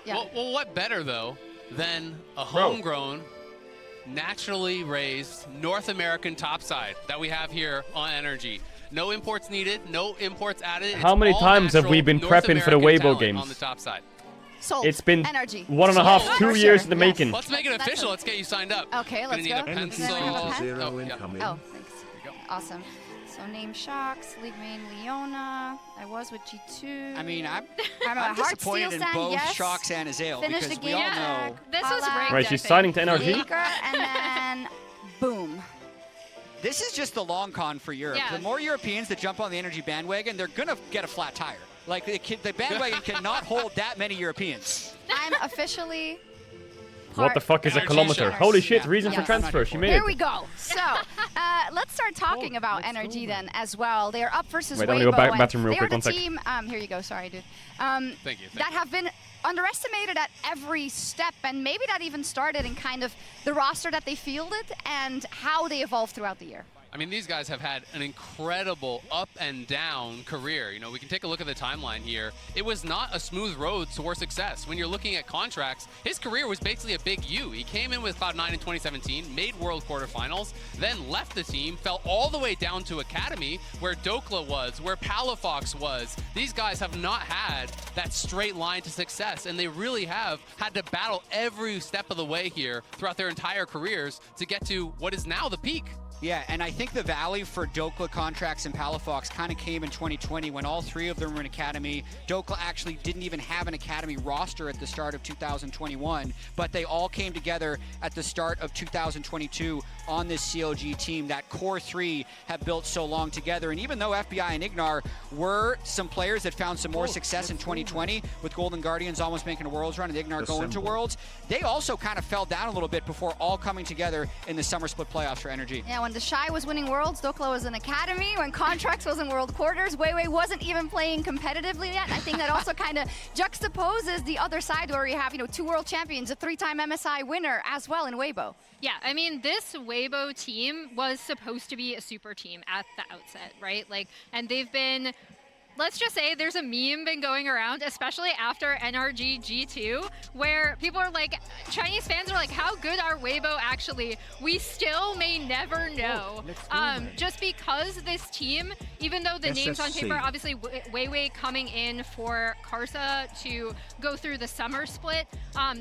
Yeah. Well, what better, though, than a homegrown, naturally raised North American topside that we have here on NRG. No imports needed, no imports added. How many times have we been prepping for the Weibo games? On the top side. Sold. It's been NRG. 1.5, 2 years in the making. Let's make it official. Let's get you signed up. Okay, let's go. Gonna need a pencil. Oh, Yeah. thanks. Awesome. So name Shocks, League main Leona. I was with G2. I mean, I'm a disappointed in Heartsteel both yes. Shocks and Azale Finish because the we game. all know. This was rigged, Right, she's signing to NRG? Faker, and then boom. This is just the long con for Europe. Yeah. The more Europeans that jump on the energy bandwagon, they're going to get a flat tire. Like, the bandwagon cannot hold that many Europeans. I'm officially What the fuck is a NRG kilometer? Shocks. Holy shit, Yeah. reason for Yes. transfer. She made There it. we go. So, let's start talking about NRG then as well. They are up versus Wait, Weibo. I'm gonna go back and bathroom real they quick, are one the sec. team, here you go, sorry dude. Thank you. That have been underestimated at every step, and maybe that even started in kind of the roster that they fielded and how they evolved throughout the year. I mean, these guys have had an incredible up and down career. You know, we can take a look at the timeline here. It was not a smooth road toward success. When you're looking at contracts, his career was basically a big U. He came in with Cloud9 in 2017, made World Quarterfinals, then left the team, fell all the way down to Academy, where Dokla was, where Palafox was. These guys have not had that straight line to success, and they really have had to battle every step of the way here throughout their entire careers to get to what is now the peak. Yeah, and I think the valley for Dokla contracts and Palafox kind of came in 2020 when all three of them were in Academy. Dokla actually didn't even have an Academy roster at the start of 2021, but they all came together at the start of 2022 on this CLG team. That core three have built so long together, and even though FBI and Ignar were some players that found some more success in 2020, with Golden Guardians almost making a Worlds run and Ignar going to Worlds, they also kind of fell down a little bit before all coming together in the summer split playoffs for NRG. Yeah, when the Shy was winning Worlds, Dokla was in Academy. When Contracts was in World Quarters, Weiwei wasn't even playing competitively yet. I think that also kind of juxtaposes the other side where you have, 2 world champions, a 3-time MSI winner as well in Weibo. Yeah, I mean, this Weibo team was supposed to be a super team at the outset, right? And they've been, let's just say there's a meme been going around, especially after NRG G2, where people are like, Chinese fans are like, how good are Weibo actually? We still may never know. Just because this team, even though the names on paper, obviously Weiwei coming in for Karsa to go through the summer split,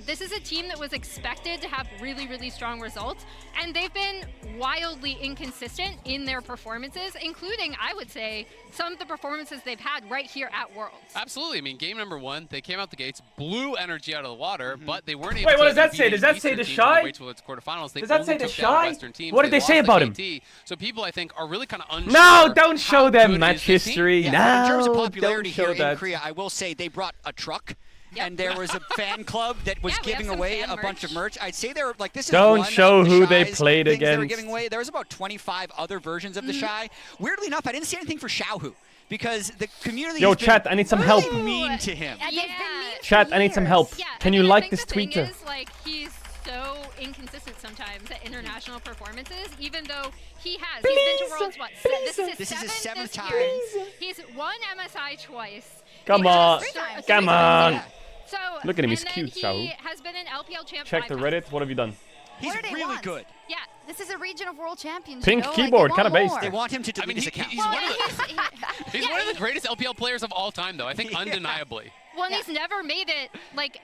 this is a team that was expected to have really, really strong results, and they've been wildly inconsistent in their performances, including, I would say, some of the performances they've had right here at Worlds. Absolutely. I mean, game number 1, they came out the gates, blew NRG out of the water, but they weren't able Wait, to what does that beat say? Does that say Eastern the teams Shy? on the way to its quarterfinals. They Does that only say the took down Shy? Western teams. What did they say lost about to him? KT. So people, I think, are really kind of unsure. No, don't show how them good match is this team. history. Yeah, in terms of No, popularity don't here show in that. Korea, I will say they brought a truck. Yep. And there was a fan club that was Yeah, we have giving some away fan a bunch of merch. I'd say they're like, this is Don't one show of the who they Shy's played things they were against. giving away. There was about 25 other versions of the Shy. Weirdly enough, I didn't see anything for Xiaohu because the community Yo, has been chat, I need some help. really mean to him. And they've been mean for Chat, I need some years. help. Yeah, Can I you mean, I like think this the thing tweeter? is, he's so inconsistent sometimes at international performances, even though he has. He's been to Worlds, what? This is his seventh this time. year. He's won MSI twice. Come He on. has Come on. Yeah. So, Look at him, and he's then cute, he Xiaohu. has been an LPL champ Check 5 the times. Reddit. What have you done? He's What do they really want? good. Yeah. This is a region of world champions. Pink you know? keyboard, like, they kinda want based. They more. want him to delete I mean, his account. he's one of the, He's he's one of the greatest LPL players of all time, though. I think undeniably. Well, and he's never made it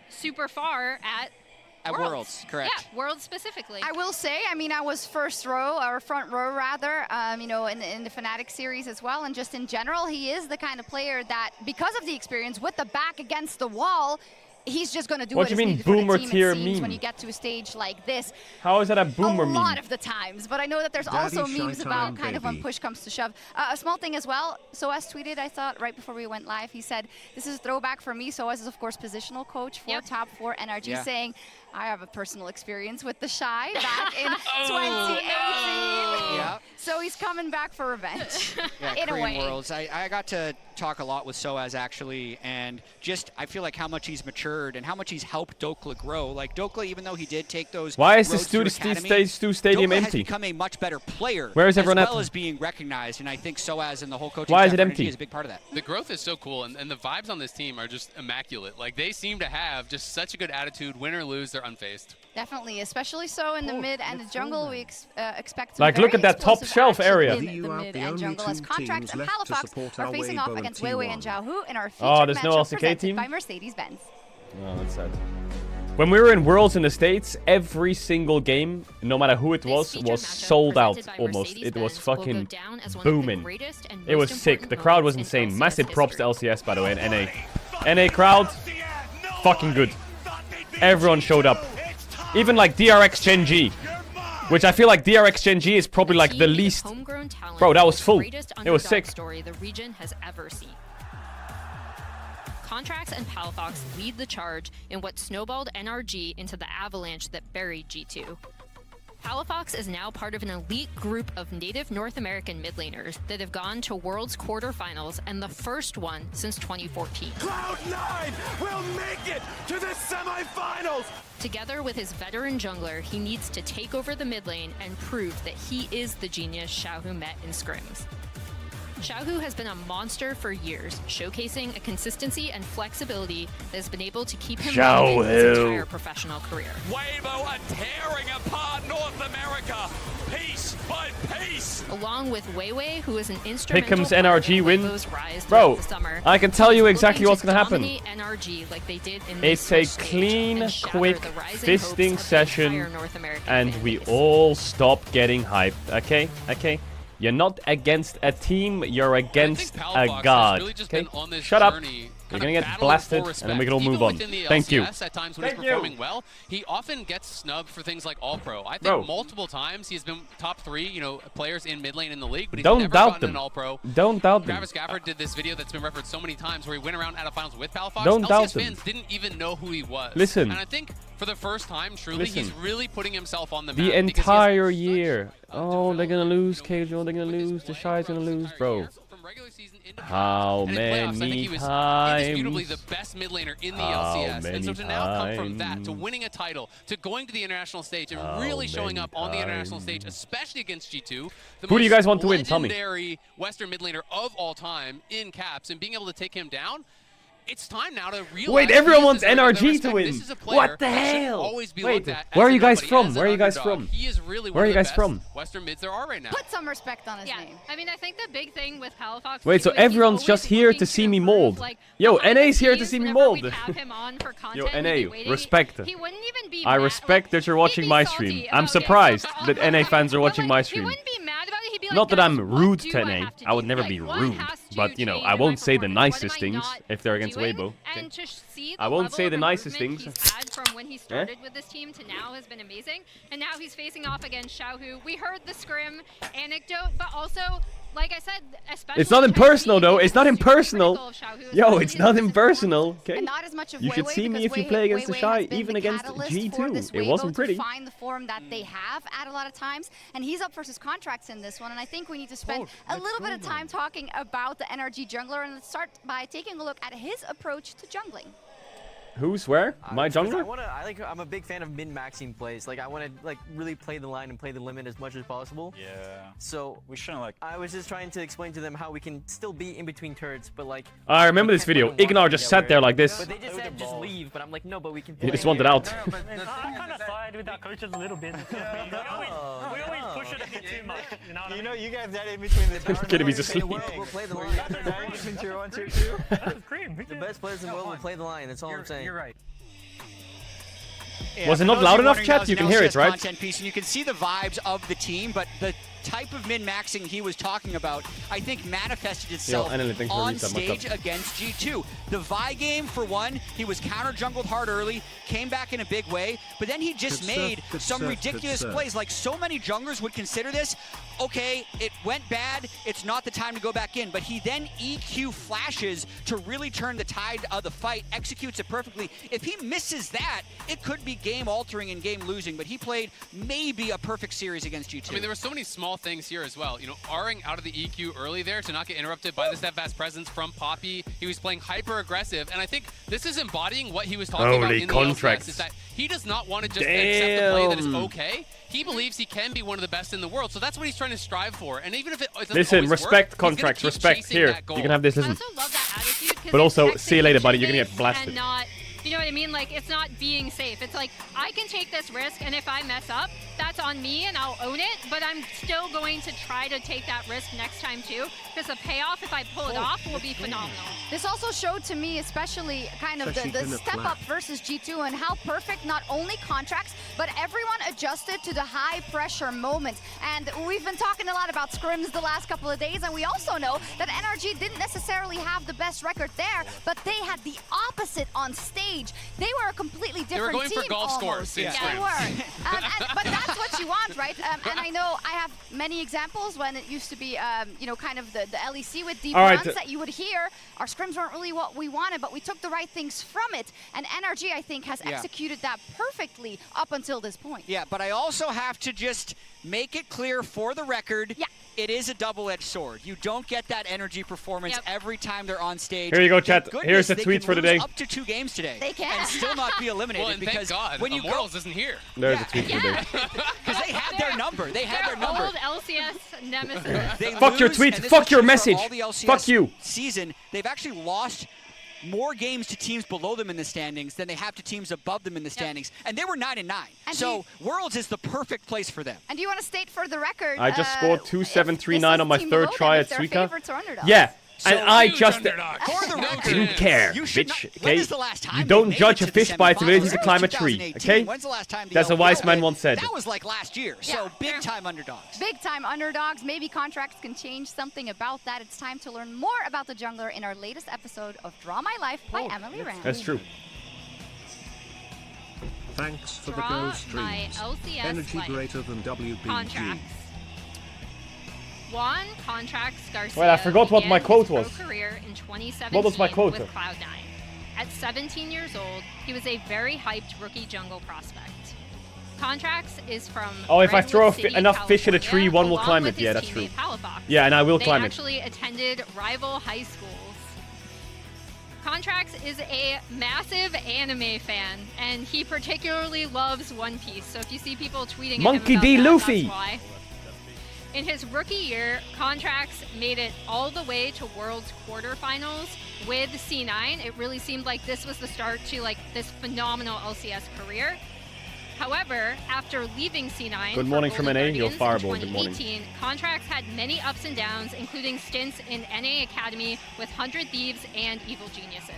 super far at Worlds, correct. Yeah, Worlds specifically. I will say, I was first row, or front row rather, in the Fnatic series as well, and just in general, he is the kind of player that, because of the experience with the back against the wall, he's just going to do What what do is you mean, needed for the boomer team, it tier seems, meme? when you get to a stage like this. How is that a boomer A meme? lot of the times, but I know that there's Daddy also shy memes time, about kind of when baby. push comes to shove. A small thing as well, Soas tweeted, I thought, right before we went live, he said, this is a throwback for me. Soas is, of course, positional coach for Yep. top 4 NRG, Yeah. saying, I have a personal experience with the Shy back in 2018. Yeah. So he's coming back for revenge. Yeah, in a Korean way. Worlds. I got to talk a lot with Soaz actually, and just I feel like how much he's matured and how much he's helped Dokla grow. Like Dokla, even though he did take those. Why is the roads through Academy, stage 2 stadium Dokla has empty? become a much better player. Where is everyone as at? well as being recognized, and I think Soaz and the whole coaching Why is staff it of NRG empty? is a big part of that. The growth is so cool, and the vibes on this team are just immaculate. Like, they seem to have just such a good attitude. Win or lose, they're unfaced. Definitely, especially so in the mid and the jungle. We expect some Like, look very at that top explosive shelf action area. in the mid and jungle as Contracts and Palafox are facing off against Weiwei and Xiaohu in our featured there's no matchup LCK presented team? by Mercedes-Benz. Oh, that's sad. When we were in Worlds in the States, every single game, no matter who it was sold out almost. It was fucking booming. It was sick. The crowd was insane. Massive props to LCS, by the way, and NA. NA crowd, fucking good. Everyone showed up. Even like DRX Gen G, which I feel like DRX Gen G is probably like the least. Bro, that was full. It was sick. The region has ever seen. Contracts and Palafox lead the charge in what snowballed NRG into the avalanche that buried G2. Palafox is now part of an elite group of native North American mid laners that have gone to Worlds quarterfinals and the first one since 2014. Cloud9 will make it to the semifinals! Together with his veteran jungler, he needs to take over the mid lane and prove that he is the genius Xiaohu met in scrims. Xiaohu has been a monster for years, showcasing a consistency and flexibility that has been able to keep him relevant his entire professional career. Weibo are tearing apart North America, piece by piece. Along with Weiwei, who is an instrumental Pickham's part NRG of win. Weibo's rise Bro, throughout the summer. I can tell you exactly Looking what's to gonna happen. dominate NRG like they did in It's this a stage clean, and shatter quick the rising hopes fisting of the session, entire North American and fan we base. all stop getting hyped. Okay? Okay? You're not against a team, you're against a god. Really just Okay? been on this Shut up. journey, You're kind gonna of get battling blasted, for and then we can all respect. move on. Even within the Thank you. LCS, at times when he's performing well, he often gets snubbed for things like All-Pro. I think Bro. multiple times he's been top 3, players in mid lane in the league, but he's Don't never doubt gotten them. an All-Pro. Don't doubt them. Travis Gafford did this video that's been referenced so many times where he went around at a finals with Palafox. Don't LCS doubt them. fans didn't even know who he was. Listen. And I think for the first time, truly, Listen. he's really putting himself on the map. The because he has entire such year. a Oh, they're gonna development, lose, Caedrel. They're gonna with his lose. The play Shy's gonna across this lose, entire bro. year. From regular season into How and in playoffs, I think many he was times? indisputably the best mid laner in the How LCS. And so many to now come from that, to times? winning a title, to going to the international stage, and How really showing many up on the international stage, times? especially against G2, the Who do you most guys want to win? Tell me. legendary Western mid laner of all time in caps, and being able to take him down. It's time now to realize. Wait, everyone he wants deserves the NRG to respect. win. This is a player What the that should hell? always be Wait, looked at where as are you a guys nobody, from? as Where an are you guys underdog. from? He is really Where are one you of the guys best from? Western mids there are right now. Put some respect on his Yeah, name. I mean, I think the big thing with Palafox. Wait, so too is he's everyone's always just here looking to see me improve, mold. like, Yo, behind the NA's here to scenes, see me whenever mold. we'd have him on for content, Yo, we'd be NA, waiting, respect. He wouldn't even be I mad, respect like, that you're he'd watching be my salty stream. about, I'm yeah, surprised so- that NA fans are but, watching like, my He stream. wouldn't be mad about it. He'd be like, Not that "Guys, I'm what rude do to I NA. have to I would do? never Like, be what rude. has to But, change I in won't my say the performance? What nicest am I things not if they're against doing?" Weibo. And to see the I won't level say of the nicest improvement things. he's had from when he started with this team to now has been amazing. And now he's facing off against Xiaohu. We heard the scrim anecdote, but also, like I said, especially It's not impersonal, though. It's not super impersonal. critical of Xiaohu, Yo, especially it's his not recent impersonal, performance. okay? And not as much of You should Weiwei, see me because if you play against the Weiwei Shy, has been even the against catalyst G2. for this It wasn't Weibo pretty. to find the form that they have at a lot of times, and he's up versus Contracts in this one. And I think we need to spend a little bit of time talking about the NRG jungler, and let's start by taking a look at his approach to jungling. Who's where? My jungler? I'm a big fan of min-maxing plays. Like I want to really play the line and play the limit as much as possible. Yeah. So We shouldn't I was just trying to explain to them how we can still be in between turrets, but like. I remember this we can't video. fucking Ignar walk just together. sat there like this. But they just said just leave. But I'm like, no, but we can. He just play. wanted out. I kind of side with our coaches a little bit. We always push it a bit too much. You know what I mean? you guys that in between the Look at him, he's asleep. We'll play the line. between tier 1, tier 2. That's cream. The best players in the world will play the line. That's all I'm saying. You're right. Yeah, Was it for not those loud of you enough, wondering, chat? that was You an can hear it, LCS right? Content piece, and you can see the vibes of the team, but the type of min-maxing he was talking about, I think manifested itself Yo, thanks for on reset. What's stage up? against G2. The Vi game, for one, he was counter-jungled hard early, came back in a big way, but then he just made some ridiculous plays. Like, so many junglers would consider this, okay, it went bad, it's not the time to go back in, but he then EQ flashes to really turn the tide of the fight, executes it perfectly. If he misses that, it could be game-altering and game-losing, but he played maybe a perfect series against G2. I mean, there were so many small things here as well. You know, R-ing out of the EQ early there to not get interrupted by the steadfast presence from Poppy. He was playing hyper aggressive, and I think this is embodying what he was talking about in the LCS, is that he does not want to just accept the play that is okay. He believes he can be one of the best in the world, so that's what he's trying to strive for. And even if it doesn't listen, respect work, contracts, respect. Here, you can have this. Listen. I also love that attitude. But also, see you later, buddy. You're gonna get blasted. And not, you know what I mean? Like, it's not being safe. It's like, I can take this risk, and if I mess up, that's on me, and I'll own it. But I'm still going to try to take that risk next time, too, because the payoff, if I pull it off, will be phenomenal. This also showed to me, especially kind of the step up versus G2 and how perfect not only contracts, but everyone adjusted to the high pressure moments. And we've been talking a lot about scrims the last couple of days, and we also know that NRG didn't necessarily have the best record there, but they had the opposite on stage. They were a completely different team. They were going for golf scores. Yeah, they were. But that's what you want, right? And I know I have many examples when it used to be, you know, kind of the LEC with deep runs that you would hear. Our scrims weren't really what we wanted, but we took the right things from it. And NRG, I think, has executed that perfectly up until this point. Yeah, but I also have to just make it clear for the record, it is a double-edged sword. You don't get that energy performance every time they're on stage. Here you go, chat. Here's the tweets for today. Up to 2 games today. They can. And still not be eliminated. Well, and because thank God, when you Immortals isn't here. There's a tweet for today. Because they had their number. They had their number. Old LCS nemesis. Fuck your tweet. Fuck your message. Fuck you. Season, they've actually lost more games to teams below them in the standings than they have to teams above them in the standings. And they were 9-9. So Worlds is the perfect place for them. And do you want to state for the record? I just scored 2-7-3-9 on my third try at Suika. Yeah. Yeah. So and I just didn't care, bitch. Okay, you don't judge a fish by its ability to climb a tree. Okay, When's the last time that's a wise man once said. That was like last year. So big time underdogs. Big time underdogs. Maybe contracts can change something about that. It's time to learn more about the jungler in our latest episode of Draw My Life by Emily Rand. That's true. Thanks for the Draw go streams. my LCS Energy life. greater than WBG. Contracts. Juan Contracts Garcia. Wait, I forgot what my quote was. Career in 2017 What was my quote? with Cloud9. At 17 years old, he was a very hyped rookie jungle prospect. Contracts is from Oh, if I Redwood throw City, enough fish at a tree, California, one will along climb with it. Yeah, his that's true. teammate Palafox. Yeah, and I will climb it. They actually attended rival high schools. Contracts is a massive anime fan, and he particularly loves One Piece. So if you see people tweeting Monkey at him D. about that, Luffy. that's why. In his rookie year, Contracts made it all the way to World's quarterfinals with C9. It really seemed like this was the start to like this phenomenal LCS career. However, after leaving C9 Good morning for from Golden NA, your Guardians in fireball, good morning. 2018, Contracts had many ups and downs, including stints in NA Academy with 100 Thieves and Evil Geniuses.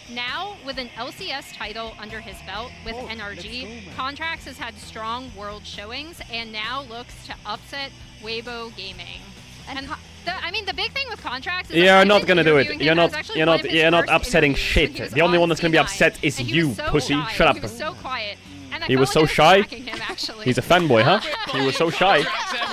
Now, with an LCS title under his belt with NRG, Contracts has had strong world showings and now looks to upset Weibo Gaming. And I mean, the big thing with Contracts is You're not gonna do it. You're not upsetting shit. The only one that's gonna be upset is you, pussy. Shut up. He was so quiet. And I He was felt so like I shy. attacking him, actually. He's a fanboy, huh? He was so shy.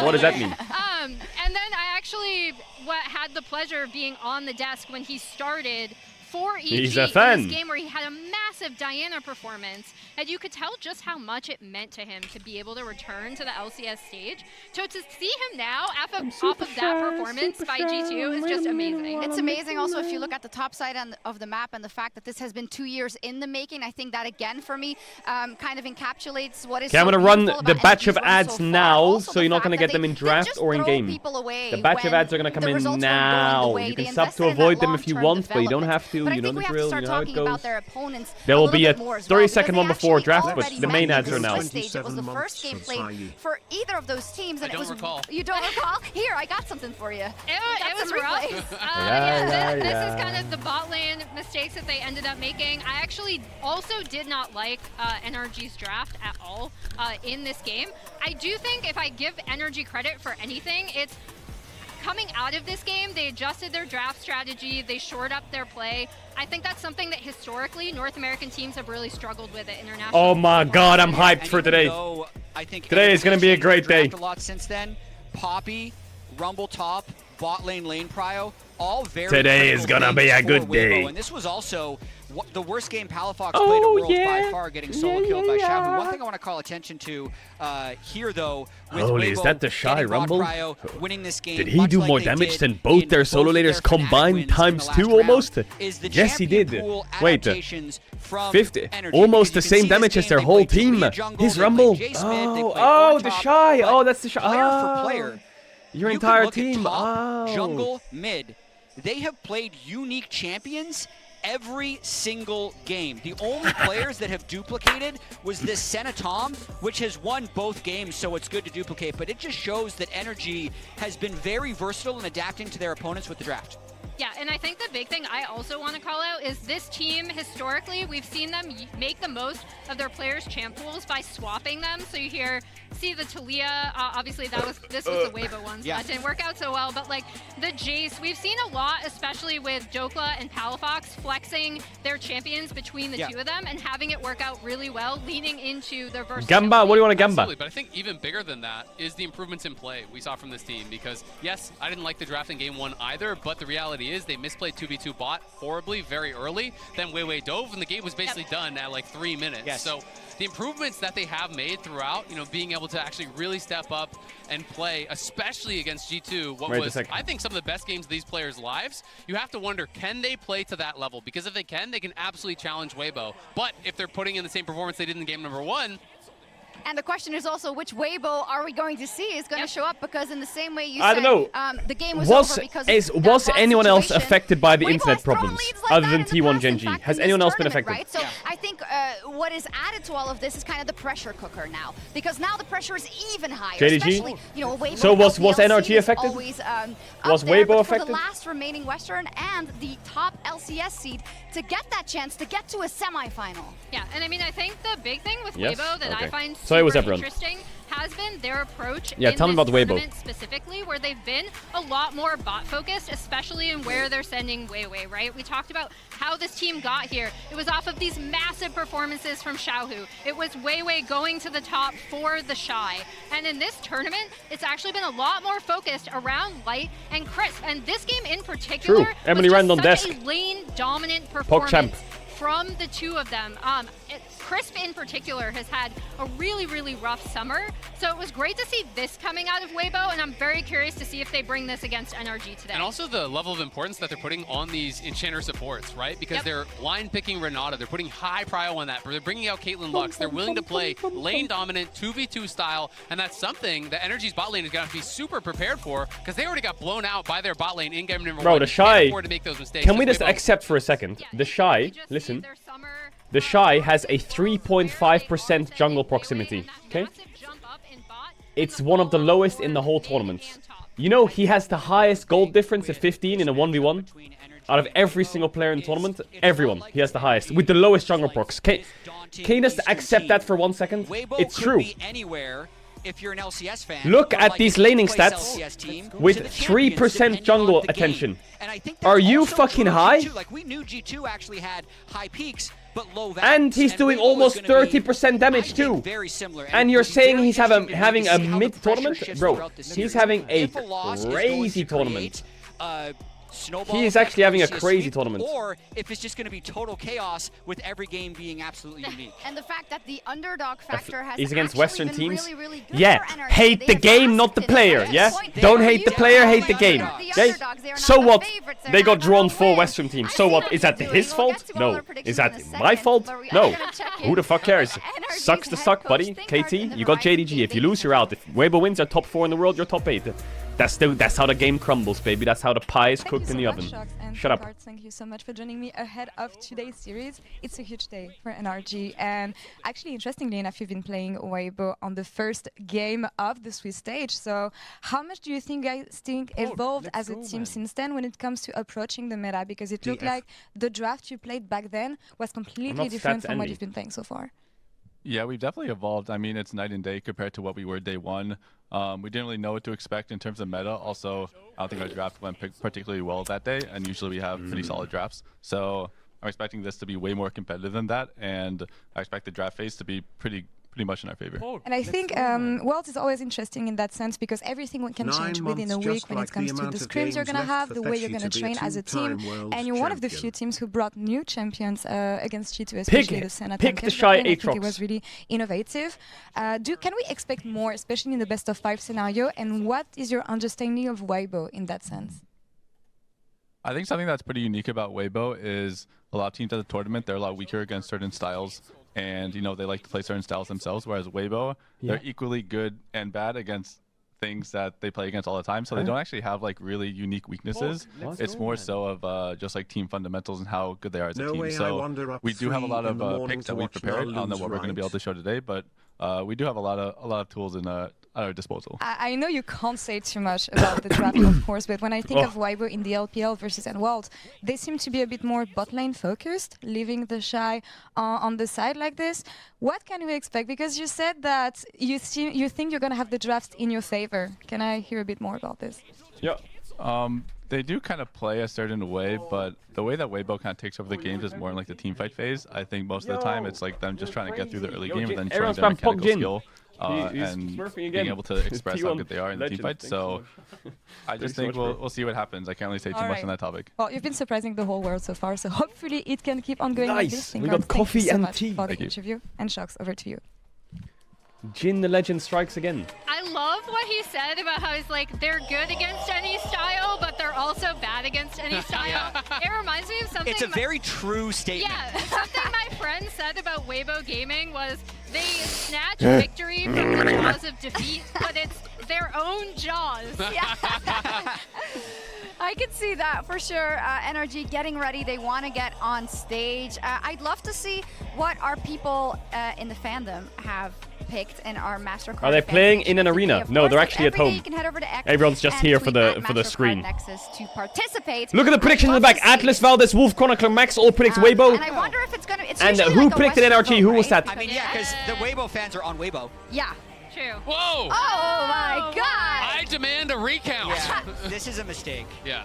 What does that mean? And then I actually had the pleasure of being on the desk when he started for EG He's a fan. in this game where he had a massive Diana performance, and you could tell just how much it meant to him to be able to return to the LCS stage. So to see him now off of that performance by G2 is just amazing. It's amazing also if you look at the top side of the map and the fact that this has been 2 years in the making. I think that again for me kind of encapsulates what is Okay, I'm so gonna run beautiful the about batch of NRG's run ads so far. now, Also so the you're not fact gonna that get them in they draft just or in throw game. people away The batch of when ads are gonna come the in results weren't going the now. way You they can sub invested to in that avoid them if you long-term want, but you don't development. have to. But I You know think the we have to drill. start You know how it talking about goes. their opponents There a will little be a bit more as well, 30-second because one they before actually draft, but already the main met ads in are the now. first stage. It was the first game played for either of those teams, and I it was. don't recall. You don't recall? Here, I got something for you. It was some rough. replays. This is kind of the bot lane mistakes that they ended up making. I actually also did not like NRG's draft at all in this game. I do think if I give NRG credit for anything, it's coming out of this game, they adjusted their draft strategy, they shored up their play. I think that's something that historically North American teams have really struggled with at international. Oh my god, I'm hyped for today. I think Today is gonna be a great day. A lot since then. Poppy, Rumble Top, bot lane prio, all very Today is gonna be a good day. And this was also the worst game Palafox played at Worlds by far, getting solo killed by Xiaohu. One thing I want to call attention to here, though, with Holy, Weibo is that the Shy getting bot Rumble? prio, winning this game, Did he much do like more they damage did than both in their solo both of laners their Fnatic combined wins in the times last 2 round, almost? is the Yes, he champion did. pool Wait, adaptations from 50, NRG, almost the because you can same see damage this as their game, they whole played team. Taliyah jungle, His they Rumble. played Jace mid, they played Oh, Orange the top, Shy. but Oh, that's the Shy. player Oh. for player, Your you entire could look team. at top, Oh. jungle, mid. They have played unique champions every single game. The only players that have duplicated was this Senna Tom, which has won both games, so it's good to duplicate. But it just shows that NRG has been very versatile in adapting to their opponents with the draft. Yeah, and I think the big thing I also want to call out is this team, historically, we've seen them make the most of their players' champ pools by swapping them. So you see the Taliyah, obviously this was the Weibo one, so that didn't work out so well, but like the Jace, we've seen a lot, especially with Dokla and Palafox, flexing their champions between the two of them and having it work out really well, leaning into their versatility. Gamba, what do you want to Gamba? Absolutely, but I think even bigger than that is the improvements in play we saw from this team, because yes, I didn't like the draft in game 1 either, but the reality is they misplayed 2v2 bot horribly very early, then Weiwei dove, and the game was basically done at like 3 minutes. So the improvements that they have made throughout, you know, being able to actually really step up and play, especially against G2, what was, I think, some of the best games of these players' lives, you have to wonder, can they play to that level? Because if they can absolutely challenge Weibo. But if they're putting in the same performance they did in game number 1, and the question is also, which Weibo are we going to see is going to show up? Because in the same way you I said, don't know. The game was over because was anyone else situation. affected by the Weibo internet has thrown problems leads like other that than in the T1 past, in Genji? fact, Has in anyone this else been tournament, affected? right? So I think what is added to all of this is kind of the pressure cooker now, because now the pressure is even higher. JDG? Especially, you know, Weibo. So was LCLC NRG affected? Always, was up there, Weibo but affected? For the last remaining Western and the top LCS seed to get that chance to get to a semifinal. Yeah, and I mean, I think the big thing with Weibo that I find So it was super everyone. interesting has been their approach Yeah, tell me about Weibo. Specifically, where they've been a lot more bot focused, especially in where they're sending Weiwei, right? We talked about how this team got here. It was off of these massive performances from Xiaohu. It was Weiwei going to the top for the Shy. And in this tournament, it's actually been a lot more focused around Light and Crisp. And this game in particular Emily was Random just desk. such a lane dominant Champ. performance from the two of them. Crisp in particular has had a really, really rough summer. So it was great to see this coming out of Weibo, and I'm very curious to see if they bring this against NRG today. And also the level of importance that they're putting on these enchanter supports, right? Because they're line picking Renata, they're putting high prio on that, they're bringing out Caitlyn Lux, they're willing to play lane dominant 2v2 style, and that's something that NRG's bot lane is going to be super prepared for, because they already got blown out by their bot lane in game number 1. Bro, the Shy, to make those mistakes. can we just accept for a second? The Shy, listen, the Shy has a 3.5% jungle proximity, okay? It's one of the lowest in the whole tournament. You know, he has the highest gold difference at 15 in a 1v1. Out of every single player in the tournament, everyone, he has the highest, with the lowest jungle procs. Can you just accept that for 1 second? It's true. If you're an LCS fan, look at these laning stats with 3% jungle attention. Are you fucking high? Like, we knew G2 actually had high peaks, but low values. And he's doing almost 30% damage too. And you're saying he's having a mid tournament? Bro, he's having a crazy tournament. He is actually having a crazy tournament. Or if it's just going to be total chaos with every game being absolutely unique. And the fact that the underdog factor has he's against Western been teams. really, really good Yeah, for NRG. hate the game, not the player. Yeah, don't hate the player, hate the game. Okay? So what? They got drawn 4 Western teams. So what? Is that his fault? No. Is that my fault? No. Who the fuck cares? Sucks to suck, buddy. KT, you got JDG. If you lose, you're out. If Weibo wins, you're top 4 in the world. You're top 8. That's how the game crumbles, baby. That's how the pie is cooked in the oven. Shut up. Thank you so much for joining me ahead of today's series. It's a huge day for NRG, and actually, interestingly enough, you've been playing Weibo on the first game of the Swiss stage. So, how much do you think guys evolved as a team since then when it comes to approaching the meta? Because it looked like the draft you played back then was completely different from what you've been playing so far. Yeah, we've definitely evolved. I mean, it's night and day compared to what we were day 1. We didn't really know what to expect in terms of meta. Also, I don't think our draft went particularly well that day, and usually we have pretty solid drafts. So I'm expecting this to be way more competitive than that, and I expect the draft phase to be pretty pretty much in our favor. And I think Worlds is always interesting in that sense because everything can change within a week when it comes to the scrims you're going to have, the way you're going to train as a team. And you're one of the few teams who brought new champions against G2, especially the Senate. Pick the Shy I think Aatrox. it was really innovative. Can we expect more, especially in the best of 5 scenario? And what is your understanding of Weibo in that sense? I think something that's pretty unique about Weibo is a lot of teams at the tournament, they're a lot weaker against certain styles. And, you know, they like to play certain styles themselves, whereas Weibo, they're equally good and bad against things that they play against all the time. So they don't actually have, like, really unique weaknesses. It's more so of just, like, team fundamentals and how good they are as a team. So we do have a lot of picks that we prepared. I don't know what we're going to be able to show today, but we do have a lot of tools at our disposal. I know you can't say too much about the draft, of course, but when I think of Weibo in the LPL versus World, they seem to be a bit more bot lane focused, leaving the Shy on the side like this. What can we expect? Because you said that you think you're going to have the draft in your favor. Can I hear a bit more about this? Yeah. They do kind of play a certain way, but the way that Weibo kind of takes over the games is more in like the team fight phase. I think most of the time it's like them just trying to get through the early game and then showing their mechanical skill and being able to express how good they are in the team fight. So I just think we'll see what happens. I can't really say too much on that topic. Well, you've been surprising the whole world so far, so hopefully it can keep on going like this. We got coffee and tea. For the interview. And Shox, over to you. Jin the legend strikes again. I love what he said about how he's like, they're good against any style, but they're also bad against any style. It reminds me of something. It's a very true statement. Yeah, something my friend said about Weibo Gaming was they snatch victory from the jaws of defeat, but it's their own jaws. Yeah. I can see that for sure. NRG getting ready. They want to get on stage. I'd love to see what our people in the fandom have picked in our MasterCard. Are they playing in an arena? No, they're actually at home. You can head over to X Everyone's just here for the screen. Nexus to participate. Look at the prediction in the back. Atlas, Valdez, Wolf, Chronicler, Max all predict Weibo. And I wonder if it's gonna. And who predicted NRG? Who was that? I mean, yeah, because the Weibo fans are on Weibo. Yeah. True. Whoa! Oh my God! I demand a recount. Yeah, this is a mistake. Yeah.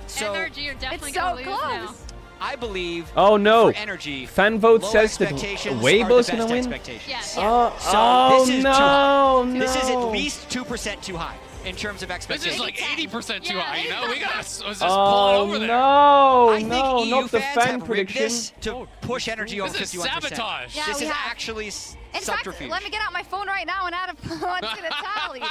So NRG are definitely it's so gonna lose close. now. I believe. Oh no! For NRG, fan vote low says that expectations Weibo's are the gonna best win. expectations. Yeah. So this is too high. no! This is at least 2% too high in terms of This expectations. is like 80% too high, you know? We gotta just pull it Oh over there. no! I think No, EU not the fans fan have rigged prediction. this to push energy over 51%. This is sabotage. Yeah, This we is have. actually In fact, subterfuge. let me get out my phone right now and add up what's going to tally.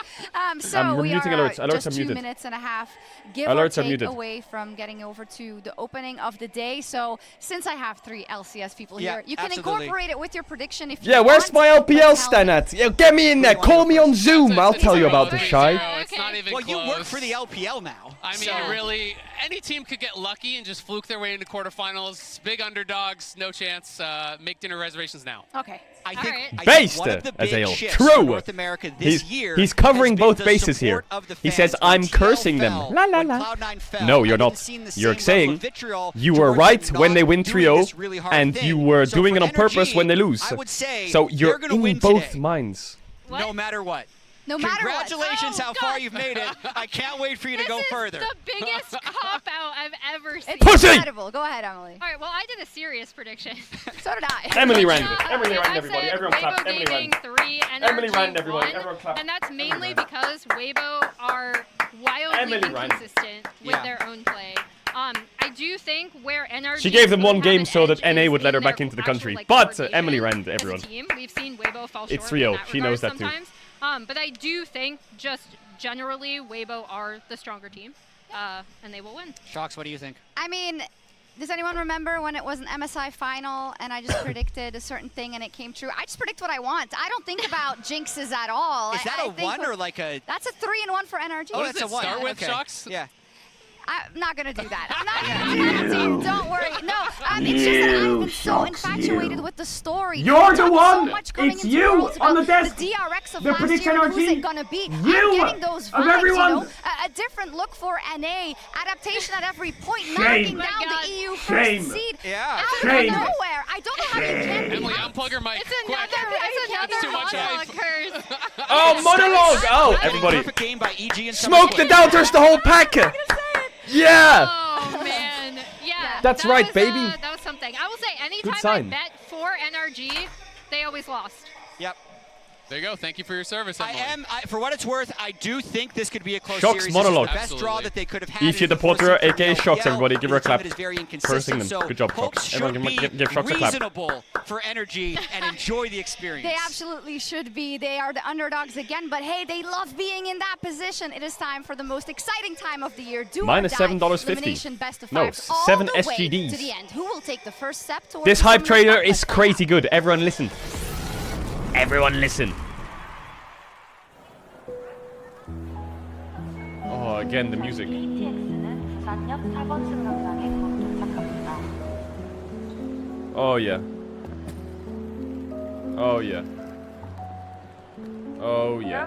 So I'm we muting are alerts. Alerts just are 2 muted. minutes and a half, give Alerts or are take, muted. away from getting over to the opening of the day. So since I have 3 LCS people Yeah, here, you can absolutely. incorporate it with your prediction if you Yeah, want. where's my but LPL tell stand me. at? Yeah, get me in there. Call me on Zoom. I'll tell you about the Shy. It's not even Well, close. you work for the LPL now. I mean, really, any team could get lucky and just fluke their way into quarterfinals. Big underdogs, no chance. Make dinner reservations now. Okay. I think, right. I think Based, one of the as big ale. shifts True. for North America this year He's covering has been both the bases here. support of the He fans. says, I'm When cursing TL them. fell, La la when la. Cloud9 fell, No, we you're not. haven't seen the You're same saying level of vitriol you were towards right them when they not win doing 3-0, this really hard and thing. you were So doing for it on purpose NRG, when they lose. I would say So they're you're gonna in win both today. minds. What? No matter what. No matter what. Congratulations Oh, how far God. you've made it. I can't wait for you to This go is further. the biggest cop-out I've ever seen. It's Pussy! incredible. Go ahead, Emily. All right, well, I did a serious prediction. So did I. Emily ran No, it. Emily ran I everybody. said Everyone clap. Weibo Emily Gaming ran. 3, Emily NRG ran everybody. 1, Everyone clap. and that's mainly because Weibo are wildly Emily ran. inconsistent with Yeah. their own play. I do think where NRG She gave them would one have game an so that edge NA is would let her in back their into the actual, country. like, But coordination Emily ran as a everyone. team. We've seen Weibo fall It's short 3-0. in that She regard knows that too. sometimes. But I do think just generally Weibo are the stronger team, and they will win. Shox, what do you think? I mean, does anyone remember when it was an MSI final and I just predicted a certain thing and it came true? I just predict what I want. I don't think about jinxes at all. Is that I a think 1 or like a... That's a 3-1 for NRG. Oh, What that's does a it 1. start with, Okay. Shox? Yeah. I'm not going to do that. I'm not going to do that to you. Don't worry. No, it's just that I've been so infatuated with the story. You're We the talked one. So much coming It's into you Worlds on about the desk. The DRX of The last prediction year. Who's NRG. it going to be? You I'm getting those of vibes, everyone. you know? A different look for NA. Adaptation at every point. Shame. Knocking Oh my down God. the EU Shame. first seed. Yeah. Out Shame. of nowhere. I don't know how you can be Emily, out. unplug your mic. It's quick. another too much monologue hype. curse. Oh, monologue! Oh, everybody. Perfect game by EG and Smoke the doubters, the whole pack! Yeah! Oh man, yeah. That's that right, was, baby. That was something. I will say, anytime I sign. bet for NRG, they always lost. Yep. There you go. Thank you for your service, Emily. For what it's worth, I do think this could be a close Shocks series. monologue. This is the best draw that they could have had. Ify the Porter, aka Shocks, everybody. Give her a clap. Cursing them. Good job, Shocks. Everyone give Shocks a clap. Reasonable for NRG and enjoy the experience. They absolutely should be. They are the underdogs again, but hey, they love being in that position. It is time for the most exciting time of the year. Minus $7.50. No, 7 SGDs. To the end. Who will take the first step towards this hype trader is crazy good. Everyone listen. Everyone listen. Oh, again, the music. Oh, yeah. Oh, yeah. Oh, yeah.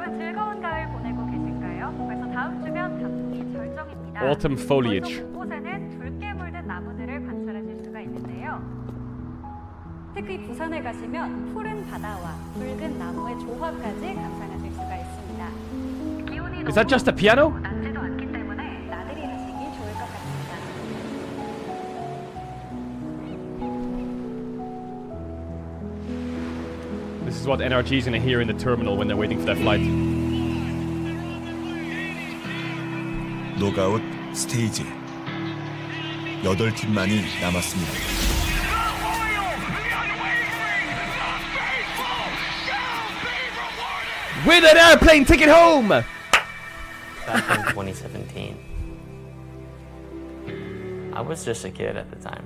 Autumn foliage. 특히 부산에 가시면 푸른 바다와 붉은 나무의 조화까지 감상하실 수가 있습니다. Is that just a piano? 낮지도 않기 때문에 나들이 하시기 좋을 것 같습니다. This is what NRG is gonna hear in the terminal when they're waiting for their flight. 노가웃 스테이지 8팀만이 남았습니다. With an airplane ticket home! Back in 2017, I was just a kid at the time.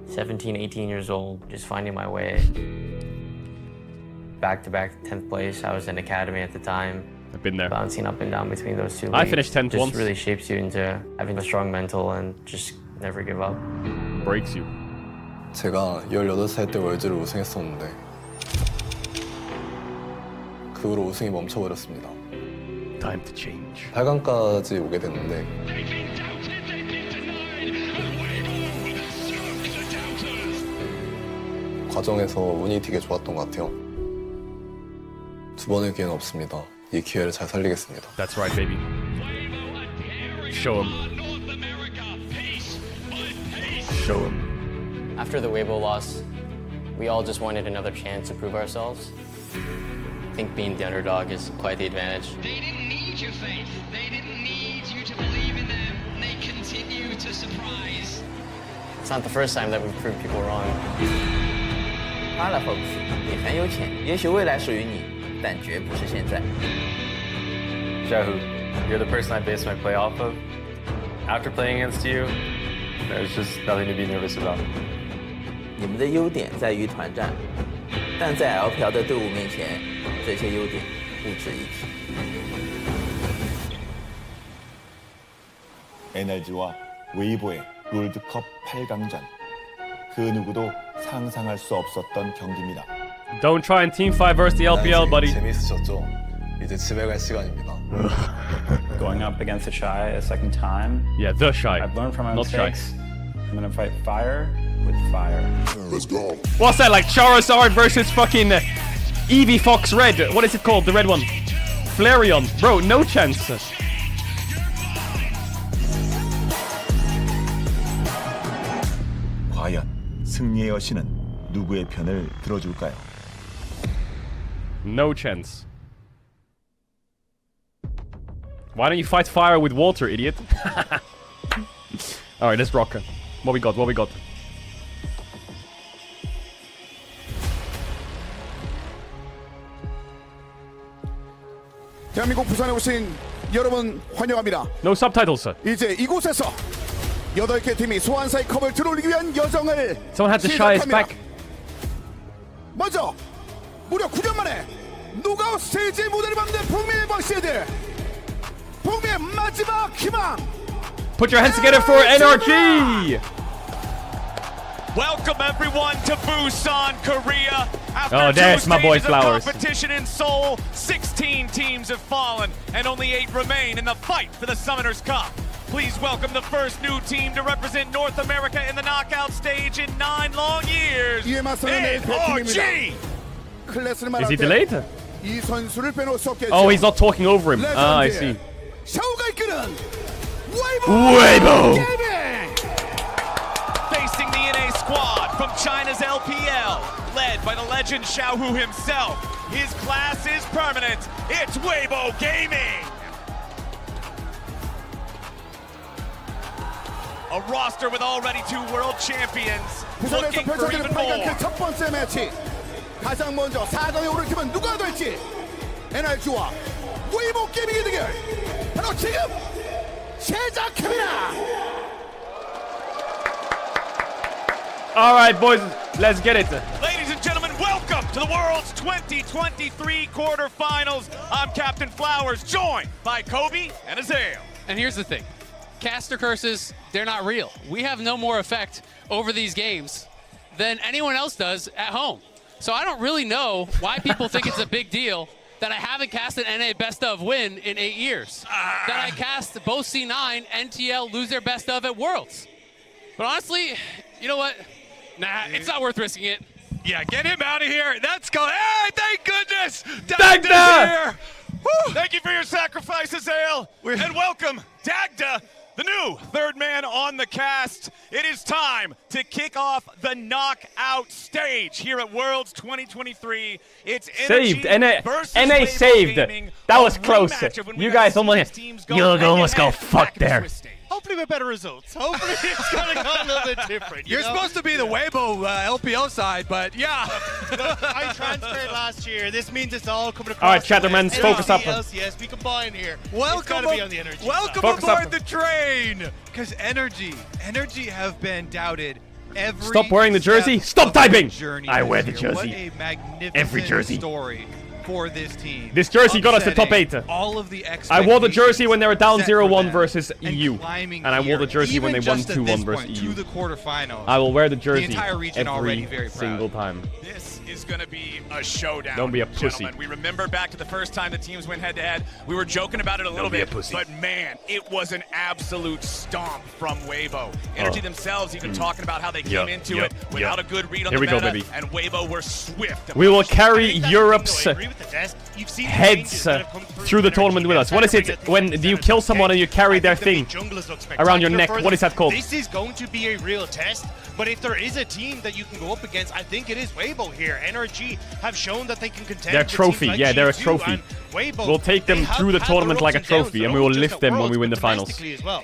17, 18 years old, just finding my way. Back-to-back 10th place. I was in academy at the time. I've been there. Bouncing up and down between those two leagues. I finished 10th just once. Really shapes you into having a strong mental and just never give up. Breaks you. 제가 18살 때 월드를 우승했었는데 그 후로 우승이 멈춰버렸습니다. Time to change. 8강까지 오게 됐는데 과정에서 운이 되게 좋았던 것 같아요. 두 번의 기회는 없습니다. 이 기회를 잘 살리겠습니다. That's right, baby. Show him. Show him. After the Weibo loss, we all just wanted another chance to prove ourselves. I think being the underdog is quite the advantage. They didn't need your faith. They didn't need you to believe in them. They continue to surprise. It's not the first time that we've proved people wrong. Hello, folks. 你很有潜，也许未来属于你，但绝不是现在。 Jahu, you're the person I base my play off of. After playing against you, there's just nothing to be nervous about. 你们的优点在于团战，但在 LPL 的队伍面前，这些优点不值一提。 NRG와 웨이보의 롤드컵 8강전. 그 누구도 상상할 수 없었던 경기입니다. Don't try and team fight versus the LPL, buddy. 재밌으셨죠? 이제 집에 갈 시간입니다. Going up against the Shy a second time. Yeah, the Shy. I've learned from my Not mistakes. I'm gonna fight fire with fire. Let's go. What's that, like Charizard versus fucking Eevee Fox Red? What is it called, the red one? Flareon. Bro, no chance. 과연 승리의 여신은 누구의 편을 들어줄까요? No chance. Why don't you fight fire with water, idiot? Alright, let's rock. What we got? What we got? 대한민국 부산에 오신 여러분 환영합니다. No subtitles, sir. 이제 이곳에서 8개 팀이 소환사의 컵을 들어올리기 위한 여정을 Someone had to shy his back. 먼저 무려 9년 만에 노가웃 스테이지 무대를 받는 북미 버시드 북미의 마지막 희망. Put your hands together for NRG! Welcome everyone to Busan, Korea. After Oh, there's my boy of Flowers. competition in Seoul, 16 teams have fallen and only 8 remain in the fight for the Summoners Cup. Please welcome the first new team to represent North America in the knockout stage in 9 long years. NRG! Is he delayed? 이 선수를 빼놓을 수 없겠죠. Oh, he's not talking over him. Ah, I see. 샤오가 이끄는 Weibo! Facing the NA squad from China's LPL, led by the legend Xiaohu himself. His class is permanent. It's Weibo Gaming. A roster with already 2 world champions. Looking for even more. 첫 번째 매치. 가장 먼저 4강에 오른 팀은 누가 될지. NRG와 웨이보 게이밍의 대결. 바로 지금 시작합니다. All right, boys, let's get it. Ladies and gentlemen, welcome to the World's 2023 quarterfinals. I'm Captain Flowers, joined by Kobe and Azael. And here's the thing. Caster curses, they're not real. We have no more effect over these games than anyone else does at home. So I don't really know why people think it's a big deal that I haven't cast an NA best of win in 8 years. That I cast both C9 and TL lose their best of at Worlds. But honestly, you know what? Nah, it's not worth risking it. Yeah, get him out of here. Let's go. Hey, thank goodness. Dagda! Here. Woo. Thank you for your sacrifice, Azael. And welcome, Dagda, the new 3rd man on the cast. It is time to kick off the knockout stage here at Worlds 2023. It's saved. NA NA saved. That was close. You guys almost go fuck there. Hopefully with better results. Hopefully it's going to go a little bit different. You're supposed to be the Weibo LPO side, but yeah. I transferred last year. This means it's all coming across. All right, Chattermans, focus up. Yes, we combine here. Welcome, be on the NRG welcome focus aboard up. the train. Because NRG have been doubted every. Stop wearing the jersey. Stop typing. I wear the What jersey. a magnificent Every jersey. story for this team. This jersey got us to top 8. All of the I wore the jersey when they were down set 0-1 for versus them EU. climbing And I wore the here, jersey when they even won just at 2-1 this versus point, EU. to the quarterfinals. I will wear the The jersey entire region already very every proud. single time. This is going to be a showdown. Don't be a pussy. Gentlemen. We remember back to the first time the teams went head-to-head. We were joking about it a little be a bit, pussy. but man, it was an absolute stomp from Weibo. Energy themselves even talking about how they came into it without a good read on Here the we go, meta, baby. and Weibo were swift. to We will push. carry I think that's Europe's the thing, though. I agree with the desk. You've seen heads through the tournament with us. What is it when you kill someone and you carry their thing around your neck? What is that called? This is going to be a real test, but if there is a team that you can go up against, I think it is Weibo here. NRG have shown that they can contend. Their with trophy, teams like yeah, they're a G2 trophy. and Weibo, We'll take them they have through the had tournament their like a ups and downs, trophy, and not we will just lift at them when Worlds, we win the but finals. domestically as well.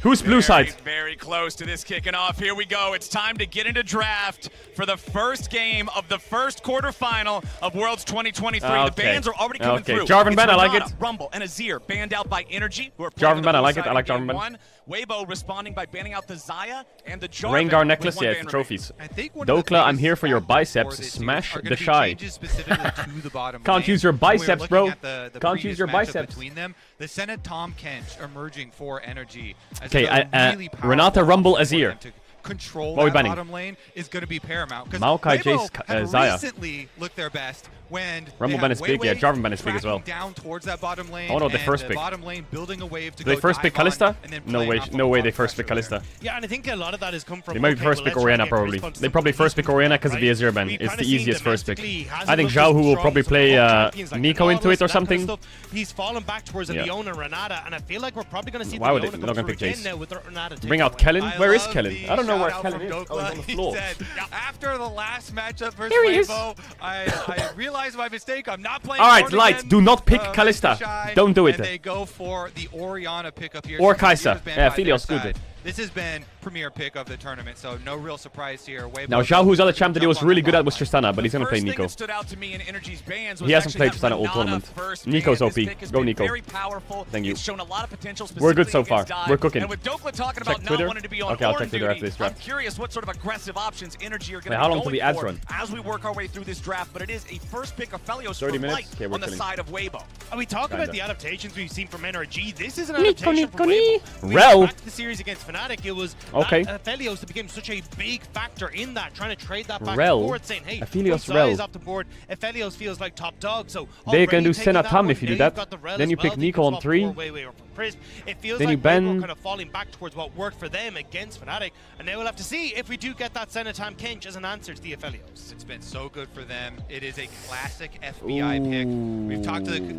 Who's blue side? Very close to this kicking off. Here we go. It's time to get into draft for the first game of the first quarterfinal of Worlds 2023. The Okay. bans are already coming through. Jarvan Ben, I like Renata, it. Rumble, and Azir banned out by Energy, who are Jarvan Ben, I like it. it. I like Jarvan Ben. One. Weibo responding by banning out the Zaya and the Jarvan. Rengar with necklace, one yeah, ban it's trophies. I think one of the Dokla, I'm biggest here for your factors biceps. for this Smash are gonna the be shy. changes specifically to the bottom Can't lane. use your When we were biceps, looking bro. at the Can't previous use your matchup biceps. Between them, the Senate Tom Kent emerging for Energy. As Okay, a really powerful Renata, Rumble, option for Azir. them to control What are we that banning? bottom lane is going to be paramount. Because Maokai, Weibo Jace, have Zaya. recently looked their best when Rumble they Ben had is big, yeah, Weiwei Jarvan Ben is big as well. tracking down towards that bottom lane. I wonder what they and first the pick. bottom lane building a wave to Do they go first pick dive on Kalista? and then No playing way, off of no way the they bot first pick pressure there. Kalista. Yeah, and I think a lot of that has come from. They might okay, first well, pick let's try Oriana and get probably. response to They the probably first pick Oriana because of the right? Azir ban. We've It's kinda the seen easiest first pick. domestically, he hasn't I think looked as Xiaohu will strong probably as some play of the champions like Nico into Nautilus, it or that kind of something. stuff. He's fallen back towards a Yeah. Leona Renata, and I feel like we're probably going to see Why the would Leona they- come they're not gonna through pick again Jace. now with the Renata Bring out Kellen. I Where is love Kellen? the I don't know where shout-out Kellen from is. Oh, he's on the Dokla. floor. He said, after the last matchup versus Here he is. Weibo, I realized my mistake. I'm not playing All right, Lord Light, again. do not pick Mr. Kalista. Shy, Don't do it. And they go for the Oriana pickup here. Or So Azir's Kai'Sa. been Yeah, by their Philios, good. side. This has been premier pick of the tournament, so no real surprise here. Weibo Now, Xiaohu's other champ that he was really good at was Tristana, but he's going to play First thing Nico. that stood out to me in Energy's bans was He hasn't actually played that Tristana all Renata tournament. first Nico's ban. OP. This pick has Go been Nico. Very powerful. Thank you. It's shown a lot of potential. We're good so specifically far. against Dive. We're cooking. And with Dokla talking Check about Twitter. not wanting to be on Okay, I'll Horn check Twitter duty, after this I'm draft. curious what sort of aggressive options Energy are going Wait, to how be long till going the ads for run? as we work our way through this draft. But it is a first pick of Felios 30 for minutes? Light Okay, we're on the chilling. side of Weibo. And we talk Kinda. about the adaptations we've seen from NRG. This is an Nico, adaptation Nico, from Weibo. We Rel. went back to the series against Fnatic. It was Okay. Aphelios that became such a big factor in that, trying to trade that back Rel. and forth, saying, hey, Aphelios, once Zaya Rel. is off the board, Aphelios feels like top dog. So They can do already taking that Senatam one, if you do now that. you've got the Rel Then as you well pick that Nico can on swap 3. for Weiwei or for Prism. It feels Then you like ban- Weibo kind of falling back towards what worked for them against Fnatic, and now we'll have to see if we do get that Senatam Kench as an answer to the Aphelios. It's been so good for them. It is a classic FBI pick. We've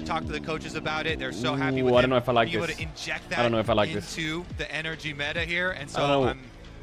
talked to the coaches about it. They're so happy with Ooh, I him don't know if I like being able this. to inject I don't know that if I like this. into the energy meta here. And so Oh.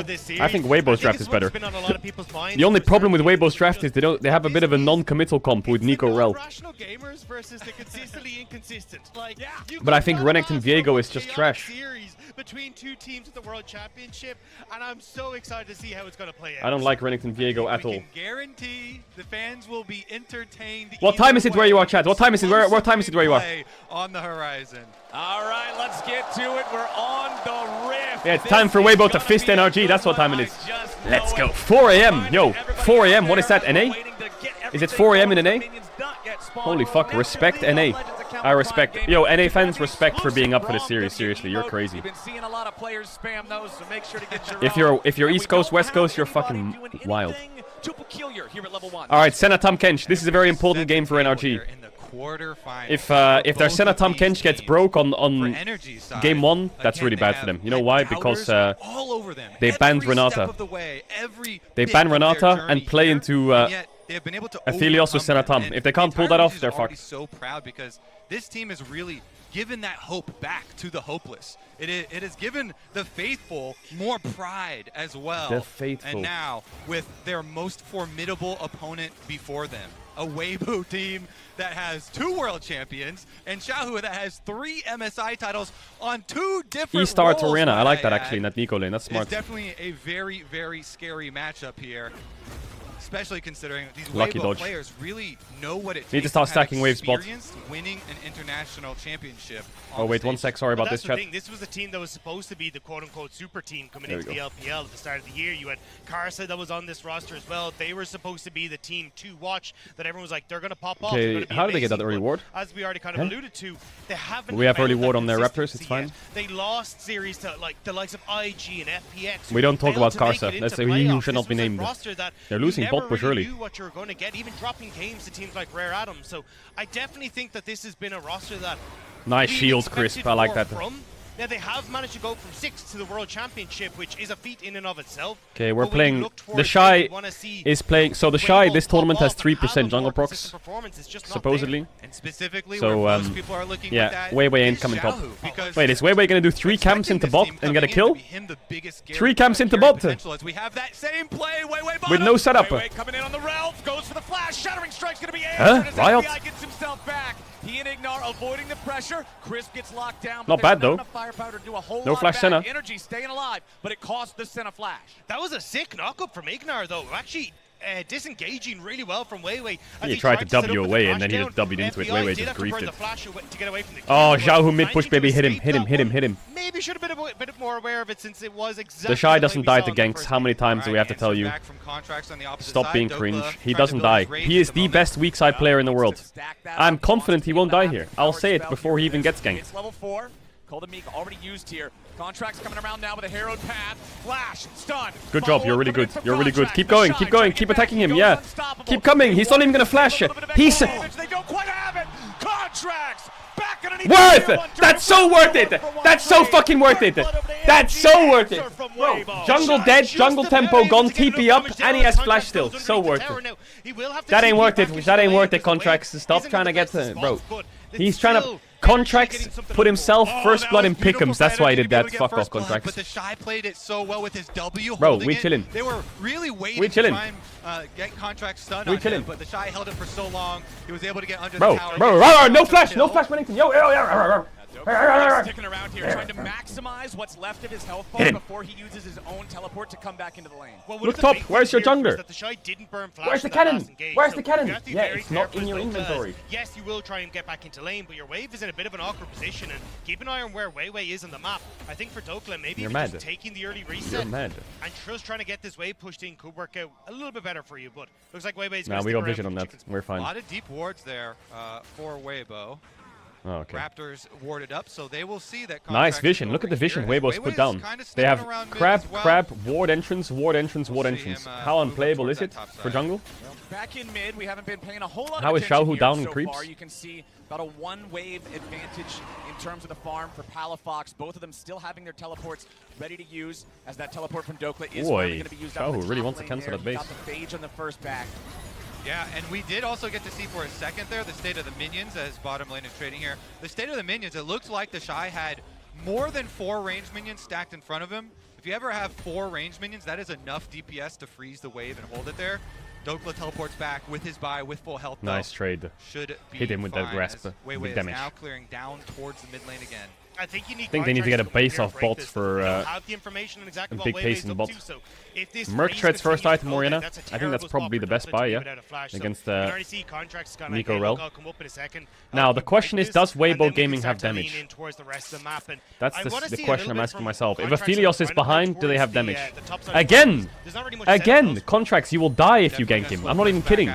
better? I think Weibo's draft is better. The only problem with Weibo's draft is they have a bit of a non-committal comp with Nico Rel. But I think Renekton Viego is just trash. Between two teams at the World Championship, and I'm so excited to see how it's going to play out. I don't like Renekton Viego at all. Guarantee the fans will be entertained. What time is it where you are, chat? What time is it? What time is it where you are? On the horizon. All right, let's get to it. We're on the rift. Yeah, it's time for Weibo to fist NRG. That's what time it is. Let's go. 4 a.m. Yo, 4 a.m. What is that? NA? Is it 4 a.m. in NA? Holy fuck. Respect NA. I respect. Yo, NA fans, respect for being up for this series. Seriously, you're crazy. You've been seeing a lot of players spam those, so make sure to get your If you're East Coast, West Coast, you're fucking wild. too peculiar here at level 1. All right, Senna Tom Kench. This is a very important game for NRG. If their Senna Tom Kench gets broke on game 1, that's really bad for them. You know why? Because they banned Renata. They banned Renata and play into Aphelios with Senna Tom. If they can't pull that off, they're fucked. So proud because this team has really given that hope back to the hopeless. It has given the faithful more pride as well. The faithful. And now with their most formidable opponent before them, a Weibo team that has 2 world champions and Xiaohu that has 3 MSI titles on 2 different E-Star to roles, Arena. I like that might actually in that Nico lane. That's smart. It's definitely a very, very scary matchup here. Especially considering these Lucky Weibo dodge. players really know what it takes Need to start stacking have waves bot. experience winning an international championship. Oh wait, 1 sec. Sorry about this, chat. This was a team that was supposed to be the quote-unquote super team coming There into we the LPL at the start of the year. You had Karsa that was on this roster as well. They were supposed to be the team to watch that everyone was like, they're going to pop off. Okay, how did they get that early ward? As we already kind of alluded to, they haven't. We have early found ward that on their Raptors. It's consistency fine. yet. They lost series to like the likes of IG and FPX. We don't talk failed about to make Karsa. it That's into he who playoffs. should not This be was a named. roster that They're you losing never bot push really early. knew what you were going to get, even dropping games to teams like Rare Atoms. So I definitely think that this has been a roster that Nice we shield, expected Crisp. I like more that. from. Now they have managed to go from 6 to the World Championship, which is a feat in and of itself. Okay, we're But when you playing. look towards The it, Shy you wanna see is playing. So the Shy, this tournament has 3% jungle procs, performance is just not supposedly. And specifically, So where most people are looking yeah, with that Weiwei ain't is coming top. Xiaohu, because Wait, is Weiwei gonna do 3 camps into bot and get a kill? him the biggest 3 camps into bot potential as we have that same play. Weiwei with no setup. Weiwei coming in on the Ralph, goes for the flash. Shattering Strike's going to be Huh? answered as Riot? FBI gets himself back. He and Ignar avoiding the pressure. Crisp gets locked down. Not but bad, there's though. enough firepower to do a whole No lot flash back. Senna. Energy staying alive, but it cost the Senna flash. That was a sick knockup from Ignar, though. Actually, disengaging really well from Weiwei. He tried to set up W with away the and then he flash just W'd into it. FBI Weiwei did just have to burn griefed the it. flash to get away from the Oh, kill, Xiaohu but mid push, managing baby. to Hit him, escape hit him, that hit him, one. hit him. Maybe should have been a bit more aware of it since it was exactly The Shy the way doesn't we die saw to in the ganks. first How many times do we have to tell you? Back from contracts on the opposite Stop side. being Dokla cringe. He trying to doesn't build die. his rage He is at the moment. best weak side player in the world. I'm confident he won't die here. I'll say it before he even gets ganked. It's level 4. Cold Meek already used here. Contracts coming around now with a harrowed path. Flash, stun. Good job. You're really good. You're really good. Keep going. Keep going. Keep attacking him. Yeah. Keep coming. He's not even gonna flash. He's They don't quite have it. Contracts back underneath. worth. That's so worth it. That's so fucking worth it. That's so worth it. Bro, jungle dead, jungle tempo gone, TP up, and he has flash still. So worth it. That ain't worth it. That ain't worth it. Contracts. Stop trying to get to bro. He's trying to. Contracts put himself first blood in pick'ems. That's why he did that. Fuck off, Contracts. But the Shy played it so well with his W. Bro, holding we it. chillin'. They were really waiting We chillin'. to try and get Contracts stun We on him, chillin'. but the Shy held it for so long. He was able to get under Bro, the tower. bro, no flash, no flash, Bennington. Yo. Sticking around here, trying to maximize what's left of his health Hit bar him. before he uses his own teleport to come back into the lane. Well, Look top. Where's your jungler? Where's the cannon? Engage, Where's so the cannon? you have to be Yeah, very it's not careful in your as well, inventory. because, yes, you will try and get back into lane, but your wave is in a bit of an awkward position, and keep an eye on where Weiwei is on the map. I think for Dokla, maybe You're even mad. just taking the early You're reset mad. and just trying to get this wave pushed in could work out a little bit better for you, but looks like Weiwei's Nah, gonna we stick got around vision for on the that. chicken We're A fine. lot of deep wards there for Weibo. Oh, okay. Raptors warded up, so they will see that. Nice vision. Look at the vision Weibo's put down. They have crab, ward entrance, ward entrance, ward entrance. How unplayable is it for jungle? Well, back in mid, we haven't been paying a whole lot How of is attention Xiaohu here down in so creeps? far. You can see about a one-wave advantage in terms of the farm for Palafox. Both of them still having their teleports ready to use, as that teleport from Dokla is Boy, going to be used Xiaohu up in the really top wants to lane cancel there. that He base. got the phage on the first back. Yeah, and we did also get to see for a second there the state of the minions as bottom lane is trading here. The state of the minions, it looked like the Shy had more than 4 ranged minions stacked in front of him. If you ever have 4 ranged minions, that is enough DPS to freeze the wave and hold it there. Dokla teleports back with his buy with full health. Nice trade. Should be Hit him with that fine grasp. as Weiwei Big is damage. Uh, now clearing down towards the mid lane again. I think you need they need to get a base off break bots this. for They don't have the information on exactly a what big Weiwei's pace in up bots. to, so if this Merc freeze Tread's first Oh, continues to item, go, Morena. that's a I think that's terrible probably spot the for best Dokla to buy, be yeah. without a flash. So Against you can already see contracts kinda, Nico okay, Rel. look, I'll come up in a second. Now, the question is, does and then Weibo we can Gaming start have to lean damage? in towards the rest of the map, and That's I wanna the see a question little I'm bit asking from myself. If Contracts Aphelios is running behind, do they towards have the, damage? the top side Again! There's not really much sense Again! those- Contracts, you will die if you gank him. I'm not even kidding.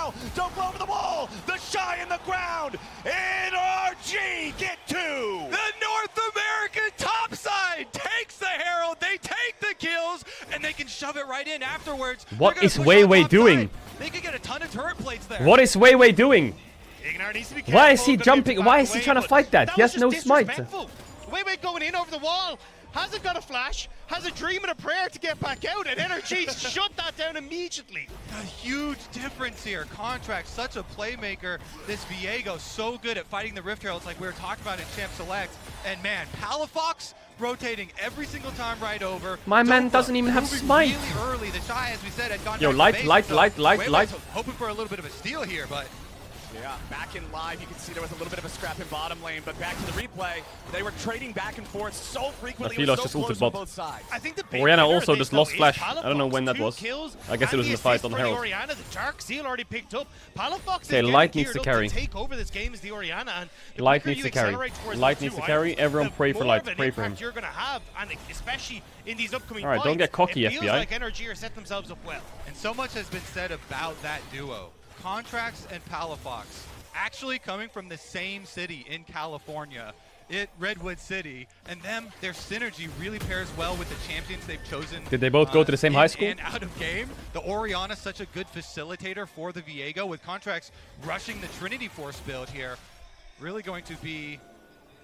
now. Dokla over the wall. The Shy in the ground. NRG get two. The North American topside takes shove it right in afterwards. What is Weiwei doing? They could get a ton of turret plates there. What is Weiwei doing? Careful, Why is he jumping? Why is he trying to fight that? He has no smite. Weiwei going in over the wall. Hasn't got a flash, has a dream and a prayer to get back out, and NRG shut that down immediately. A huge difference here. Contract, such a playmaker. This Viego, so good at fighting the Rift Heralds like we were talking about in Champ Select. And man, Palafox rotating every single time right over. My man doesn't even have smite. Really early. The Shy, as we said, had gone Yo, back to base, light. Hoping for a little bit of a steal here, but yeah, back in live, you can see there was a little bit of a scrap in bottom lane, but back to the replay, they were trading back and forth so frequently. It was so close on both sides. I think the Orianna also just lost flash. I don't know when that was. I guess it was in the fight on Herald. Orianna, the Dark Seal already picked up. Palafox okay, Light needs to carry. Take over this game is the Orianna, and the Light needs to carry. Light needs to carry. Everyone pray for Light. Pray for him. You're gonna have, and especially in these upcoming fights. All right, don't get cocky, it feels FBI. like NRG are set themselves up well. And so much has been said about that duo, Contracts and Palafox. Actually coming from the same city in California, Redwood City, and their synergy really pairs well with the champions they've chosen. Did they both go to the same high school? And out of game, the Orianna such a good facilitator for the Viego, with Contracts rushing the Trinity Force build here. Really going to be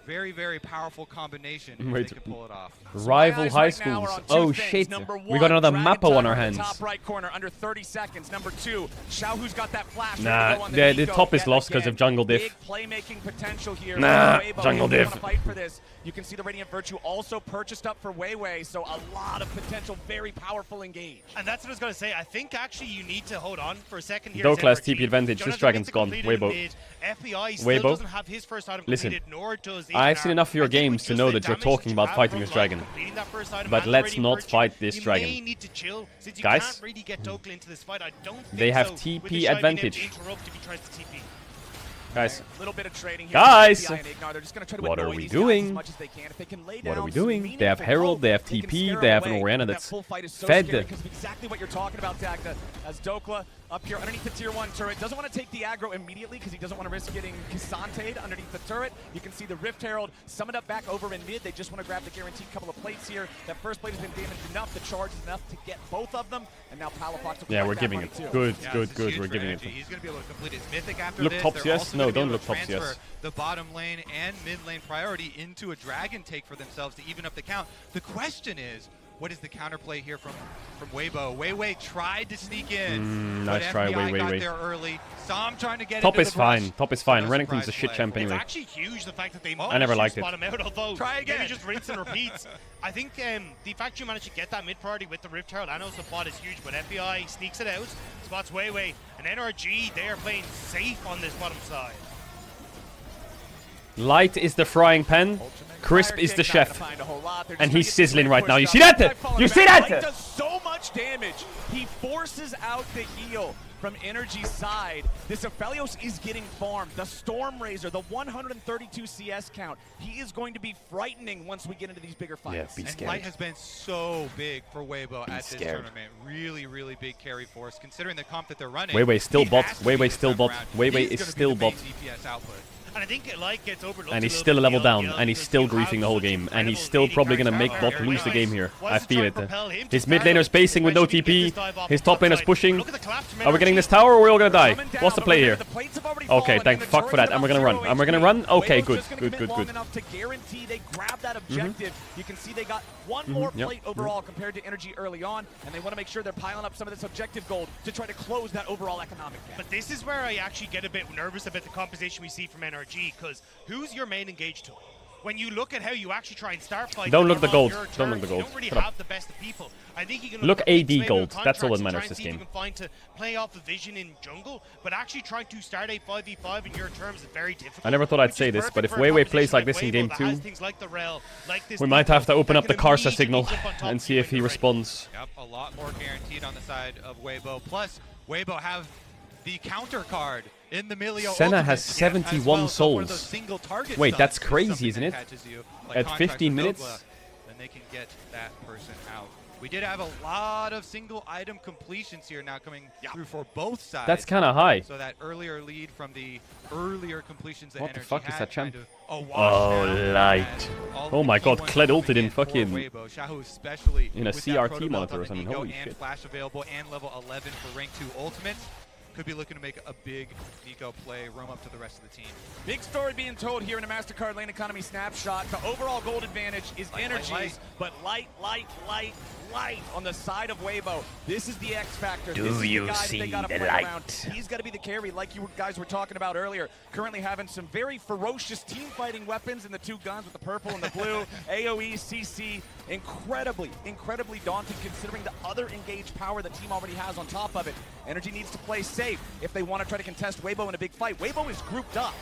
very, very powerful combination if they can pull it off. Rival high schools. Oh shit. We got another Mappo on our hands. Top right corner under 30 seconds. Number 2, Xiaohu's got that flash. Nah, the top is lost because of jungle diff. Big playmaking potential here. Nah, jungle diff. Fight for this. You can see the Radiant Virtue also purchased up for Weiwei, so a lot of potential, very powerful engage. And that's what I was going to say. I think actually you need to hold on for a second here. Doe class TP advantage. This dragon's gone. Weibo. FBI still doesn't have his first item completed, nor does I've seen enough of your games to know that you're talking about fighting this dragon. But let's not fight this dragon. Need to chill, since you guys, can't really get Dokla into this fight. I don't think they have so, TP advantage. Guys, little bit of trading here. Guys, to what are we doing? What are we doing? They have Herald, they have TP, they have an Orianna that's fed. Exactly what you're talking about, Dagda, as Dokla up here underneath the tier 1 turret. Doesn't want to take the aggro immediately because he doesn't want to risk getting Casante'd underneath the turret. You can see the Rift Herald summoned up back over in mid. They just want to grab the guaranteed couple of plates here. That first plate has been damaged enough. The charge is enough to get both of them. And now Palafox will we're giving it. Good. We're giving it. He's going to be able to complete his mythic after look this. tops, yes? No, don't look tops, yes. The bottom lane and mid lane priority into a dragon take for themselves to even up the count. The question is, what is the counterplay here from Weibo? Weiwei tried to sneak in, nice try, FBI got Weiwei. there early. Sam trying to get Top into is fine. Top is fine. Renekton's a shit champ anyway. It's actually huge the fact that they I never liked it. Him out, although try again. maybe just rinse and repeats. I think the fact you managed to get that mid priority with the Rift Herald and also bot is huge, but FBI sneaks it out, spots Weiwei, and NRG, they are playing safe on this bottom side. Light is the frying pan. Crisp is the chef. And he's sizzling right now. You see that? You see that? Light does so much damage. He forces out the heal from NRG's side. This Aphelios is getting farmed. The Storm Razor, the 132 CS count. He is going to be frightening once we get into these bigger fights. Yeah, be scared. And Light has been so big for Weibo at this tournament. Really, really big carry force. Considering the comp that they're running. Weiwei still bot. Weiwei still bot. Weiwei is still bot. And I think Light gets overlooked. And he's still a level down, and he's still griefing the whole game, and he's still probably gonna make bot lose the game here. I feel it. His mid laner's spacing with no TP, his top laner's pushing. Are we getting this tower or are we all gonna die? What's the play here? Okay, thank fuck for that, and we're gonna run. And we're gonna run? Okay, good. Enough to guarantee they grab that objective. You can see they got one more plate overall compared to NRG early on, and they want to make sure they're piling up some of this objective gold to try to close that overall economic gap. But this is where I actually get a bit nervous about the composition we see from NRG, because who's your main engage tool? When you look at how you actually try and start fights, don't look the gold. Don't look the gold. You don't really have the best of people. I think you can look AD gold. That's all that matters this game. You can find to play off a vision in jungle, but actually trying to start a 5v5 in your terms is very difficult. I never thought I'd say this, but if Weiwei plays like this in game 2, we might have to open up the Karsa signal and see if he responds. Yep, a lot more guaranteed on the side of Weibo. Plus, Weibo have the counter card in the Milio Senna has 71 souls. Wait, that's crazy, isn't it? At 15 minutes? Then they can get that person out. We did have a lot of single item completions here now coming through for both sides. That's kind of high. So that earlier lead from the earlier completions that What the NRG fuck is had that champ? kind of Oh, light. Oh my god, Kled ulted in fucking... Weibo, Xiaohu especially in a CRT monitor or something, holy shit. Flash available and level 11 for rank 2 ultimates. Could be looking to make a big Nico play, roam up to the rest of the team. Big story being told here in a MasterCard lane economy snapshot. The overall gold advantage is NRG's, but light on the side of Weibo. This is the X factor. Do this is you the guy see that they gotta the play light? around. He's got to be the carry, like you guys were talking about earlier. Currently having some very ferocious team fighting weapons in the two guns with the purple and the blue. AoE, CC, incredibly daunting considering the other engaged power the team already has on top of it. NRG needs to play safe if they want to try to contest Weibo in a big fight. Weibo is grouped up.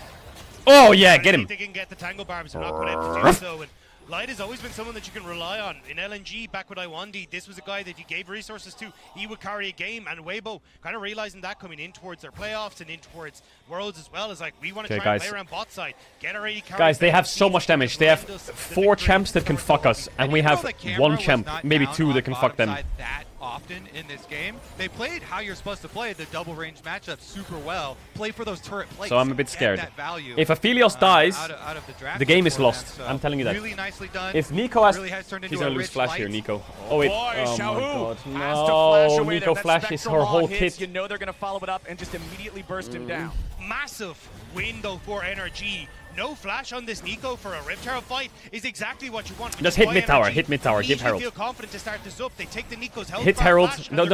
Oh yeah, get him. They can get the tango barbs. They're not going to have to do so. And Light has always been someone that you can rely on. In LNG, back with Iwandi, this was a guy that if you gave resources to, he would carry a game. And Weibo, kind of realizing that coming in towards their playoffs and in towards Worlds as well, is like, we want to try and play around bot side. Get our AD carry. Guys, they have so much damage. They have 4 champs that can fuck us, and we have 1 champ, maybe 2 that can fuck them. That often in this game, they played how you're supposed to play the double range matchup super well. Play for those turret plates. So I'm a bit scared. Value, if Aphelios dies, out of the game is lost. So I'm telling you that. Really nicely done. If Nico has, really has turned he's into gonna a lose rich flash light. here, Nico. Oh wait, Boy, oh my Xiaohu god, has to flash away no! Nico that flashes spectral her whole wall hits. kit. You know they're going to follow it up and just immediately burst him down. Massive window for NRG. No flash on this Nico for a Rift Herald fight is exactly what you want. Just hit mid tower, give Herald. Feel confident to start this up. They take the Nico's health. Hit Herald. No, I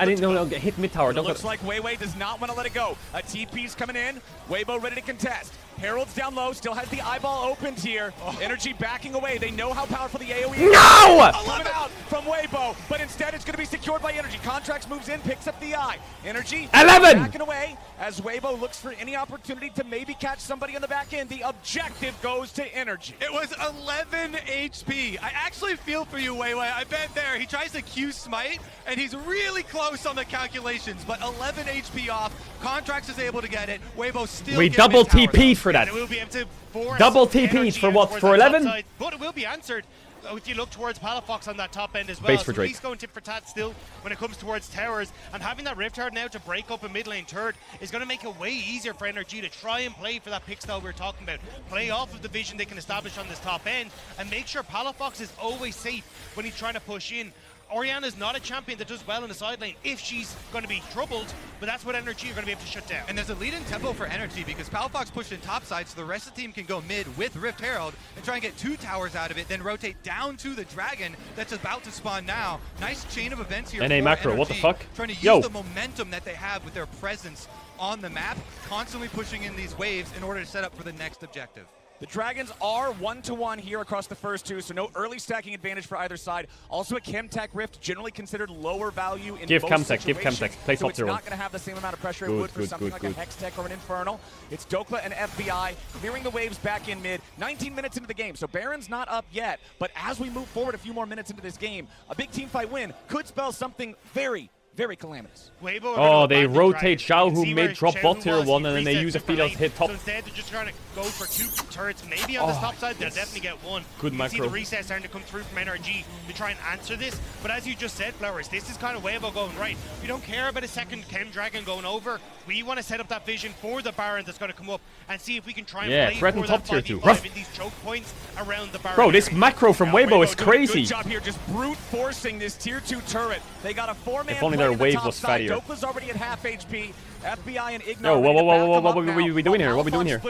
didn't know. Hit mid tower. It looks like Weiwei does not want to let it go. A TP's coming in. Weibo ready to contest. Herald's down low, still has the eyeball opened here. NRG backing away. They know how powerful the AoE is. No! Coming out from Weibo, but instead it's going to be secured by NRG. Contracts moves in, picks up the eye. NRG 11! Backing away as Weibo looks for any opportunity to maybe catch somebody on the back end. The objective goes to NRG. It was 11 HP. I actually feel for you, Weiwei. I've been there. He tries to Q smite, and he's really close on the calculations, but 11 HP off. Contracts is able to get it. Weibo still We double TP for that. Will be able to force double TP for what? For 11? But it will be answered. If you look towards Palafox on that top end as well, Base for Drake. He's going tit for tat still when it comes towards towers, and having that Rift Herald now to break up a mid lane turret is going to make it way easier for NRG to try and play for that pick style we were talking about. Play off of the vision they can establish on this top end, and make sure Palafox is always safe when he's trying to push in. Orianna's not a champion that does well in the side lane if she's going to be troubled, but that's what NRG are going to be able to shut down. And there's a lead-in tempo for NRG because Palafox pushed in top side, so the rest of the team can go mid with Rift Herald and try and get 2 towers out of it, then rotate down to the dragon that's about to spawn now. Nice chain of events here. NA for macro, NRG, what the fuck? Trying to use the momentum that they have with their presence on the map, constantly pushing in these waves in order to set up for the next objective. The Dragons are 1-1 here across the first 2, so no early stacking advantage for either side. Also a Chemtech Rift, generally considered lower value in Give most Chemtech, situations. give Chemtech. Play so top it's 0. not going to have the same amount of pressure it would for something like a Hextech or an Infernal. It's Dokla and FBI clearing the waves back in mid. 19 minutes into the game, so Baron's not up yet. But as we move forward a few more minutes into this game, a big team fight win could spell something very calamitous. Oh, they rotate Xiaohu mid, drop bot tier 1, and then they use a Aphelios to hit top. So instead, they're just trying to go for 2 turrets. Maybe on the top side, they'll definitely get 1. Good you macro. see the reset starting to come through from NRG to try and answer this. But as you just said, Flowers, this is kind of Weibo going, right, we don't care about a second Chem Dragon going over. We want to set up that vision for the Baron that's going to come up and see if we can try and play threaten for top that tier 2. 5v5 in these choke points around the Baron. Bro, this macro from Weibo is crazy. Good job here, just brute forcing this tier 2 turret. They got a 4-man If only their play on the wave top was side. fattier. Dokla's already at half HP. FBI and Ignite. Yo, what are we doing here? What are we doing here?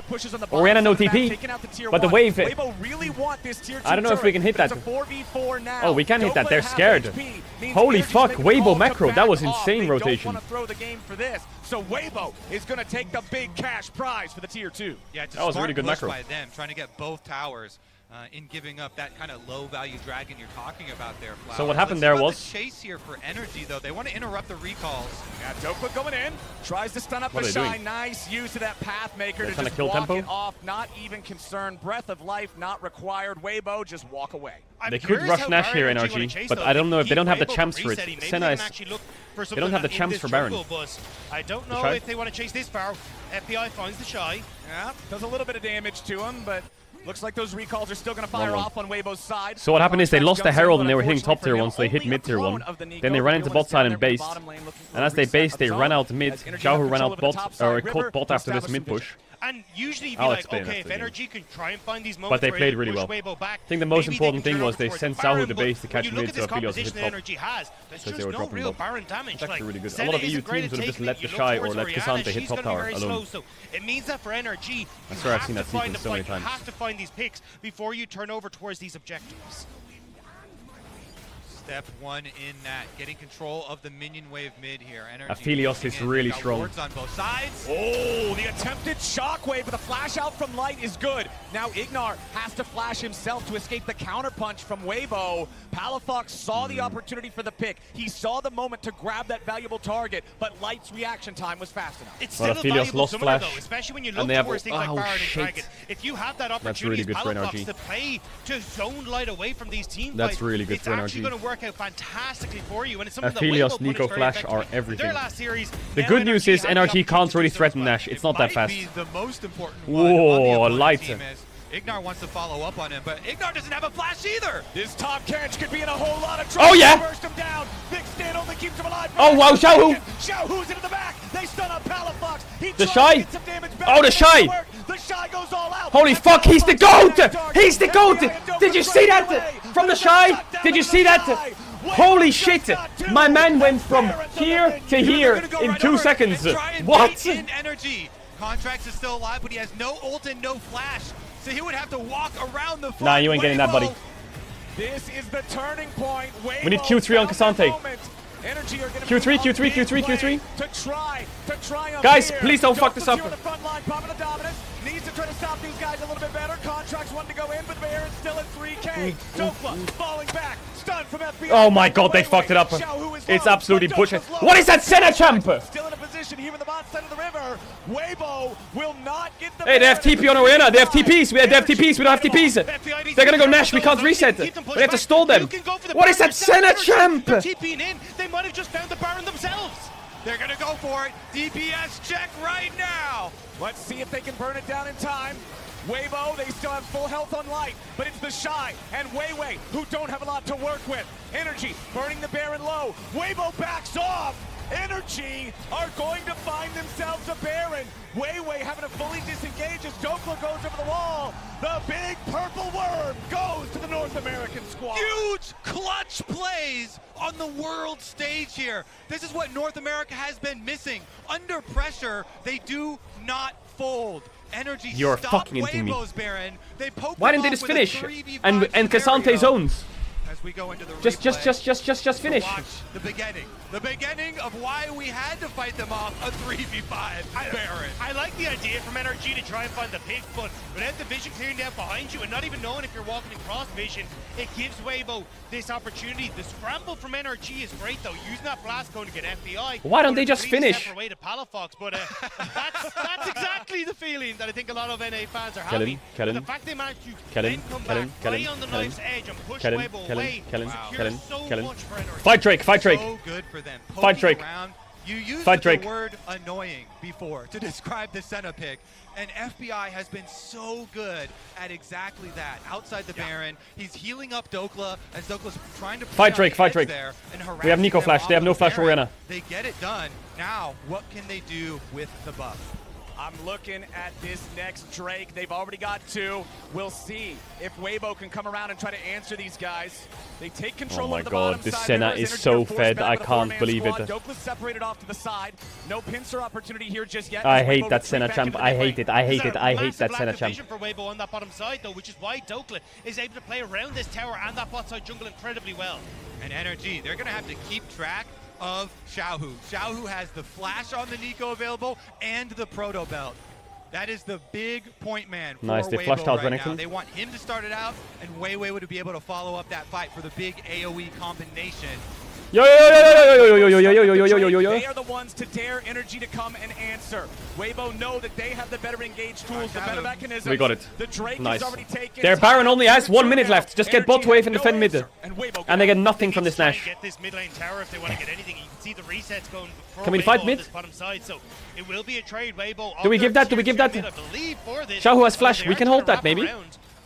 Orianna no TP, but the wave hit. Really want this tier 2 I don't know if we can hit that. It's a 4v4 now. Oh, we can hit that. They're scared. Holy fuck, Weibo macro. That was insane rotation. Don't want to throw the game for this. So Weibo is going to take the big cash prize for the tier 2. Yeah, it's a that was a really smart good push macro by them, trying to get both towers. In giving up that kind of low-value dragon you're talking about there, Flowers. So what happened there was... The chase here for NRG, though. They want to interrupt the recalls. Yeah, Dokla going in. Tries to stun up the Shine. Nice use of that Pathmaker to just kill walk tempo? it off. Not even concerned. Breath of life not required. Weibo, just walk away. They could rush Nash here, NRG, but I don't know if they don't have the champs for it. Senna is... They don't have the champs for Baron. I don't know if they want to chase this far. FBI finds the Shy. Yeah, does a little bit of damage to him, but Looks like those recalls are still going to fire off on Weibo's side. So what happened is they lost the Herald and they were hitting top tier 1, so they hit mid tier 1. Then they ran into bot side and based. And as they based, they ran out mid. Xiaohu ran out bot, or caught bot after this mid push. And usually you'd be like, okay, if NRG can try and find these moments, but they played really well. Back, I think the most important thing was they sent Xiaohu the base to catch mid, so Aphelios hit top. NRG has, there's because just they were no dropping real bot. Baron damage. It's actually like, really good. A lot of EU teams would have just let the Shy or let Cassante hit top tower alone. So it means that for NRG, you I've seen that sequence so many times. have to find these picks before you turn over towards these objectives. Step one in that, getting control of the minion wave mid here. Aphelios is really strong. On both sides. Oh, the attempted shockwave with a flash out from Light is good. Now Ignar has to flash himself to escape the counterpunch from Weibo. Palafox saw the opportunity for the pick. He saw the moment to grab that valuable target, but Light's reaction time was fast enough. It's still a valuable summoner though, especially when you look towards things like Baron and Dragon. If you have that opportunity as Palafox to play to zone Light away from these team fights, that's really good for NRG. It's actually going to work out fantastically for you, and it's something Aphelios, that Nico, Flash are everything. Their last series, the good news is NRG can't really threaten Nash. It's not that fast. The most important whoa, Light. Ignar wants to follow up on him, but Ignar doesn't have a flash either. This top catch could be in a whole lot of trouble. Oh yeah! Burst him down. Big stand only keeps him alive. Oh wow, Xiaohu! Xiaohu's into the back. They stun up Palafox. The Shy. Oh, the Shy. The Shy goes all out. Holy fuck, he's the GOAT! He's the GOAT! Did you see that? From the Shy? Did you see that? Holy shit! My man went from here to here in 2 seconds. What? Energy. Contracts is still alive, but he has no ult and no flash. So he would have to walk around the front. Nah, you ain't getting that, buddy. This is the turning point. We need Q3 on Cassante. Q3. To try guys, please don't fuck this up. Needs to try to stop these guys a little bit better. Contracts wanting to go in, but Baron's still at 3K. Dokla falling back. Stun from FBI. Oh my god, they fucked it up. It's absolutely bullshit. What is that Senna champ? Still in a position here in the bot side of the river. Weibo will not get the. Hey, they have TP on Arena. They have TPs. They have TPs. We don't have TPs. They're gonna go Nash. We can't reset. We have to stall them. What is that Senna champ? They might have just found the Baron themselves. They're gonna go for it. DPS check right now. Let's see if they can burn it down in time. Weibo, they still have full health on Light, but it's the Shy and Weiwei who don't have a lot to work with. Energy burning the Baron low. Weibo backs off. Energy are going to find themselves a Baron. Weiwei having to fully disengage as Dokla goes over the wall. The big purple worm goes to the North American squad. Huge clutch plays on the world stage here. This is what North America has been missing. Under pressure, they do not fold. Energy You're stopped fucking into me. Baron. They why didn't they just finish? And Cassante zones. As we go into the just finish. Watch the beginning of why we had to fight them off a 3v5 Baron. I like the idea from NRG to try and find the pick, but without the vision clearing down behind you and not even knowing if you're walking across vision, it gives Weibo this opportunity. The scramble from NRG is great though, using that blast cone to get FBI. Why don't they just finish? Way to Palafox, but that's exactly the feeling that I think a lot of NA fans are having. The fact they managed to then come back, play on the knife's edge and push Weibo away. Fight Drake. So good for them. Fight Drake. You used Fight Drake. the word annoying before to describe the Senna pick, and FBI has been so good at exactly that. Outside the Baron, he's healing up Dokla as Dokla's trying to fight Drake. There and we have Nico Flash. They have no Flash Arena. They get it done. Now, what can they do with the buff? I'm looking at this next Drake. They've already got 2. We'll see if Weibo can come around and try to answer these guys. They take control of the bottom side. Oh my god, this Senna is so fed. I can't believe it. Dokla's separated off to the side. No pincer opportunity here just yet. I hate that Senna champ. I hate it. I hate that Senna champ. For Weibo on that bottom side though, which is why Dokla is able to play around this tower and that bot side jungle incredibly well. And NRG, they're going to have to keep track of Xiaohu. Xiaohu has the flash on the Nico available and the proto belt. That is the big point man for nice, they Weibo flushed out right Renekton. now. They want him to start it out, and Weiwei would be able to follow up that fight for the big AoE combination. Yo. They are the ones to dare Energy to come and answer. Weibo know that they have the better engaged tools, the better mechanisms. We got it. The Drake nice. is already taken. Their Baron only has 1 minute left. Just get bot wave and defend mid. And they get nothing from this Nash. Get this mid lane tower if they want to get anything. You can see the resets going. Can we fight mid? Bottom side, so it will be a trade. Weibo. Do we give that? Xiaohu has flash. We can hold that maybe.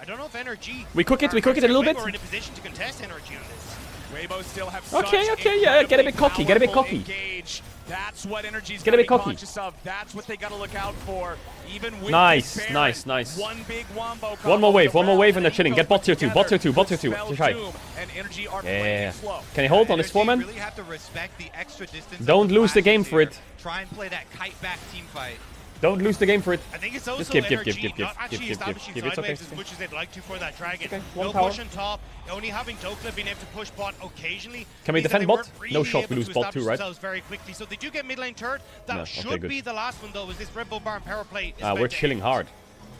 I don't know if NRG. We cook it a little bit. We're in a position to contest NRG on this. Weibo still have Okay, yeah, get a bit cocky, get a bit cocky. Engage. That's what NRG's Get a bit gotta be cocky. conscious of. That's what they gotta look out for. Even with Nice, this Baron, nice. One big wombo One more wave, and they're chilling. Eco Get bot tier 2, bot tier 2, bot tier 2. spells Try. doom, and NRG are Yeah. playing slow. Can he hold on his foreman? Really have to respect the extra distance. Don't lose the game for it. Try and play that kite back team fight. Don't lose the game for it. I think it's also Just give. not actually establishing It's okay. sidewaves as much as they'd like to for that dragon. Okay, No one power. push on top, only having Dokla being able to push bot occasionally. Can we means that defend they bot? weren't No really shot, we able lose to bot establish too, right? themselves very quickly. So they do get mid lane turret. That No, okay, should good. be the last one though, as this Red Bull Baron power play is We're about to chilling end. hard.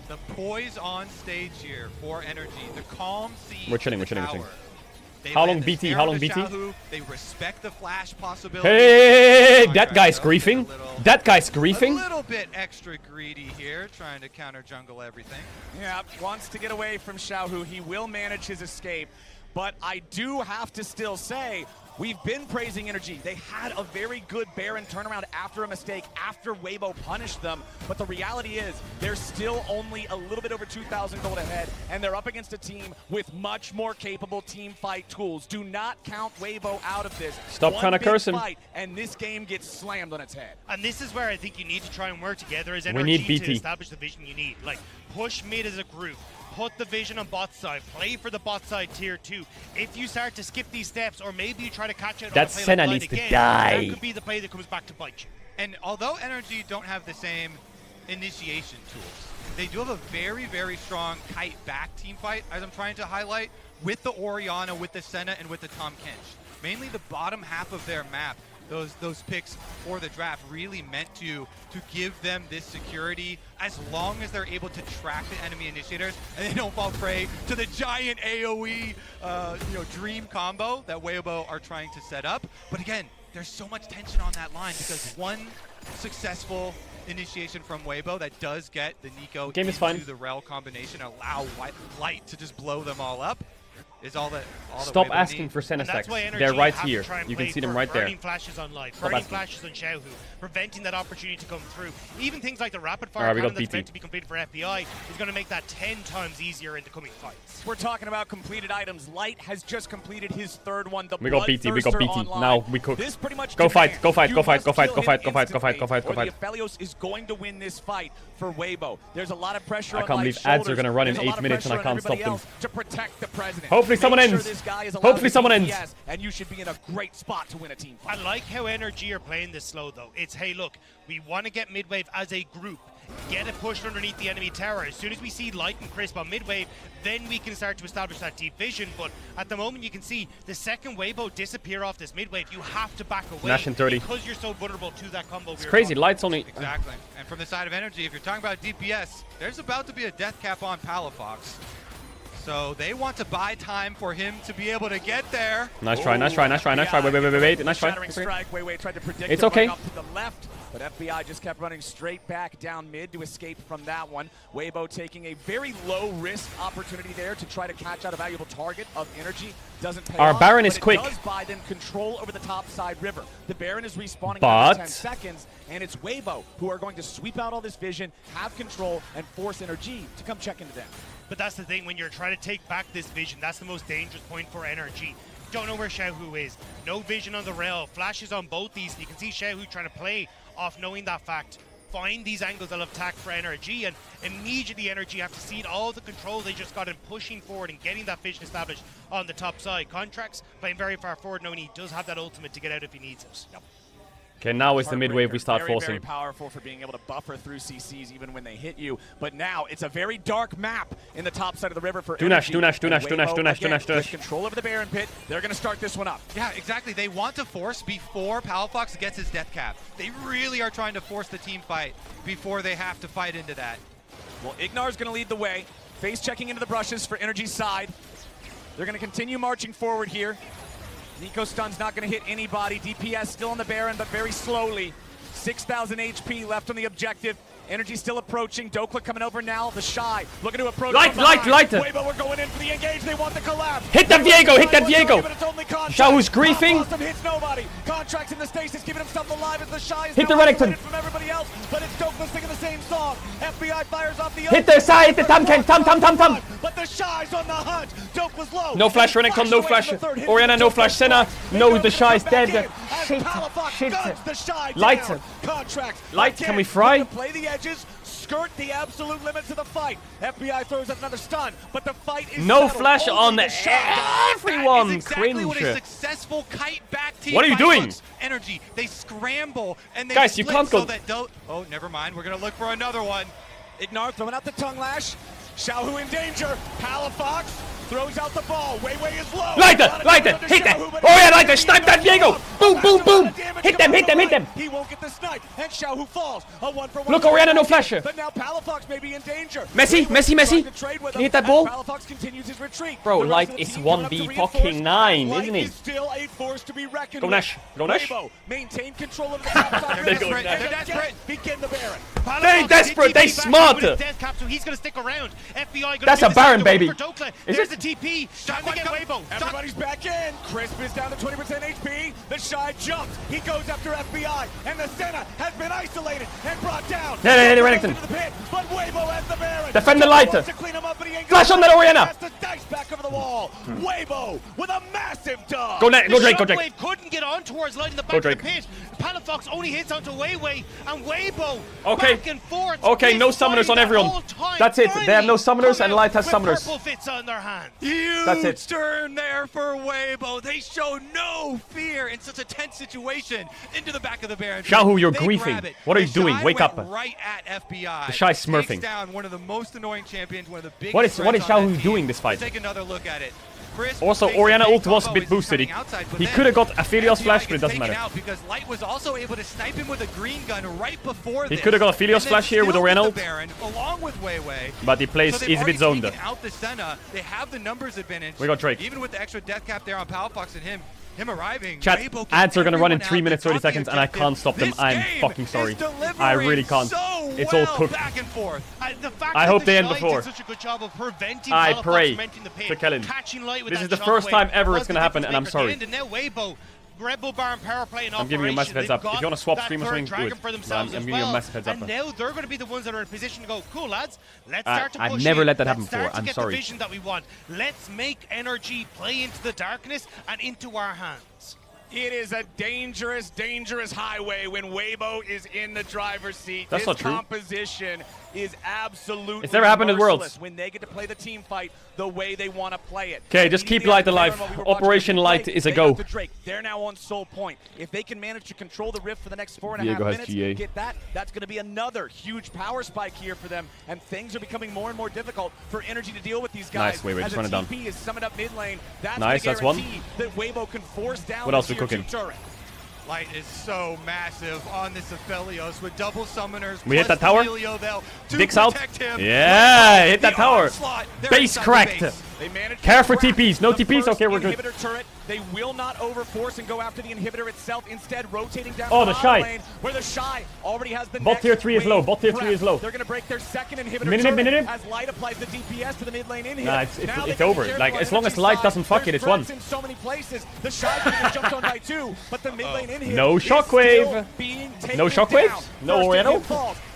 The poise on stage here for NRG. The calm siege. We're chilling. They How long land the BT? snare How to long BT? Xiaohu. They respect the flash possibility. Hey, that guy's griefing. That guy's A griefing. little bit extra greedy here, trying to counter jungle everything. Yeah, wants to get away from Xiaohu. He will manage his escape. But I do have to still say, we've been praising NRG. They had a very good Baron turnaround after a mistake, after Weibo punished them. But the reality is, they're still only a little bit over 2,000 gold ahead, and they're up against a team with much more capable team fight tools. Do not count Weibo out of this. Stop trying to curse him. Fight, and this game gets slammed on its head. And this is where I think you need to try and work together as NRG We need BT. to establish the vision you need. Like, push mid as a group. Put the vision on bot side. Play for the bot side tier 2. If you start to skip these steps, or maybe you try to catch it That on a play Senna like needs Light to again, die. that could be the play that comes back to bite you. And although NRG don't have the same initiation tools, they do have a very, very strong kite back team fight, as I'm trying to highlight, with the Orianna, with the Senna, and with the Tahm Kench. Mainly the bottom half of their map. Those picks for the draft really meant to give them this security as long as they're able to track the enemy initiators and they don't fall prey to the giant AoE dream combo that Weibo are trying to set up. But again, there's so much tension on that line because one successful initiation from Weibo that does get the Nico Game is fine. into the Rel combination, allow Light to just blow them all up. Is all that Stop Weibo asking need. for Senna And that's stacks. why NRG They're right have to here. try and You can play see them for right there. burning flashes on Light, Stop burning asking. flashes on Xiaohu, preventing that opportunity to come through. Even things like the rapid fire Alright, we cannon got that's BT. meant to be completed for FBI is going to make that 10 times easier in the coming fights. We're talking about completed items. Light has just completed his third one. The We got BT, we got Bloodthirster BT. online. Now we cook. This pretty much Go fight, demands go fight, you go fight, must go fight, kill go fight, him go fight, go fight, go fight, instantly, go fight, or go fight. the Aphelios is going to win this fight for Weibo. There's a lot of pressure I on can't Light's believe ads are shoulders. gonna run in There's a lot 8 of minutes and I pressure on can't stop everybody them. else to protect the president. Hopefully Make someone sure ends. this guy is allowed Hopefully to someone DPS, ends. And you should be in a great spot to win a team I fight. like how NRG are playing this slow though. It's, hey look, we want to get mid-wave as a group. Get it pushed underneath the enemy tower. As soon as we see Light and Crisp on mid-wave, then we can start to establish that deep vision. But at the moment you can see the second Weibo disappear off this mid-wave, you have to back away Nash in 30. because you're so vulnerable to that combo. It's crazy. Light's only... Exactly. And from the side of NRG, if you're talking about DPS, there's about to be a death cap on Palafox. So they want to buy time for him to be able to get there. Nice try, nice try, nice try, nice try. Wait, nice try. Shattering strike. Weibo tried to predict It's it, okay. running off to the left, but FBI just kept running straight back down mid to escape from that one. Weibo taking a very low risk opportunity there to try to catch out a valuable target of energy. Doesn't pay Our off, Baron but is it quick. does buy them control over the top side river. The Baron is respawning But- every 10 seconds, and it's Weibo who are going to sweep out all this vision, have control, and force NRG to come check into them. But that's the thing, when you're trying to take back this vision, that's the most dangerous point for NRG. Don't know where Xiaohu is. No vision on the rail. Flashes on both these. You can see Xiaohu trying to play off knowing that fact. Find these angles of attack for NRG, and immediately NRG have to cede all the control they just got in pushing forward and getting that vision established on the top side. Contracts playing very far forward, knowing he does have that ultimate to get out if he needs it. Yep. Okay, now it's the mid-wave we start very, forcing. Very powerful for being able to buffer through CCs even when they hit you. But now it's a very dark map in the top side of the river for Do Nash, energy. do Nash, do And Nash, do Nash, Weibo, do Nash, do again, Nash, do with Nash. control over the Baron pit. They're going to start this one up. Yeah, exactly. They want to force before Palafox gets his death cap. They really are trying to force the team fight before they have to fight into that. Well, Ignar's going to lead the way. Face checking into the brushes for Energy's side. They're going to continue marching forward here. Nico Stun's not going to hit anybody. DPS still on the Baron, but very slowly. 6,000 HP left on the objective. NRG still approaching. Dokla coming over now. The Shy looking to approach. Light. Weibo, we're going in for the engage. They want the collapse. Hit that Viego. Hit that Viego. Xiaohu's griefing. Awesome hits nobody. Contracts in the stasis, giving himself alive as the Shy is hit the now Renekton. from everybody else. But it's Dokla singing the same song. FBI fires off the hit the side. Hit the Tam. But the Shy's on the hunt. Dokla's low. No flash, Renekton. No flash. Orianna, no flash. Senna. No, the Shy's dead. Shit. Light. Light, can we fry? Play the edges, skirt the absolute limits of the fight. FBI throws up another stun, but the fight is no settled. flash on everyone. That is exactly Cringe. what a successful kite back team. What are you doing? NRG. They scramble and they guys, you split can't go. So that oh, never mind. We're gonna look for another one. Ignar throwing out the tongue lash. Xiaohu in danger. Palafox throws out the ball. Weiwei is low. Light it, hit that. Oh yeah, Light it, snipe that Viego. Boom. Hit them. He won't get the snipe, and Xiaohu falls. A 1-for-1. Look, Orianna, no flash. But now Palafox may be in danger. Messi. Can you hit that ball? Palafox continues his retreat. Bro, Light is 1v9, isn't he? Light is still a force to be reckoned Go Nash. Weibo maintain control of the top side. They're desperate. Begin the Baron. They desperate. They smart. He's going to stick around. FBI that's a Baron, baby. Is it? The TP. Time to get Weibo. Everybody's back in. Crisp is down to 20% HP. The Shy jumps. He goes after FBI. And the Senna has been isolated and brought down. Yeah, Renekton. But Weibo has the Baron. Defend the Light. Flash on that Orianna. Has the dice back over the wall. Weibo with a massive dub. Go Drake. Shockwave couldn't get on towards Light in the back of the pit. Palafox only hits onto Weiwei and Weibo. Back and forth. Okay, no summoners on everyone. That's it. They have no summoners and Light has summoners. Purple fits on their hand. That's it. Turn there for Weibo. They show no fear in such a tense situation. Into the back of the Baron. Xiaohu, you're griefing. What are you doing? Wake up. Right at FBI. The Shy's smurfing. Takes down one of the most annoying champions, one of the biggest What is Xiaohu doing team. this fight? Take another look at it. Chris also, Orianna ult was a bit boosted. He could have got Aphelios flash, but it doesn't matter. Because Light was also able to snipe him with a green gun right before he could have got Aphelios flash here with Orianna ult. Along with Weiwei. But he plays is a bit zoned. Out the Senna. They have the numbers advantage. We got Drake. Even with the extra death cap there on Palafox and him arriving. Chat, ads are gonna run in 3 minutes 30 seconds and I can't stop them. I'm fucking sorry. I really can't. It's all cooked. Back and forth. I hope they end before. Such a good job of preventing I Palafox pray from entering the pit, to Kellen. catching Light with This that is the first time ever it's was the gonna happen and I'm difference sorry. maker at the end. And now Weibo, Red Bull Baron power play in I'm giving you a massive heads up. If you want to swap stream or something, do it. I'm giving you a massive heads up. And now they're going to be the ones that are in position to go, cool lads, let's start to push I've never in. let that happen Let's start before. to I'm get sorry. the vision that we want. Let's make NRG play into the darkness and into our hands. It is a dangerous, dangerous highway when Weibo is in the driver's seat. That's not true. Composition is absolutely It's never happened in Worlds. when they get to play the team fight the way they want to play it. Okay, just keep Light alive. Operation Light is a go. They're now on Soul Point. If they can manage to control the Rift for the next 4.5 minutes, GA. get that's going to be another huge power spike here for them, and things are becoming more and more difficult for NRG to deal with these guys. Nice, Weiwei, just run it down. TP is summoned up mid lane. That's nice, that's one. That Weibo can force down. What else we cooking? Light is so massive on this Aphelios with double summoners. We hit that tower. Dicks out. Yeah, hit that tower. Base cracked. Care for TPs. No TPs. Okay, we're good. Turret. They will not overforce and go after the inhibitor itself. Instead, rotating down the Shy. lane where the Shy already has the Bot tier 3 is low. Bot tier 3 is low. They're going to break their second inhibitor minute. as Light applies the DPS to the mid lane in here. Nah, it's over. Like, as long as Light doesn't fuck it, it's one. In so many places. The Shy jumped on by 2, but the mid lane in here no shockwave. No shockwaves. No Orianna.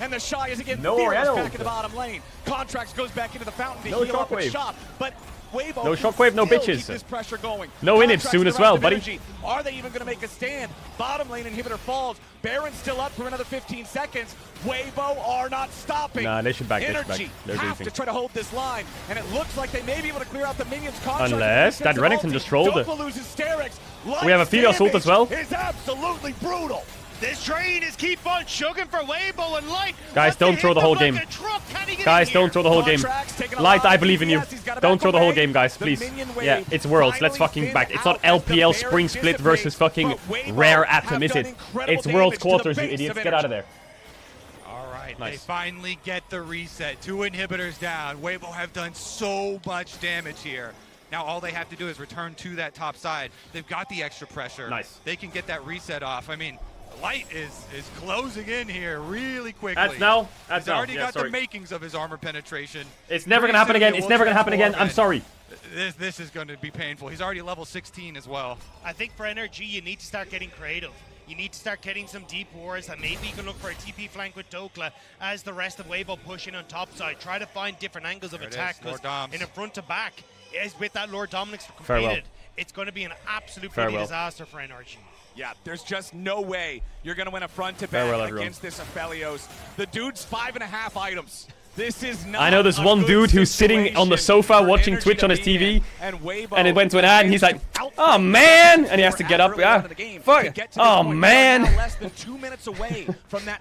And the Shy is again no Orianna. Back in the bottom lane. Contracts goes back into the fountain to no heal up and shockwave. shop, but Weibo no shockwave, no bitches. Keep this pressure going. No inhibs soon as well, buddy. Energy. Are they even going to make a stand? Bottom lane inhibitor falls. Baron's still up for another 15 seconds. Weibo are not stopping. Nah, they should back. NRG have to try to hold this line, and it looks like they may be able to clear out the minions. Unless that Renekton just trolled it. We have a Aphelios ult as well. It's absolutely brutal. This train is keep on chugging for Weibo and Light. Guys, don't throw the whole game. Guys, don't throw the whole game. Light, I believe in you. Don't throw the whole game, guys, please. Yeah, it's Worlds. Let's fucking back. It's not LPL Spring Split versus fucking Rare Atom, is it? It's Worlds Quarters, you idiots. Get out of there. Nice. They finally get the reset. 2 inhibitors down. Weibo have done so much damage here. Now all they have to do is return to that top side. They've got the extra pressure. Nice. They can get that reset off. I mean, Light is closing in here really quickly. That's now. He's already got the makings of his armor penetration. It's never gonna happen again. It's never gonna happen again. I'm sorry. This is going to be painful. He's already level 16 as well. I think for NRG, you need to start getting creative. You need to start getting some deep wars, and maybe you can look for a TP flank with Dokla as the rest of Weibo push in on top side. Try to find different angles of attack, because in a front to back, with that Lord Dominic's completed, it's going to be an absolute disaster for NRG. Yeah, there's just no way you're going to win a front-to-back against this Aphelios. The dude's 5.5 items. This is not I know there's one dude who's sitting on the sofa watching Twitch on his TV, and it went to an ad, and he's like, "Oh man!" and he has to get up. Yeah, fuck. Oh man.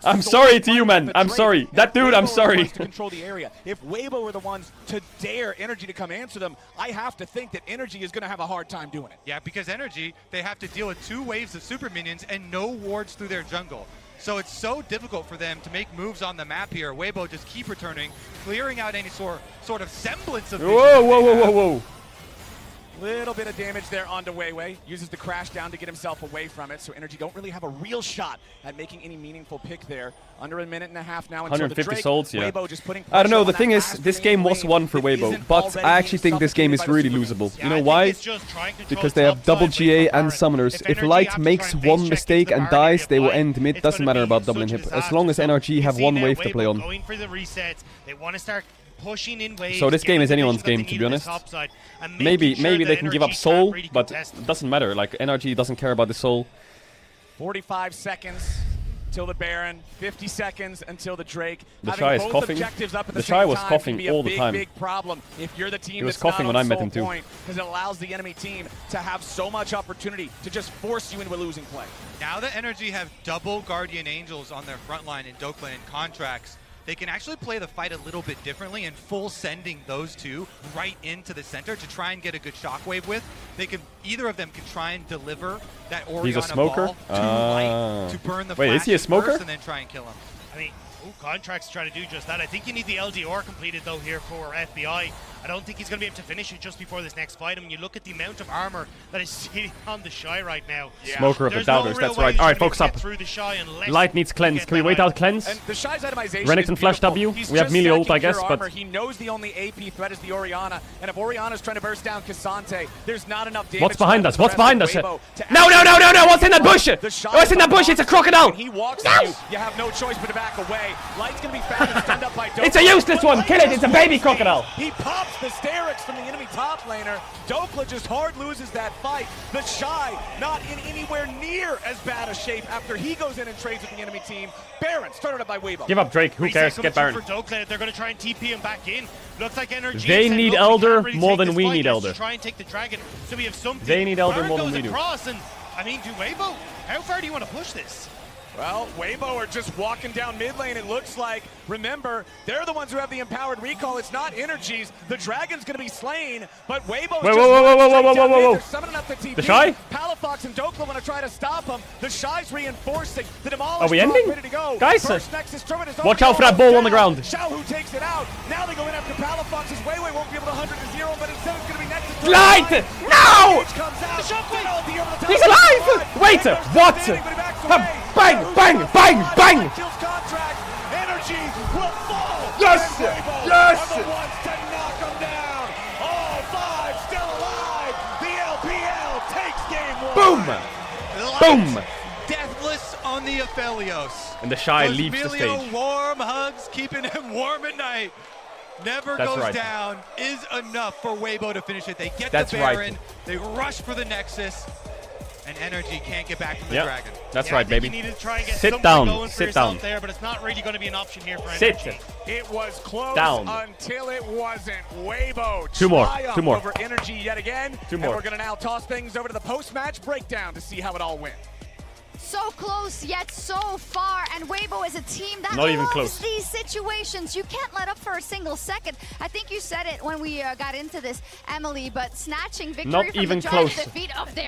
I'm sorry to you, man. I'm sorry. That dude, I'm sorry. To control the area. If Weibo were the ones to dare NRG to come answer them, I have to think that NRG is going to have a hard time doing it. Yeah, because NRG, they have to deal with 2 waves of super minions and no wards through their jungle. So it's so difficult for them to make moves on the map here. Weibo just keep returning, clearing out any sort of semblance of vision. Whoa. Little bit of damage there onto Weiwei. Uses the crash down to get himself away from it, so NRG don't really have a real shot at making any meaningful pick there. Under a minute and a half now until 150 the Drake. souls, yeah. Weibo just putting I don't know, the pressure thing on is, that this last game was lane. won for Weibo, but I actually think this game is really losable. You know why? Because they have double GA and summoners. If Light makes one mistake and dies, they will end mid. Doesn't matter about double inhib. As long as NRG have one wave to play on. Going for the resets. They want to start pushing in waves. So this game is anyone's game, to be honest. Maybe they can give up soul, but it doesn't matter. Like, NRG doesn't care about the soul. 45 seconds till the Baron, 50 seconds until the Drake. The Shy is coughing. The Shy was coughing all the time. Big problem if you're the team. He was coughing when I met him too. Because it allows the enemy team to have so much opportunity to just force you into a losing play. Now that NRG have double Guardian Angels on their front line in Dokla and Contracts, they can actually play the fight a little bit differently and full sending those two right into the center to try and get a good shockwave with. They can, either of them can try and deliver that Orianna ball to Light to burn the wait, is he a smoker? First and then try and kill him. I mean, Contracts trying to do just that. I think you need the LDR completed though here for FBI. I don't think he's going to be able to finish it just before this next fight. I mean, you look at the amount of armor that is sitting on the Shy right now. Yeah. Smoker of the Doubters, that's right. Alright, focus up. Light needs cleanse. Can we wait out cleanse? And the Shy's itemization Renekton flash W. We have melee ult, I guess, but... He knows the only AP threat is the Orianna, and if Orianna's trying to burst down Cassante, there's not enough damage. What's behind us? What's behind us? No! What's in that bush? What's in that bush? It's a crocodile! He walks at you have no choice but to back away. Light's going to be found and stunned up by Dokla. It's a useless one! Kill it! It's a baby crocodile! He pops the Sterix from the enemy top laner. Dokla just hard loses that fight. The Shy not in anywhere near as bad a shape after he goes in and trades with the enemy team. Baron started up by Weibo. Give up Drake. Who cares? Get Baron. For Dokla, they're going to try and TP him back in. Looks like NRG. They need Elder more than we need Elder. Try and take the dragon. So we have something. They need Elder more than we do. And I mean, do Weibo? How far do you want to push this? Well, Weibo are just walking down mid lane, it looks like. Remember, they're the ones who have the empowered recall. It's not NRG's. The Dragon's going to be slain, but Weibo's whoa. summoning up the TP. The Shy? Palafox and Dokla want to try to stop him. The Shy's reinforcing. The Demolish are we ending? ready to go. Guys, watch out for that ball on the ground. Xiaohu takes it out. Now they go in after Palafox. His Weiwei won't be able to 100-0, but instead it's going to be next to Light! No! He's alive! Wait, what? Bang! Kills Contract. NRG will fall. Yes! Yes! Are the ones to knock them down. All 5 still alive. The LPL takes game 1. Boom! Deathless on the Aphelios. And the Shy leaves the stage. Warm hugs, keeping him warm at night. Never goes down is enough for Weibo to finish it. They get the Baron. They rush for the Nexus. And NRG can't get back from the Dragon. That's right, baby. You need to try and get Sit down. Sit down. There, but it's not really going to be an option here for NRG. It was close until it wasn't. Weibo. Two more. Over NRG yet again. And we're going to now toss things over to the post-match breakdown to see how it all went. So close yet so far, and Weibo is a team that not even loves close. These situations. You can't let up for a single second. I think you said it when we got into this, Emily, but snatching victory not from even the close. defeat of their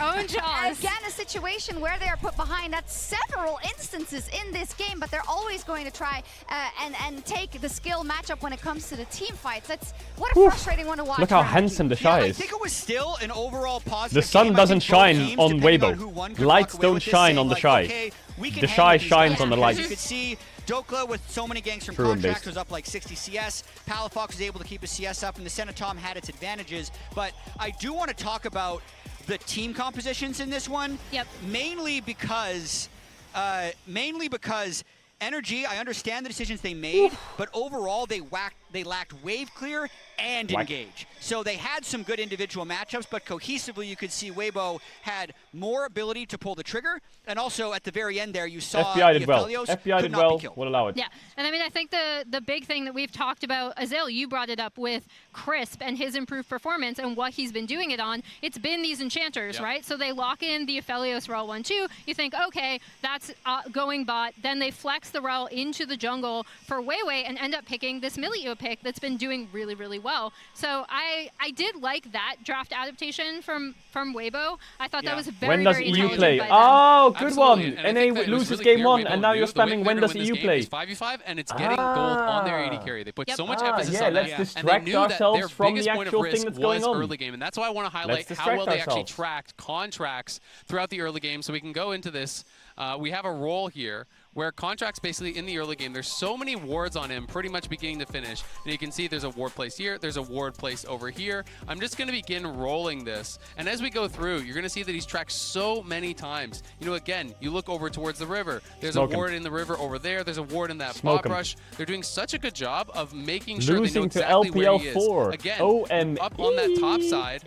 own jaws. Again, a situation where they are put behind at several instances in this game, but they're always going to try and take the skill matchup when it comes to the team fights. That's what a frustrating one to watch. Look how handsome the Shy is. I think it was still an overall positive. The sun doesn't shine on Weibo. Light lights don't shine on the Shy. Okay, the Shy shines on the lights. You could see Dokla with so many ganks from Contracts was up like 60 CS. Palafox was able to keep his CS up, and the Senatom had its advantages. But I do want to talk about the team compositions in this one. Yep. Mainly because NRG, I understand the decisions they made, but overall they lacked wave clear and engage. So they had some good individual matchups, but cohesively you could see Weibo had more ability to pull the trigger, and also at the very end there you saw FBI did the well. Aphelios FBI did well. We'll allow it. Yeah, and I mean I think the big thing that we've talked about, Azale, you brought it up with Crisp and his improved performance and what he's been doing it on. It's been these enchanters, right? So they lock in the Aphelios Rel 1-2. You think, okay, that's going bot. Then they flex the Rel into the jungle for Weiwei and end up picking this Milio pick that's been doing really, really well. So I did like that draft adaptation from Weibo. I thought that was very, when does very EU play? by them. Oh, good Absolutely. one. NA loses really game clear 1, Weibo and now you're knew the way spamming they're when gonna does win EU this game play? is 5v5, and it's getting gold on their AD carry. They put so much emphasis on let's that. distract and they knew that their from biggest the point of actual risk thing that's going was on. early game, and that's why I want to highlight how well they actually tracked Contracts throughout the early game, so we can go into this. We have a role here where Contracts basically in the early game, there's so many wards on him pretty much beginning to finish. And you can see there's a ward placed here, there's a ward placed over here. I'm just going to begin rolling this. And as we go through, you're going to see that he's tracked so many times. You know, again, you look over towards the river. There's a ward in the river over there. There's a ward in that bot rush. They're doing such a good job of making sure they know exactly where he is. Again, up on that top side,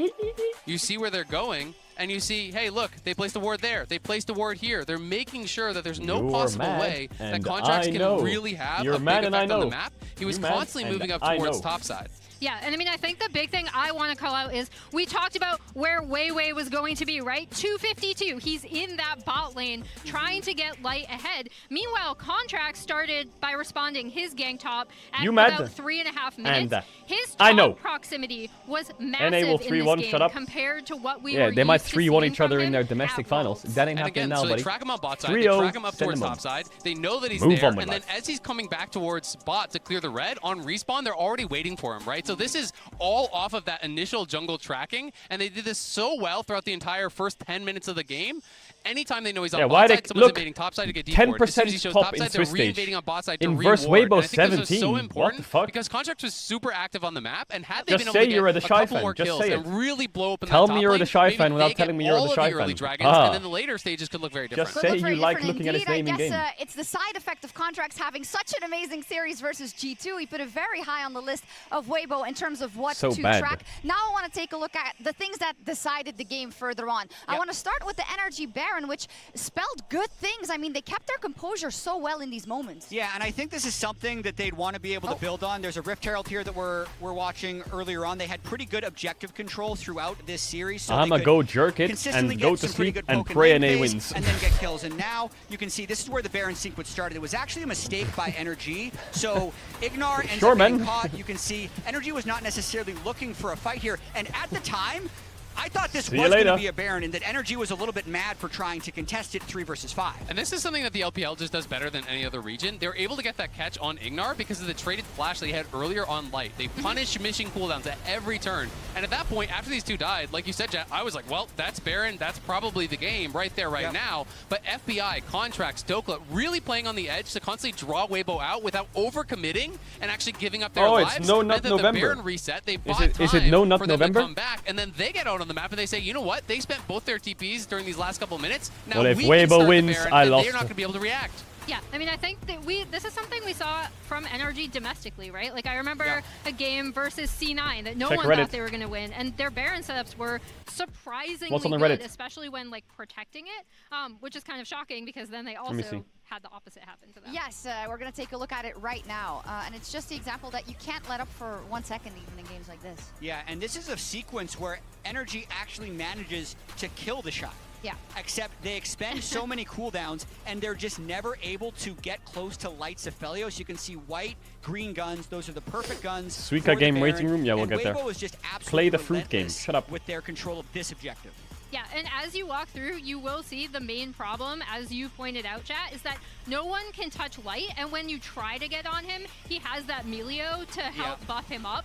you see where they're going. And you see, hey, look, they placed a ward there. They placed a ward here. They're making sure that there's no possible way that Contracts can really have a big effect on the map. He was constantly moving up towards top side. Yeah, and I mean, I think the big thing I want to call out is we talked about where Weiwei was going to be, right? 252. He's in that bot lane trying to get light ahead. Meanwhile, Contract started by responding his gang top at about 3.5 minutes. His top proximity was massive in this game compared to what we were used they might to 3-1 each seeing other from in their him domestic at finals. That ain't happening now, so buddy. they track him on bot side, they track him up towards top side. They know that he's there, and then as he's coming back towards bot to clear the red, on respawn, they're already waiting for him, right? So this is all off of that initial jungle tracking, and they did this so well throughout the entire first 10 minutes of the game. Anytime they know he's on bot side, someone's invading top side to get deep ward. As soon as he shows top side, they're re-invading on bot side to re-ward. Weibo I think 17. this was so important what the fuck? because Contracts was super active on the map, and had they been able to get a couple more kills and really blow up in that Tell top me you're lane, the Shy maybe fan without they telling me get you're all the of Shy the early fan. dragons, and then the later stages could look very different. Just say you like looking at his name in game. It's the side effect of Contracts having such an amazing series versus G2. He put it very high on the list of Weibo in terms of what to track. Now I want to take a look at the things that decided the game further on. I want to start with the NRG Baron, which spelled good things. I mean, they kept their composure so well in these moments. Yeah, and I think this is something that they'd want to be able to build on. There's a Rift Herald here that we're watching earlier on. They had pretty good objective control throughout this series. So I'm gonna go jerk it and go to sleep and pray NA wins. And then get kills. And now you can see this is where the Baron sequence started. It was actually a mistake by NRG. So Ignar ends up getting caught. You can see NRG was not necessarily looking for a fight here. And at the time, I thought this was going to be a Baron, and that NRG was a little bit mad for trying to contest it 3 versus 5. And this is something that the LPL just does better than any other region. They're able to get that catch on Ignar because of the traded flash they had earlier on Light. They punish mission cooldowns at every turn. And at that point, after these two died, like you said, Jet, I was like, well, that's Baron. That's probably the game right there, right now. But FBI, Contracts, Dokla really playing on the edge to constantly draw Weibo out without overcommitting and actually giving up their lives. It's No Nut November. The Baron reset. They bought time is it No Nut for them November? to come back, and then they get out on the map and they say, you know what? They spent both their TPs during these last couple of minutes. Now well, if we Weibo wins, I lost. They're not going to be able to react. Yeah, I mean, I think that this is something we saw from NRG domestically, right? Like, I remember a game versus C9 that no one thought they were going to win, and their Baron setups were surprisingly good, especially when, like, protecting it, which is kind of shocking because then they also had the opposite happen to them. Yes, we're going to take a look at it right now, and it's just the example that you can't let up for 1 second even in games like this. Yeah, and this is a sequence where NRG actually manages to kill the shot. Yeah. Except they expend so many cooldowns, and they're just never able to get close to Light's Aphelios. You can see white, green guns. Those are the perfect guns. Suika game waiting room. Yeah, we'll get there. Was just play the fruit game. Shut up. With their control of this objective. Yeah, and as you walk through, you will see the main problem, as you pointed out, Chat, is that no one can touch Light, and when you try to get on him, he has that Milio to help buff him up.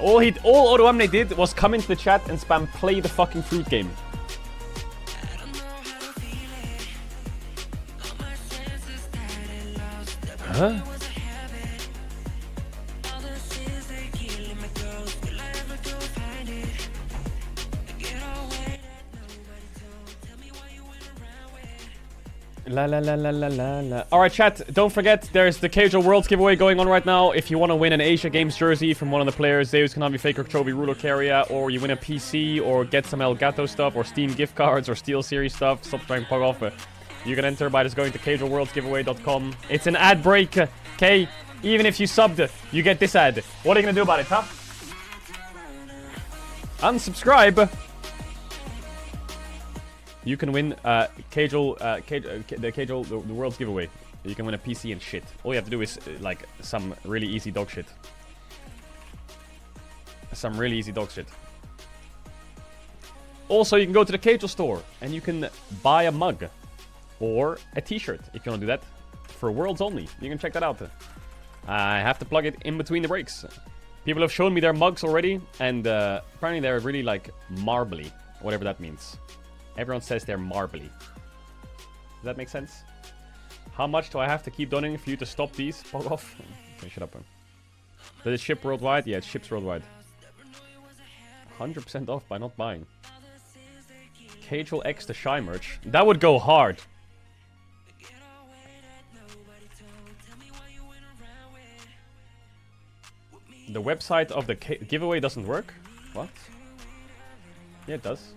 All Odoamne did was come into the chat and spam play the fucking fruit game. Huh? La la la la la la la. Alright, chat, don't forget, there's the Caedrel Worlds giveaway going on right now. If you want to win an Asia Games jersey from one of the players, Zeus, Konami, Faker, Chobi, Ruler, Carrier, or you win a PC, or get some Elgato stuff, or Steam gift cards, or SteelSeries stuff, stop trying to pog off. You can enter by just going to CaedrelWorldsGiveaway.com. It's an ad break, okay? Even if you subbed, you get this ad. What are you going to do about it, huh? Unsubscribe. You can win the Worlds giveaway. You can win a PC and shit. All you have to do is like some really easy dog shit. Some really easy dog shit. Also, you can go to the Caedrel store and you can buy a mug or a t-shirt if you want to do that for Worlds only. You can check that out. I have to plug it in between the breaks. People have shown me their mugs already, and apparently they're really like marbly, whatever that means. Everyone says they're marbly. Does that make sense? How much do I have to keep donating for you to stop these? Fuck off. Okay, shut up. Does it ship worldwide? Yeah, it ships worldwide. 100% off by not buying. Caedrel X the Shy merch. That would go hard. The website of the giveaway doesn't work? What? Yeah, it does.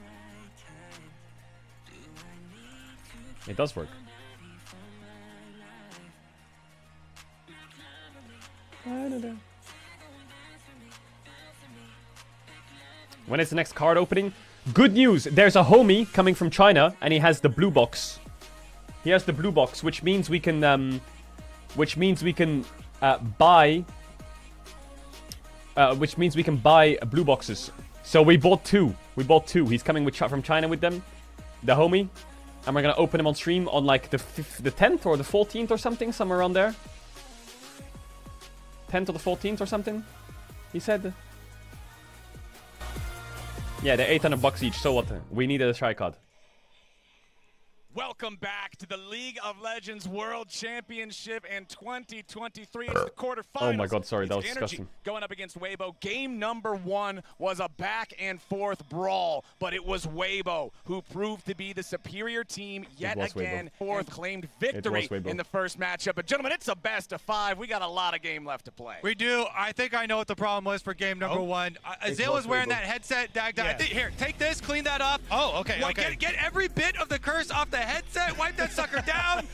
It does work. When is the next card opening? Good news! There's a homie coming from China, and he has the blue box. He has the blue box, which means we can, buy. Which means we can buy blue boxes. So we bought two. He's coming from China with them, the homie. And we're gonna open them on stream on like the 10th or the 14th or something, somewhere around there. 10th or the 14th or something, he said. Yeah, they're 800 bucks each, so what? We needed a Shy card. Welcome back to the League of Legends World Championship in 2023. It's the quarterfinals. Oh my god, sorry, that was NRG disgusting. going up against Weibo. Game number 1 was a back and forth brawl, but it was Weibo who proved to be the superior team yet again. Fourth claimed victory in the first matchup. But gentlemen, it's a best of 5. We got a lot of game left to play. We do. I think I know what the problem was for game number 1. Azale was wearing that headset. Here, take this, clean that up. Oh, okay. Get every bit of the curse off the headset, wipe that sucker down,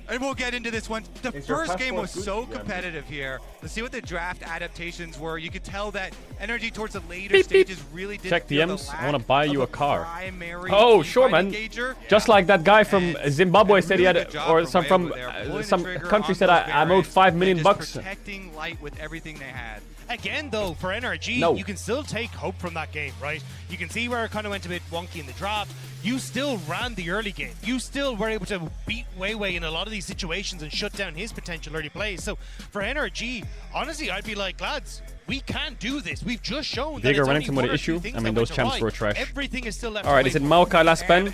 and we'll get into this one. The first game was so competitive here. Let's see what the draft adaptations were. You could tell that NRG towards the later stages really did. Check DMs. I want to buy you a car. Oh, sure, man. Just like that guy from Zimbabwe said he had, or some country said I'm owed $5 million bucks. Protecting light with everything they had. Again, though, for NRG, you can still take hope from that game, right? You can see where it kind of went a bit wonky in the draft. You still ran the early game. You still were able to beat Weiwei in a lot of these situations and shut down his potential early plays. So for NRG, honestly, I'd be like, lads, we can do this. We've just shown that it's only one or two things. I mean, those champs were trash. Everything is still left. All right, is it Maokai last spend?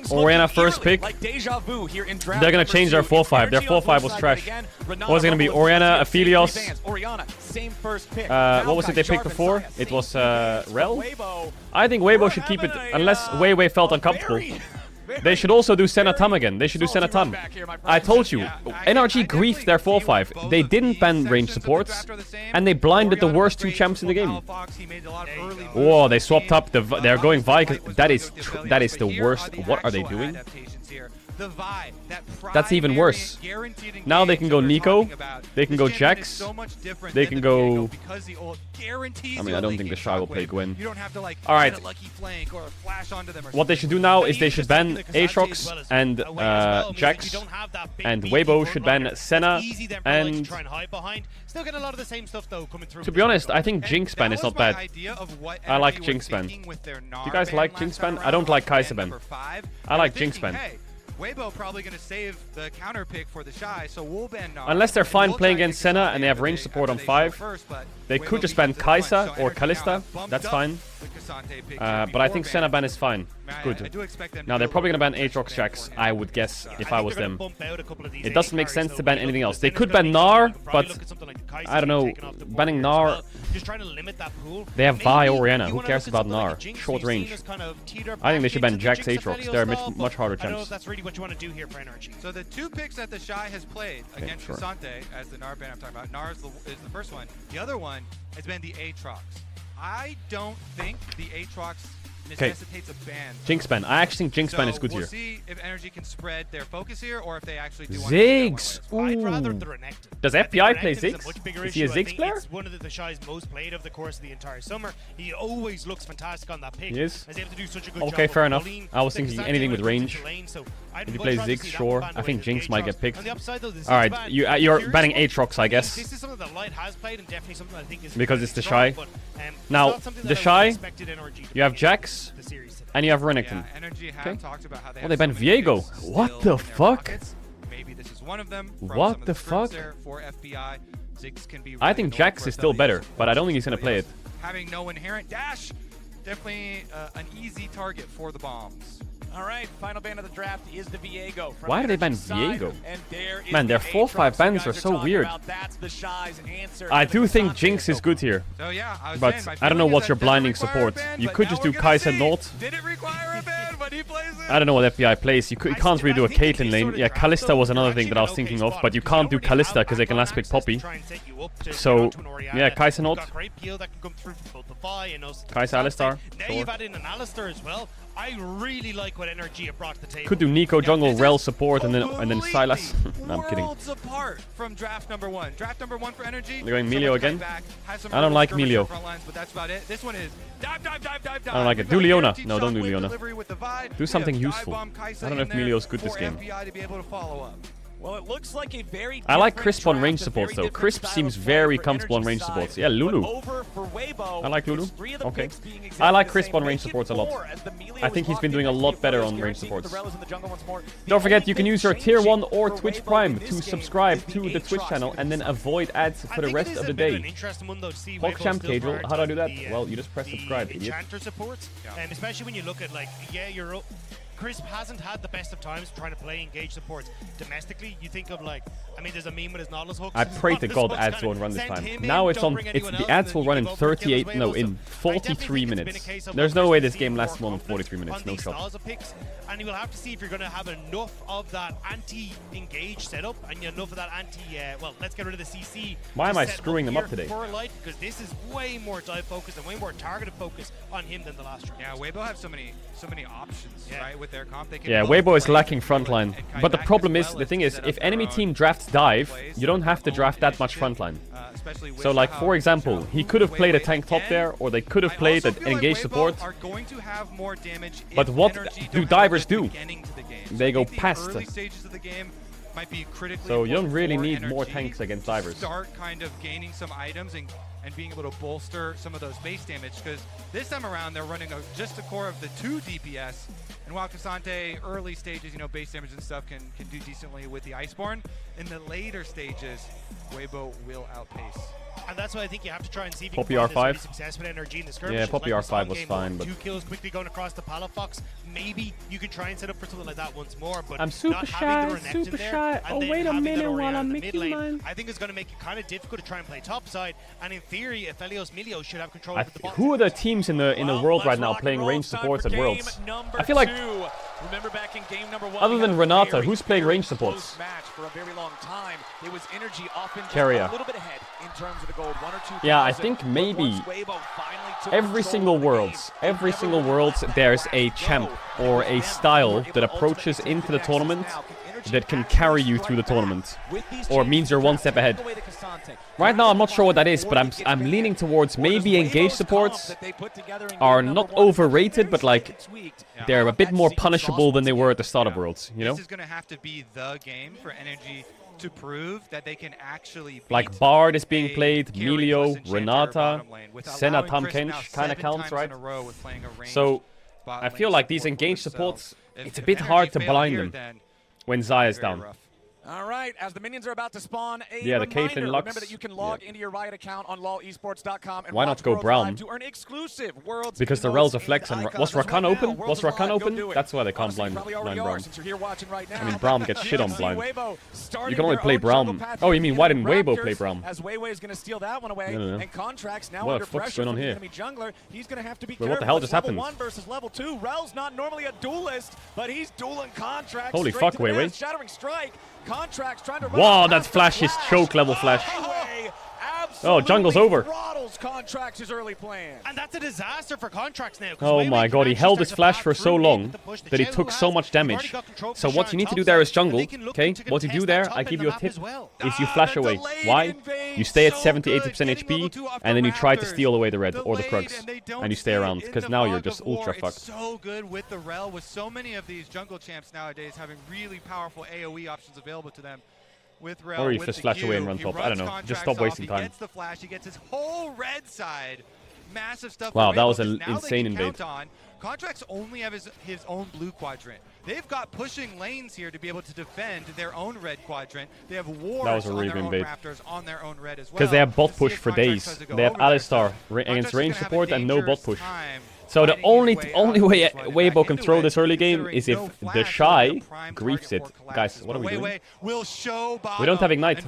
Orianna first pick? Like deja vu here in draft. They're going to change their 4-5. Their 4-5 was trash. What was it going to be? Orianna, Aphelios? Orianna, same first pick. What was it they picked before? It was Rel? I think Weibo should keep it, unless Weiwei felt uncomfortable. They should also do Senna Tam again. They should do Senna Tam. I told you, NRG griefed their 4-5. They didn't ban range supports, and they blinded the worst 2 champs in the game. Whoa, they swapped up. They're going Vi. That is the worst. What are they doing? That's even worse. Now they can go Nico, they can go Jax, they can go... I mean, I don't think the Shy will play Gwen. Alright. What they should do now is they should ban Aatrox and Jax, and Weibo should ban Senna and... To be honest, I think Jinx ban is not bad. I like Jinx ban. Do you guys like Jinx ban? I don't like Kai'Sa ban. I like Jinx ban. Weibo probably going to save the counter pick for the Shy, so we'll ban Gnar. Unless they're fine playing against Senna and they have range support on 5, they could just ban Kai'Sa or Kalista. That's fine. But I think Senna ban is fine. Good. Now they're probably going to ban Aatrox Jax, I would guess, if I was them. It doesn't make sense to ban anything else. They could ban Gnar, but I don't know. Banning Gnar... They have Vi or Orianna. Who cares about Gnar? Short range. I think they should ban Jax Aatrox. They're much harder champs. That's really what you want to do here for NRG. So the 2 picks that the Shy has played against Cassante, as the Gnar ban I'm talking about, Gnar is the first one. The other one has been the Aatrox. I don't think the Aatrox necessitates a ban. Jinx ban. I actually think Jinx ban is good here. We'll see if NRG can spread their focus here, or if they actually do Ziggs! I'd rather the Renekton. Does FBI play Ziggs? Is he a Ziggs player? It's one of the Shy's most played of the course of the entire summer. He always looks fantastic on that pick. He is? He's able to do such a good Okay, job fair of enough. bullying. I was thinking anything with range. If he plays Ziggs, sure. I think Jinx might get picked. Alright, you're banning Aatrox, I guess. This is something that Light has played, and definitely something I think is because it's the Shy. Now, the Shy, you have Jax, and you have Renekton. Okay. Oh, they banned Viego. What the fuck? Maybe this is one of them. What the fuck? I think Jax is still better, but I don't think he's gonna play it. Having no inherent dash, definitely an easy target for the bombs. All right, final ban of the draft is the Viego. Why did they ban Viego? Man, their 4-5 bans are so weird. I do think Jinx is good here. So yeah, but I don't know what's your blinding support. You could just do Kai'Sa Nord. Did it require a ban, but he plays it. I don't know what FBI plays. You can't really do a Caitlyn lane. Yeah, Kalista was another thing that I was thinking of, but you can't do Kalista because they can last pick Poppy. So, yeah, Kai'Sa Nord. Kai'Sa Alistar. Now you've added in an Alistar as well. I really like what NRG have brought to the table. Could do Nico jungle, Rel support, and then Sylas. No, I'm kidding. Worlds apart from draft number 1. Draft number 1 for NRG. They're going Melio again. I don't like Melio. But that's about it. This one is dive. I don't like it. Do Leona. No, don't do Leona. Do something useful. I don't know if Melio's good this game. Well, it looks like a very I like Crisp on range supports though. Crisp seems very comfortable on range supports. Yeah, Lulu. I like Lulu. Okay. I like Crisp on range supports a lot. I think he's been doing a lot better on range supports. Don't forget, you can use your tier 1 or Twitch Prime to subscribe to the Twitch channel and then avoid ads for the rest of the day. PogChamp Caedrel, how do I do that? Well, you just press subscribe, idiot. Supports, especially when you look at like, you're Crisp hasn't had the best of times trying to play engage supports. Domestically, you think of like, I mean, there's a meme with his Nautilus hooks. I pray to God ads won't run this time. Now it's on, the ads will run in 38, no, in 43 minutes. There's no way this game lasts more than 43 minutes, no shot. And you will have to see if you're going to have enough of that anti-engage setup and enough of that well, let's get rid of the CC. Why am I screwing them up today? Because this is way more dive focused and way more targeted focus on him than the last round. Yeah, Weibo have so many options, right? With their comp, they can Weibo is lacking frontline. But the problem is, the thing is, if enemy team drafts dive, you don't have to draft that much frontline. So like, for example, he could have played a tank top there, or they could have played an engage support. But what do divers do? They go past. So you don't really need more tanks against divers. Start kind of gaining some items and being able to bolster some of those base damage, because this time around they're running just a core of the 2 DPS, and while Cassante early stages, base damage and stuff can do decently with the Iceborne, in the later stages, Weibo will outpace. And that's why I think you have to try and see if Poppy you can find R5. success with NRG in the skirmish. Yeah, Poppy R5 was fine, but 2 kills quickly going across the Palafox. Maybe you can try and set up for something like that once more, but I'm super shy. Oh, wait a minute while I'm making mine. I think it's going to make it kind of difficult to try and play topside. And in theory, Aphelios Melio should have control of the bot. Who are the teams in the world right now playing range supports at Worlds? I feel like, remember back in game number 1, other than Renata, who's playing range supports? For a very long time, it was NRG often just Keria. a little bit ahead in terms of the gold. 1 or 2. Yeah, I think maybe every single Worlds, there's a champ or a style that approaches into the tournament that can carry you through the tournament, or means you're one step ahead. Right now, I'm not sure what that is, but I'm leaning towards maybe engage supports are not overrated, but like they're a bit more punishable than they were at the start of Worlds. You know, this is going to have to be the game for NRG to prove that they can actually beat like Bard is being played, Melio, Renata, Senna, Tahm Kench kind of counts, right? So I feel like these engage supports It's a bit hard to blind them when Zaya is down. All right, as the minions are about to spawn, the Caitlyn Lux. Remember that you can log into your Riot account on LOLesports.com and why not go Brown? To earn exclusive Worlds because the Rel's a flex and was Rakan open? Was Rakan open? That's why they can't blind Brown. I mean, Brown gets shit on blind. You can only play Brown. Oh, you mean why didn't Weibo play Brown? As Weiwei is going to steal that one away, and Contracts now what under the fuck's pressure going on from the here? enemy jungler. He's going to have to be Wait, careful. what the hell just happened? Level 1 versus level 2. Rel's not normally a duelist, but he's dueling Contracts. Holy fuck, Weiwei. Shattering strike. Contracts trying to wow, that flash is choke level flash. Oh, jungle's over. Contracts his early plan. And that's a disaster for Contracts now. Oh my god, he held his flash for so long that he took so much damage. So what you need to do there is jungle, okay? What you do there, I give you a tip, is you flash away. Why? You stay at 70-80% HP, and then you try to steal away the red or the Krugs, and you stay around, because now you're just ultra fucked. It's so good with the Rel, with so many of these jungle champs nowadays having really powerful AoE options available to them. With Rel, or you just flash away and run top. I don't know. Just stop wasting time. He gets the flash. He gets his whole red side. Massive stuff. Wow, that was an insane invade. Contracts only have his own blue quadrant. They've got pushing lanes here to be able to defend their own red quadrant. They have wards on their own Raptors on their own red as well. Because they have bot push for days. They have Alistar against range support and no bot push. So the only way Weibo can throw this early game is if the Shy griefs it. Guys, what are we doing? We don't have Ignite.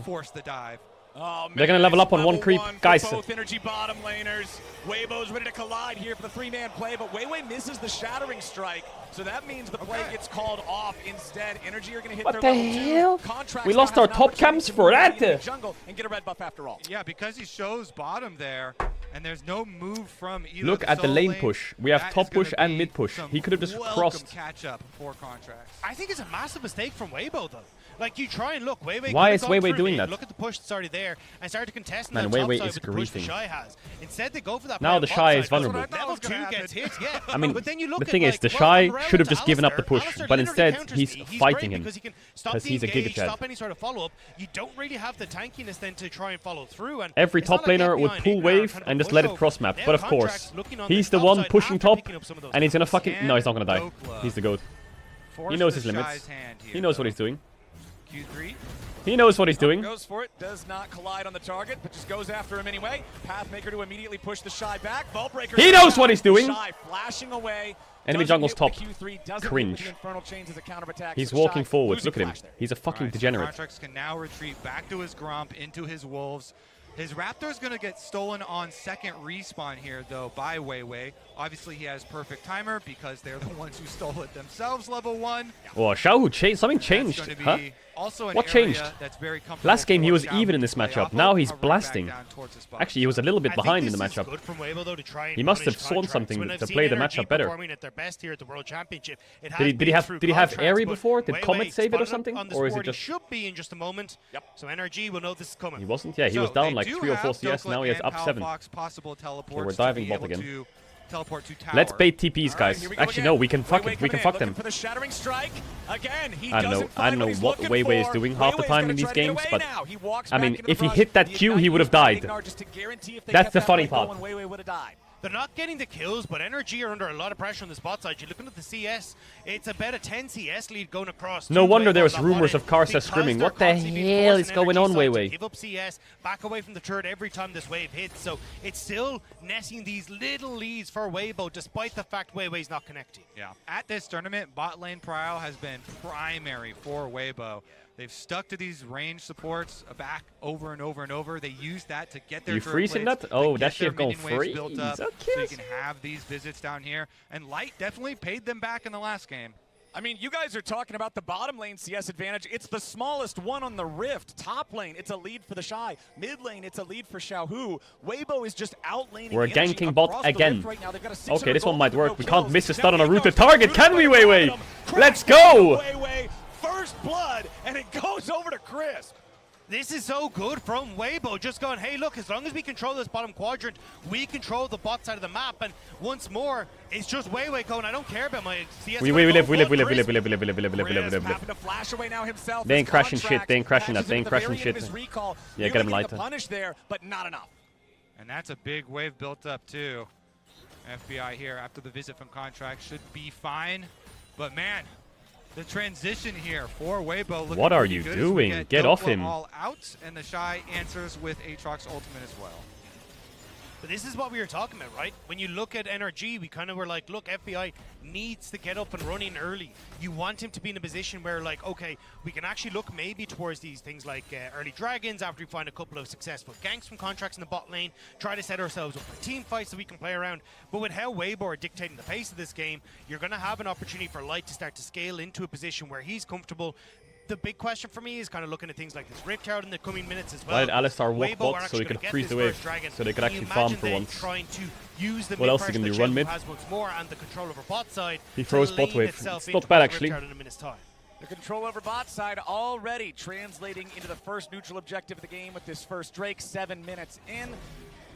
Oh, they're gonna level up on one creep, guys. Both energy bottom laners. Weibo's ready to collide here for the three-man play, but Weiwei misses the shattering strike, so that means the play gets called off instead. Energy are gonna hit what their the hell? Contracts we lost our top camps for that. Jungle and get a red buff after all. Yeah, because he shows bottom there, and there's no move from either. Look at the lane push. We have top push and mid push. He could have just crossed. Catch up for Contracts. I think it's a massive mistake from Weibo though. Like you try and look, Weiwei. Why is Weiwei doing that? Look at the push that's already there and start to contest. Man, Weiwei is griefing. Shy has. Instead, they go for that. Now the Shy is vulnerable. Level 2 gets hit, yeah. I mean, but then you look the thing is, the Shy should have just given up the push, but instead he's fighting him because he's a Giga Chad. Stop any sort of follow-up. You don't really have the tankiness then to try and follow through. And every top laner would pull wave and just let it cross map. But of course, he's the one pushing top, and he's gonna fucking no, he's not gonna die. He's the GOAT. He knows his limits. He knows what he's doing. Q3. He knows what he's doing. Goes for it, does not collide on the target, but just goes after him anyway. Pathmaker to immediately push the Shy back. Vaultbreaker. He knows what he's doing. Shy flashing away. Enemy jungle's top. Cringe. He's walking forwards. Look at him. He's a fucking degenerate. Contracts can now retreat back to his Gromp, into his Wolves. His Raptor's going to get stolen on second respawn here, though, by Weiwei. Obviously, he has perfect timer because they're the ones who stole it themselves, level 1. Oh, Xiaohu changed. Something changed. Huh? What changed? Last game he was even in this matchup. Now he's blasting. Actually, he was a little bit behind in the matchup. He must have saw something to play the matchup better. Did he have Airy before? Did Comet save it or something? Or is it just... should be in just a moment. Yep. So NRG will know this is coming. He wasn't? Yeah, he was down like 3 or 4 CS. Now he has up 7. Okay, we're diving bot again. Let's bait TPs, guys. Actually, no, we can fuck it. We can fuck them. I don't know what Weiwei is doing half the time in these games, but I mean, if he hit that Q, he would have died. That's the funny part. They're not getting the kills, but NRG are under a lot of pressure on this bot side. You're looking at the CS, it's about a 10 CS lead going across. No wonder there was rumors of Karsa screaming. What the hell is going on, Weiwei? Give up CS, back away from the turret every time this wave hits. So it's still netting these little leads for Weibo, despite the fact Weiwei's not connecting. Yeah. At this tournament, bot lane prio has been primary for Weibo. They've stuck to these range supports back over and over and over. They use that to get their you freezing that? Oh, that shit going free. So you can have these visits down here. And Light definitely paid them back in the last game. I mean, you guys are talking about the bottom lane CS advantage. It's the smallest one on the Rift. Top lane, it's a lead for the Shy. Mid lane, it's a lead for Xiaohu. Weibo is just outlaning. We're ganking bot again. Okay, this one might work. We can't miss a stun on a rooted target, can we, Weiwei? Let's go! First blood, and it goes over to Crisp. This is so good from Weibo, just going, hey, look, as long as we control this bottom quadrant, we control the bot side of the map. And once more, it's just Weibo going, I don't care about my CS. We live. They ain't crashing shit. They ain't crashing that. They ain't crashing shit. Yeah, get him lighter. Punish there, but not enough. And that's a big wave built up too. FBI here after the visit from Contract should be fine. But man, the transition here for Weibo. What are you doing? Get off him. All out, and the Shy answers with Aatrox ultimate as well. But this is what we were talking about, right? When you look at NRG, we kind of were like, look, FBI needs to get up and running early. You want him to be in a position where, like, okay, we can actually look maybe towards these things like early dragons after we find a couple of successful ganks from contracts in the bot lane, try to set ourselves up for team fights so we can play around. But with how Weibo are dictating the pace of this game, you're going to have an opportunity for Light to start to scale into a position where he's comfortable. The big question for me is kind of looking at things like this Rift Herald in the coming minutes as well. Why did Alistar walk bot so he could freeze the wave, so they could actually farm for once? Trying to use the what else he can do? Run mid? More and the control over bot side. He throws bot wave. It's not bad actually. The control over bot side already translating into the first neutral objective of the game with this first Drake, 7 minutes in.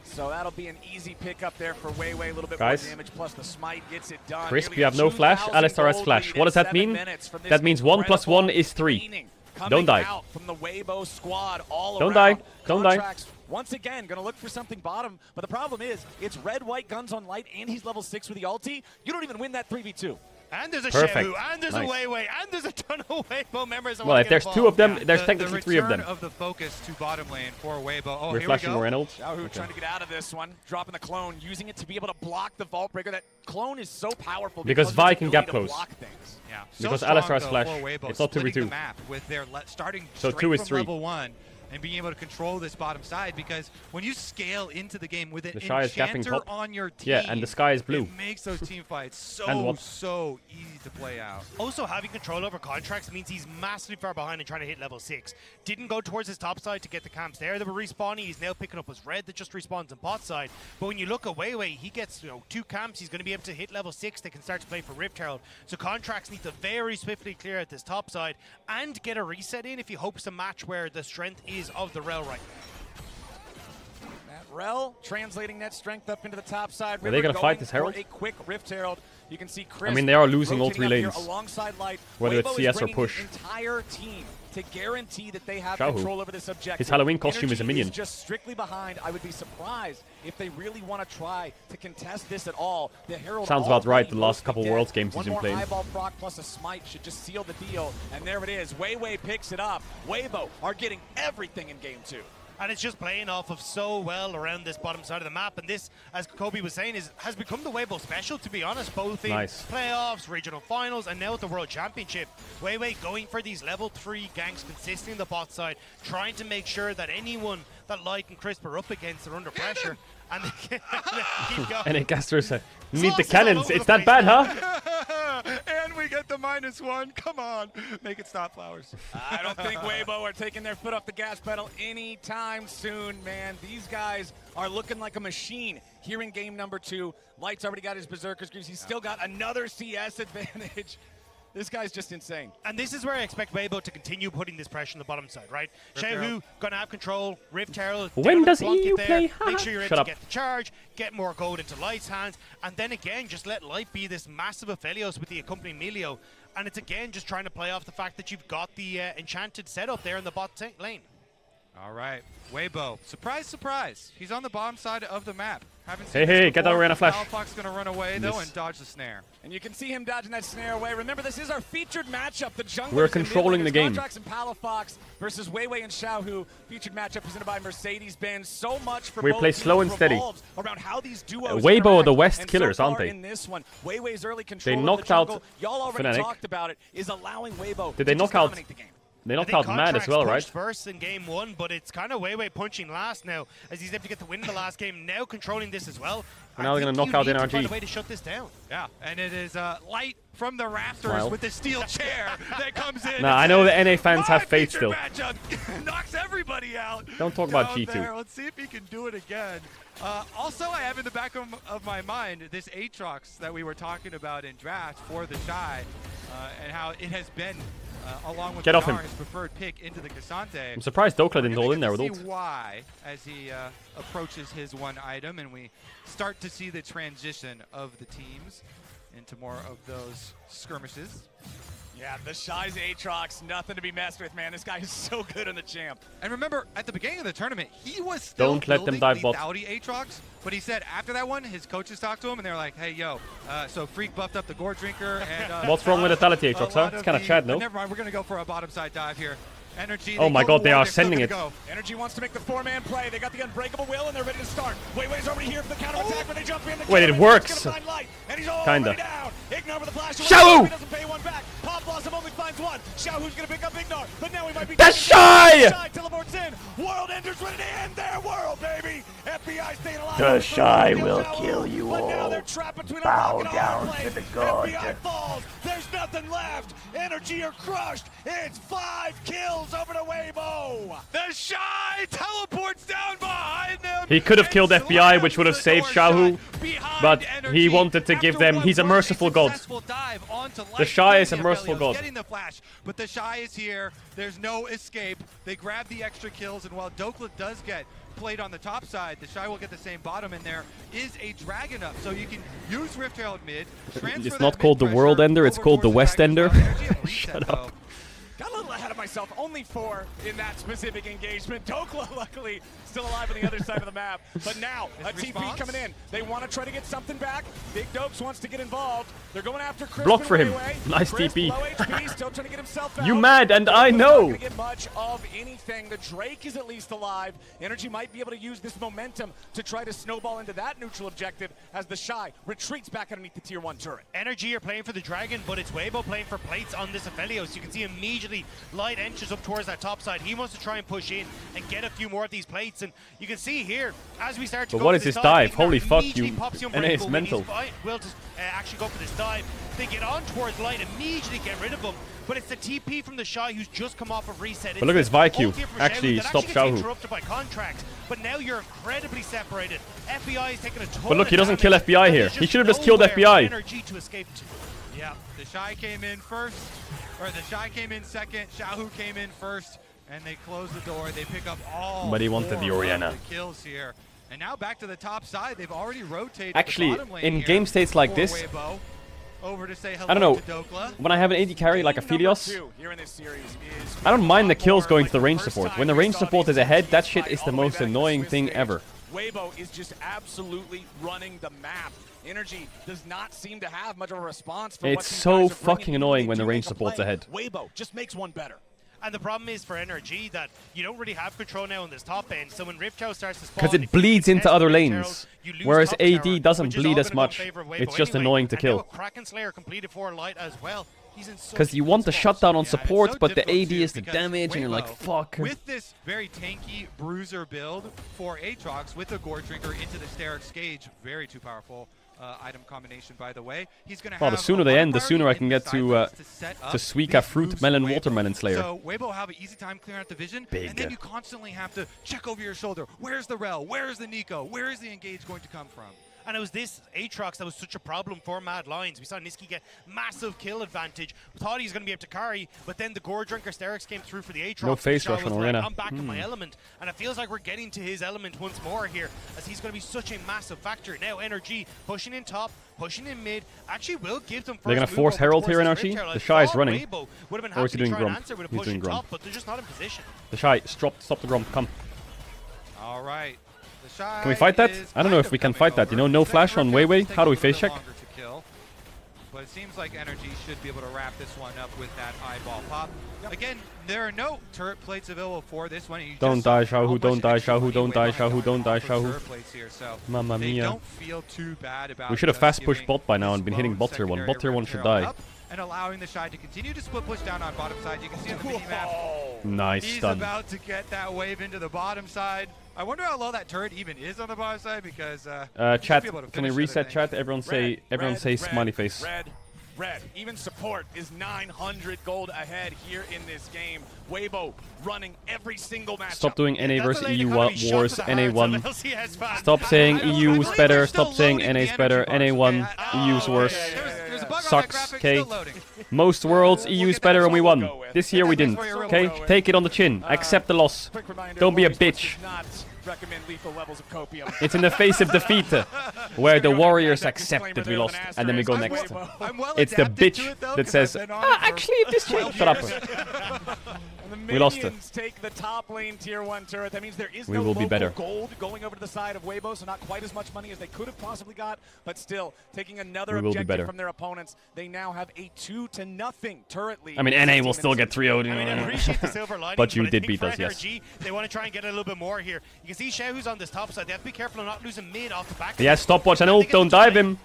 So that'll be an easy pickup there for Weiwei. A little bit more damage, plus the smite gets it done. Crisp, you have no flash. Alistar has flash. What does that mean? That means 1 + 1 is 3. Don't die. From the Weibo squad all Don't around. die. Don't die. Once again, going to look for something bottom. But the problem is, it's red-white guns on Light, and he's level 6 with the ulti. You don't even win that 3v2. And there's a Perfect. Shehu, and there's a Weiwei, and there's a ton of Weibo members. Well, if there's 2 of them, there's technically 3 of them. Of the focus to bottom lane for Weibo. Oh, we're flashing more Reynolds. Xiaohu trying to get out of this one, dropping the clone, using it to be able to block the Vault Breaker. That clone is so powerful because Vi can gap close. Yeah. Because so Alistar has flash. Weibo, it's not 2v2. With their starting so 2 is 3. Level 1. And being able to control this bottom side, because when you scale into the game with an enchanter on your team, yeah, and the sky is blue. It makes those team fights so easy to play out. Also, having control over contracts means he's massively far behind and trying to hit level 6. Didn't go towards his top side to get the camps there that were respawning. He's now picking up his red that just respawns on bot side. But when you look at Weiwei, he gets 2 camps. He's going to be able to hit level 6. They can start to play for Rift Herald. So contracts need to very swiftly clear out this top side and get a reset in if he hopes to match where the strength is of the Rel right now. That Rel translating that strength up into the top side. Are they going to fight this Herald? A quick Rift Herald. You can see Chris, I mean, they are losing all 3 lanes. Alongside Light. Whether it's Weibo CS or push. Entire team to guarantee that they have Xiaohu. Control over this objective. His Halloween costume is a minion. Is just strictly behind. I would be surprised if they really want to try to contest this at all. The Herald sounds about right. The last couple Worlds games he's been playing. One more eyeball proc plus a smite should just seal the deal. And there it is. Weiwei picks it up. Weibo are getting everything in game 2. And it's just playing off of so well around this bottom side of the map. And this, as Kobe was saying, has become the Weibo special, to be honest, both in playoffs, regional finals, and now at the World Championship. Weiwei going for these level 3 ganks consistently in the bot side, trying to make sure that anyone that Light and Crisp are up against are under pressure. And they keep going. And it Castro need the cannons. It's that bad, huh? And we get the -1. Come on. Make it stop, Flowers. I don't think Weibo are taking their foot off the gas pedal anytime soon, man. These guys are looking like a machine here in game number 2. Light's already got his Berserker's Greaves. He's still got another CS advantage. This guy's just insane. And this is where I expect Weibo to continue putting this pressure on the bottom side, right? Xiaohu gonna have control. Rift Herald. When does EU play? Make sure you're able to get the charge, get more gold into Light's hands, and then again, just let Light be this massive Aphelios with the accompanying Melio. And it's again just trying to play off the fact that you've got the enchanted setup there in the bot lane. All right, Weibo. Surprise, surprise. He's on the bottom side of the map. Hey, get that Arena flash. Palafox going to run away, though, and dodge the snare. And you can see him dodging that snare away. Remember, this is our featured matchup. The junglers We're controlling the game. Contracts and Palafox versus Weiwei and Xiaohu. Featured matchup presented by Mercedes-Benz. So much for we both play slow and steady. Around how these duos Weibo are the West killers, so aren't they? In this one, Weiwei's early control they knocked of the jungle, out y'all already Fnatic. talked about it, is allowing Weibo Did they to knock out? dominate the game. They knocked out Mad as well, right? First in game 1, but it's kind of Weiwei punching last now, as he's able to get the win in the last game. Now controlling this as well. We're now going to knock out NRG. Find a way to shut this down. Yeah, and it is Light from the rafters with the steel chair that comes in. Nah, I know the NA fans have faith still. Knocks everybody out. Don't talk about G2. There. Let's see if he can do it again. Also, I have in the back of my mind this Aatrox that we were talking about in draft for the Shy, and how it has been along with his preferred pick into the Cassante. I'm surprised Dokla didn't hold in there with ult. See why as he approaches his one item, and we start to see the transition of the teams into more of those skirmishes. Yeah, the Shy's Aatrox, nothing to be messed with, man. This guy is so good in the champ. And remember, at the beginning of the tournament, he was still Don't let them dive bot. lethality Aatrox, but he said after that one, his coaches talked to him, and they're like, hey, yo, so Freak buffed up the Gore Drinker. And, What's wrong with lethality Aatrox, huh? It's kind of Chad, no? Never mind, we're going to go for a bottom side dive here. NRG, oh my god, they are sending it. NRG wants to make the four-man play. They got the unbreakable will, and they're ready to start. Weibo's already here for the counter-attack when they jump in. Wait, it works. Kinda. Xiaohu! Doesn't pay one back. Pop Blossom only finds one. Xiaohu's gonna pick up Ignore, but now he might be. That's Shy! Shy teleports in. World Enders ready to end their world, baby. FBI staying alive. The Shy will kill you but all. Now they're trapped between Bow a rock and a down hard to place. the god. FBI falls. There's nothing left. NRG are crushed. It's 5 kills over to Weibo. The Shy teleports down behind them. He could have killed FBI, which would have saved Xiaohu, but he wanted to give them. He's a merciful god. The Shy is a merciful god. Getting the flash, but the Shy is here. There's no escape. They grab the extra kills, and while Dokla does get played on the top side, the Shy will get the same bottom, and there is a dragon up, so you can use Rift Herald mid. It's not called the World Ender, it's called the West Ender. Shut up. Got a little ahead of myself. Only 4 in that specific engagement. Dokla, luckily, still alive on the other side of the map. But now, a TP coming in. They want to try to get something back. Big Dokes wants to get involved. They're going after Chris. Block for him. Nice Chris, TP. low HP, still trying to get himself out. You mad, and I know. Not gonna get much of anything. The Drake is at least alive. NRG might be able to use this momentum to try to snowball into that neutral objective as the Shy retreats back underneath the tier 1 turret. NRG are playing for the Dragon, but it's Weibo playing for plates on this Aphelios. So you can see immediately Light enters up towards that top side. He wants to try and push in and get a few more of these plates. And you can see here, as we start to But go what for is this dive? dive? Holy fuck, immediately you. pops the NA is Unbreakable when mental. he's will just actually go for this dive. They get on towards Light, immediately get rid of him. But it's the TP from the Shy who's just come off of reset. But look at this VIQ. Actually, stop Xiaohu. Interrupted by contracts, but now you're incredibly separated. FBI is taking a ton. But look, he doesn't kill FBI here. He should have just killed FBI. NRG to escape to. Yeah, the Shy came in first, or the Shy came in second. Xiaohu came in first, and they close the door. They pick up all. But he wanted the Orianna. Kills here, and now back to the top side. They've already rotated. Actually, the bottom lane in here game states like for this, Weibo. Over to say hello I don't know, to Dokla. when I have an AD carry like Aphelios, I don't mind the kills going to the range support. When the range support is ahead, that shit is the most annoying thing ever. Weibo is just absolutely running the map. NRG does not seem to have much of a response for It's so fucking annoying when the range support's ahead. Weibo just makes one better. And the problem is for NRG that you don't really have control now on this top end. So when Rift Tower starts to spawn, Because it bleeds into other lanes. Whereas AD doesn't bleed as much. It's just annoying to kill. Kraken Slayer completed for Light as well. Because you want the shutdown on support, but the AD is the damage, and you're like, fuck. With this very tanky bruiser build for Aatrox with the Gore Drinker into the Sterix Gauge, very too powerful item combination, by the way. He's going to well, the sooner they end, the sooner I can get to Suika Fruit Melon Watermelon Slayer. So Weibo will have an easy time clearing out the vision, and then you constantly have to check over your shoulder. Where's the Rel? Where's the Nico? Where is the engage going to come from? And it was this Aatrox that was such a problem for Mad Lions. We saw Niski get massive kill advantage. We thought he was going to be able to carry, but then the Gore Drinker Sterix came through for the Aatrox. No face rush on Arena. I'm back in my element. And it feels like we're getting to his element once more here, as he's going to be such a massive factor. Now NRG pushing in top, pushing in mid, actually will give them first. They're going to force Herald here, NRG. The Shy is running. Or is he doing Grump? He's doing Grump. But they're just not in position. The Shy, stop the Grump, come. All right. Can we fight that? I don't know if we can fight that. You know, no flash on Weiwei. How do we face check? But it seems like NRG should be able to wrap this one up with that eyeball pop. Again, there are no turret plates available for this one. Don't die, Xiaohu. Don't die, Xiaohu. Don't die, Xiaohu. Don't die, Xiaohu. Mamma mia. Don't feel too bad about we should have fast pushed bot by now and been hitting bot tier 1. Bot tier 1 should die. And allowing the Shy to continue to split push down on bottom side. You can see on the mini-map. Nice stun. He's about to get that wave into the bottom side. I wonder how low that turret even is on the bottom side, because chat, can we reset chat? Everyone say smiley face. Red. Even support is 900 gold ahead here in this game. Weibo running every single match. Stop doing NA versus EU wars, NA1. Stop saying EU's better, stop saying NA's better, NA1, EU's worse. Sucks, okay? Most worlds, EU's better and we won. This year we didn't, okay? Take it on the chin, accept the loss. Don't be a bitch. Recommend lethal levels of copium. It's in the face of defeat. where the warriors accept that we lost, and then we go next. It's the bitch that says, actually, if this change, shut up. We lost it. Take the top lane tier 1 turret. That means there is We no will be better. gold going over to the side of Weibo, so not quite as much money as they could have possibly got, but still taking another We will be objective better. from their opponents. They now have a 2-0 turret lead. I mean, NA will still get 3-0'd. I mean, I appreciate the silver lining, But you I did think beat us, for yes. NRG, they want to try and get a little bit more here. You can see Xiaohu's on this top side. They have to be careful of not losing mid off the back. He has stopwatch and ult, don't dive him.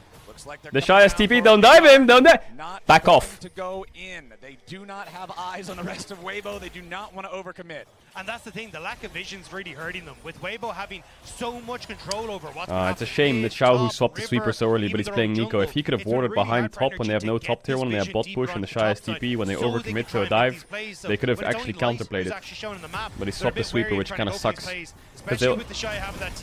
The Shy has TP, don't dive him, don't dive. Back off. To go in. They do not have eyes on the rest of Weibo. They do not want to overcommit. And that's the thing, the lack of vision's really hurting them. With Weibo having so much control over what's It's a shame that Xiaohu swapped the sweeper so early, but he's playing Nico. If he could have warded behind top when they have no top tier one, they have bot push, and the Shy has TP, when they overcommit to a dive, they could have actually counterplayed it. But he swapped the sweeper, which kind of sucks. Because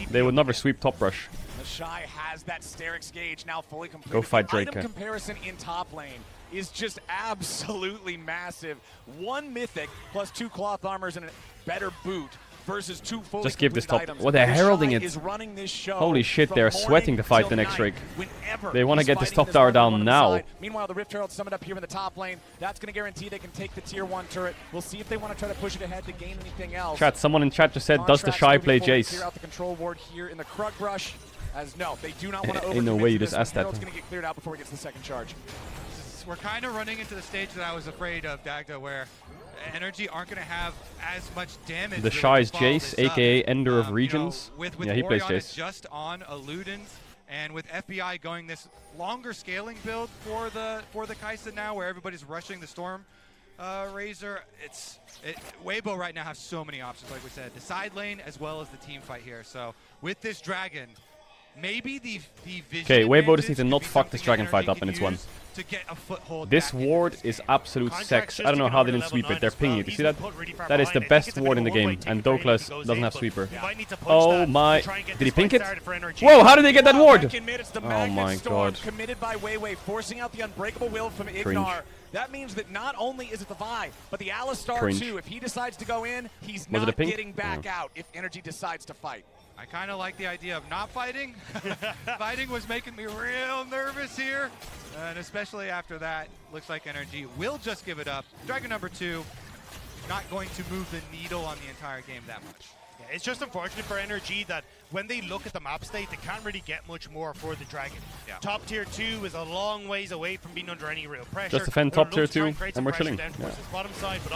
they would never sweep top rush. The Shy has that Sterix gauge now fully completed. Go fight The Drake. item comparison in top lane is just absolutely massive. 1 mythic plus 2 cloth armors and a better boot versus 2 fully Just give this completed top. items. Well, they're The heralding Shy it. is running this show Holy shit, from they're morning sweating to fight the till next night, Drake. whenever They want to he's get this fighting top tower one on down the now. side. Meanwhile, the Rift Herald summoned up here in the top lane. That's going to guarantee they can take the tier 1 turret. We'll see if they want to try to push it ahead to gain anything else. Chat, someone in chat just said, does the Shy play Jace? Clear out the control ward here in the Krug Brush. As no, they do not want to Ain't no way you just asked that. Herald's going to get cleared out before he gets the second charge. We're kind of running into the stage that I was afraid of, Dagda, where NRG aren't going to have as much damage. The Shy is Jace, aka Ender of Regions. With Yeah, he plays Orion Jace. just on Eludens, and with FBI going this longer scaling build for the Kai'Sa now, where everybody's rushing the Storm Razor, Weibo right now has so many options, like we said. The side lane as well as the team fight here. So with this Dragon, maybe the vision. Okay, Weibo just advantage needs to could not be fuck this something Dragon NRG fight up, can and it's one. use to get a foothold This back into ward the is stage. absolute sex. I don't know how they didn't sweep it. They're pinging it. You see that? That is the best ward in the game, and Douglas doesn't have sweeper. Oh my! Did he pink it? Whoa! How did they get that ward? Oh my god! Committed by Weiwei, forcing out the unbreakable will from Ignar. That means that not only is it the Vi, but the Alistar too. If he decides to go in, he's not getting back out if NRG decides to fight. I kind of like the idea of not fighting. Fighting was making me real nervous here. And especially after that, looks like NRG will just give it up. Dragon number 2, not going to move the needle on the entire game that much. Yeah, it's just unfortunate for NRG that when they look at the map state, they can't really get much more for the Dragon. Yeah. Top tier 2 is a long ways away from being under any real pressure. Just defend top tier 2, and we're chilling.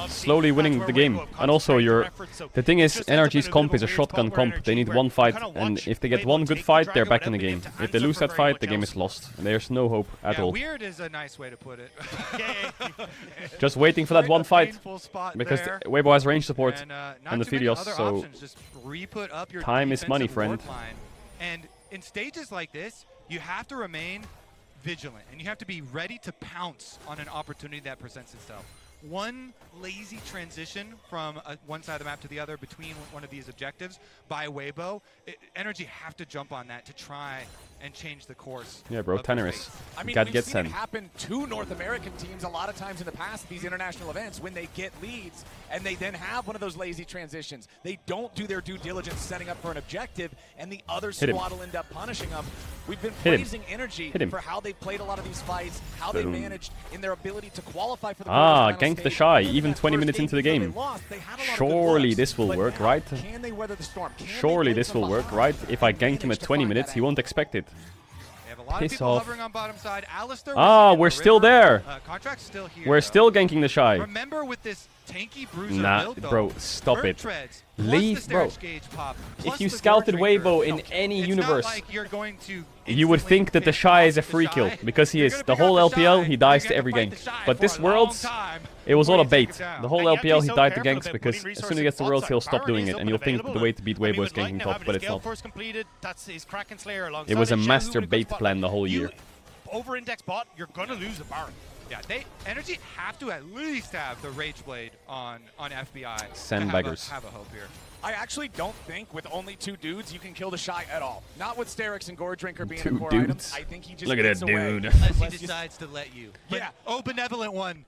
Slowly winning the game. And also, the thing is, NRG's comp is a shotgun comp. They need one fight, and if they get one good fight, they're back in the game. If they lose that fight, the game is lost. There's no hope at all. Weird is a nice way to put it. Just waiting for that one fight, because Weibo has range support and the Filios, so re-put up your time is money, friend. Line. And in stages like this, you have to remain vigilant, and you have to be ready to pounce on an opportunity that presents itself. One lazy transition from one side of the map to the other between one of these objectives by Weibo, NRG have to jump on that to try and change the course. Yeah, bro, Tenorus. I mean, God we've gets seen it sent. happen to North American teams a lot of times in the past at these international events when they get leads and they then have one of those lazy transitions. They don't do their due diligence setting up for an objective, and the other squad will end up punishing them. We've been praising NRG for how they've played a lot of these fights, how they managed in their ability to qualify for the gank the Shy, even 20 minutes into the game. Surely this will work, right? Can they weather the storm? Surely this will work, right? If I gank him at 20 minutes, he won't expect it. Piss off. We're still there. Contract's still here. We're still ganking the Shy. Remember with this tanky bruiser Nah, build, though, bro, stop it. Leave, bro. If you the scouted Sword Weibo Drinker, in any it's universe, not like you're going to you would think that the Shy is a free kill, because he is. The whole LPL, he dies to every gank. But this Worlds, it was all a bait. The whole LPL, he died to ganks, because as soon as he gets the Worlds, he'll stop doing it, and you'll think the way to beat Weibo is ganking top, but it's not. It was a master bait plan the whole year. Over-index bot, you're gonna lose the Baron. Yeah, NRG have to at least have the Rage Blade on FBI. Sandbaggers. Have a hope here. I actually don't think with only 2 dudes you can kill the Shy at all. Not with Sterix and Gore Drinker being a core item. I think he just Look at that dude. Unless he decides to let you. But, benevolent one.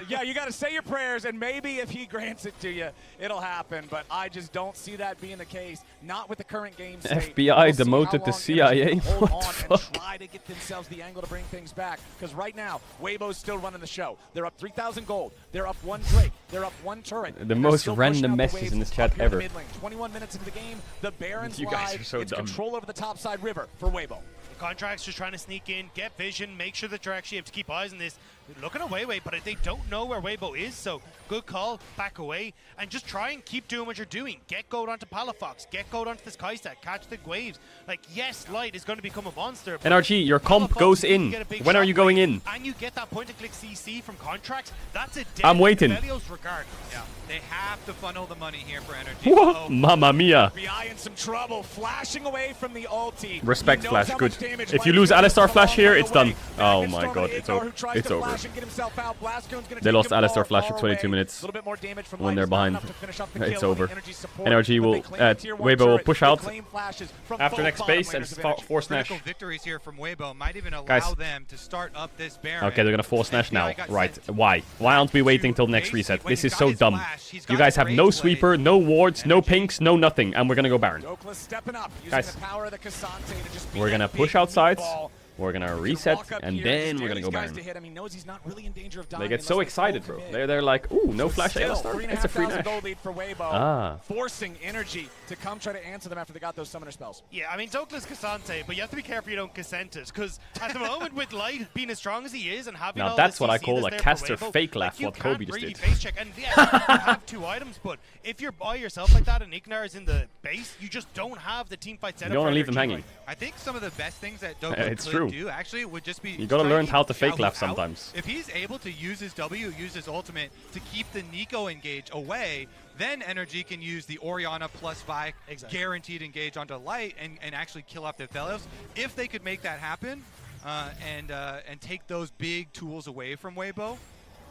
Yeah, you got to say your prayers, and maybe if he grants it to you, it'll happen. But I just don't see that being the case. Not with the current game state. FBI demoted to CIA. Hold What on the and fuck? try to get themselves the angle to bring things back. Because right now, Weibo's still running the show. They're up 3,000 gold. They're up 1 Drake. They're up 1 turret. The most random messages in this chat ever. 21 minutes into the game, the Barons You guys live. are so It's dumb. control over the topside river for Weibo. Contracts just trying to sneak in, get vision, make sure that you're actually able to keep eyes on this. They're looking at Weibo, but they don't know where Weibo is, so good call, back away, and just try and keep doing what you're doing. Get gold onto Palafox, get gold onto this Kaista, catch the waves. Like, yes, Light is going to become a monster. but NRG, your comp Palafox, goes if you in. get a big When are shot you going rate in? And you get that point-and-click CC from Contracts, that's a dead I'm waiting. Velio's regardless. Yeah, they have to funnel the money here for NRG. What? Mamma mia. FBI in some trouble, flashing away from the ulti. Respect He knows Flash, how good. much damage If you Light lose is gonna Alistar come Flash along here, the it's done. way. Oh Dragon my Storm god, to it's Igor, over. who tries It's to over. flash and get himself out. Blastgone's gonna They take lost him Alistar far, Flash far for 22 away. minutes. A little bit more damage from When Light. they're It's not behind, enough to finish off the it's kill over. with the energy support, NRG but will, they claim the tier 1 Weibo will turret. push They out claim flashes from after both next bottom space and laners of energy. force Nash. Critical victories here from Weibo might even allow Guys. them to start up this Baron. Okay, they're gonna force Nash FBI now. got Right. sent Why? Why aren't we waiting till next Casey, reset? when This he's is got so his dumb. flash, he's You got guys his have Rage no Blade. sweeper, no wards, no pinks, no nothing, and we're gonna go Baron. Dokla stepping up, using Guys, the power of the Cassante to just be we're gonna that push big outside. meatball. We're gonna He can reset, walk up and here, then just we're dare gonna go these guys Baron. to hit him. He knows he's not really in danger of dying They get unless so they excited, throw bro. him in. They're like, ooh, no So flash still, Alistar. It's a free 3,500 Nash. gold lead for Weibo, Ah. forcing energy to come try to answer them after they got those summoner spells. Yeah, I mean, Douglas Cassante, but you have to be careful you don't Cassent it, because at the moment with Light being as strong as he is and having Now all that's the what I CC call that's a there for caster Weibo, fake laugh, like, you what Kobe can't just really did. face check. And yeah, you have 2 items, but if you're by yourself like that and Ignar is in the base, you just don't have the team fight set up. You don't for wanna leave them NRG hanging. Light. I think some of the best things that Doka It's could true. do actually would just be You gotta learn how to fake Xiaohu laugh out. sometimes. If he's able to use his W, use his ultimate to keep the Nico engage away, then NRG can use the Orianna plus Vi guaranteed engage onto Light and actually kill off the Velos. If they could make that happen and take those big tools away from Weibo,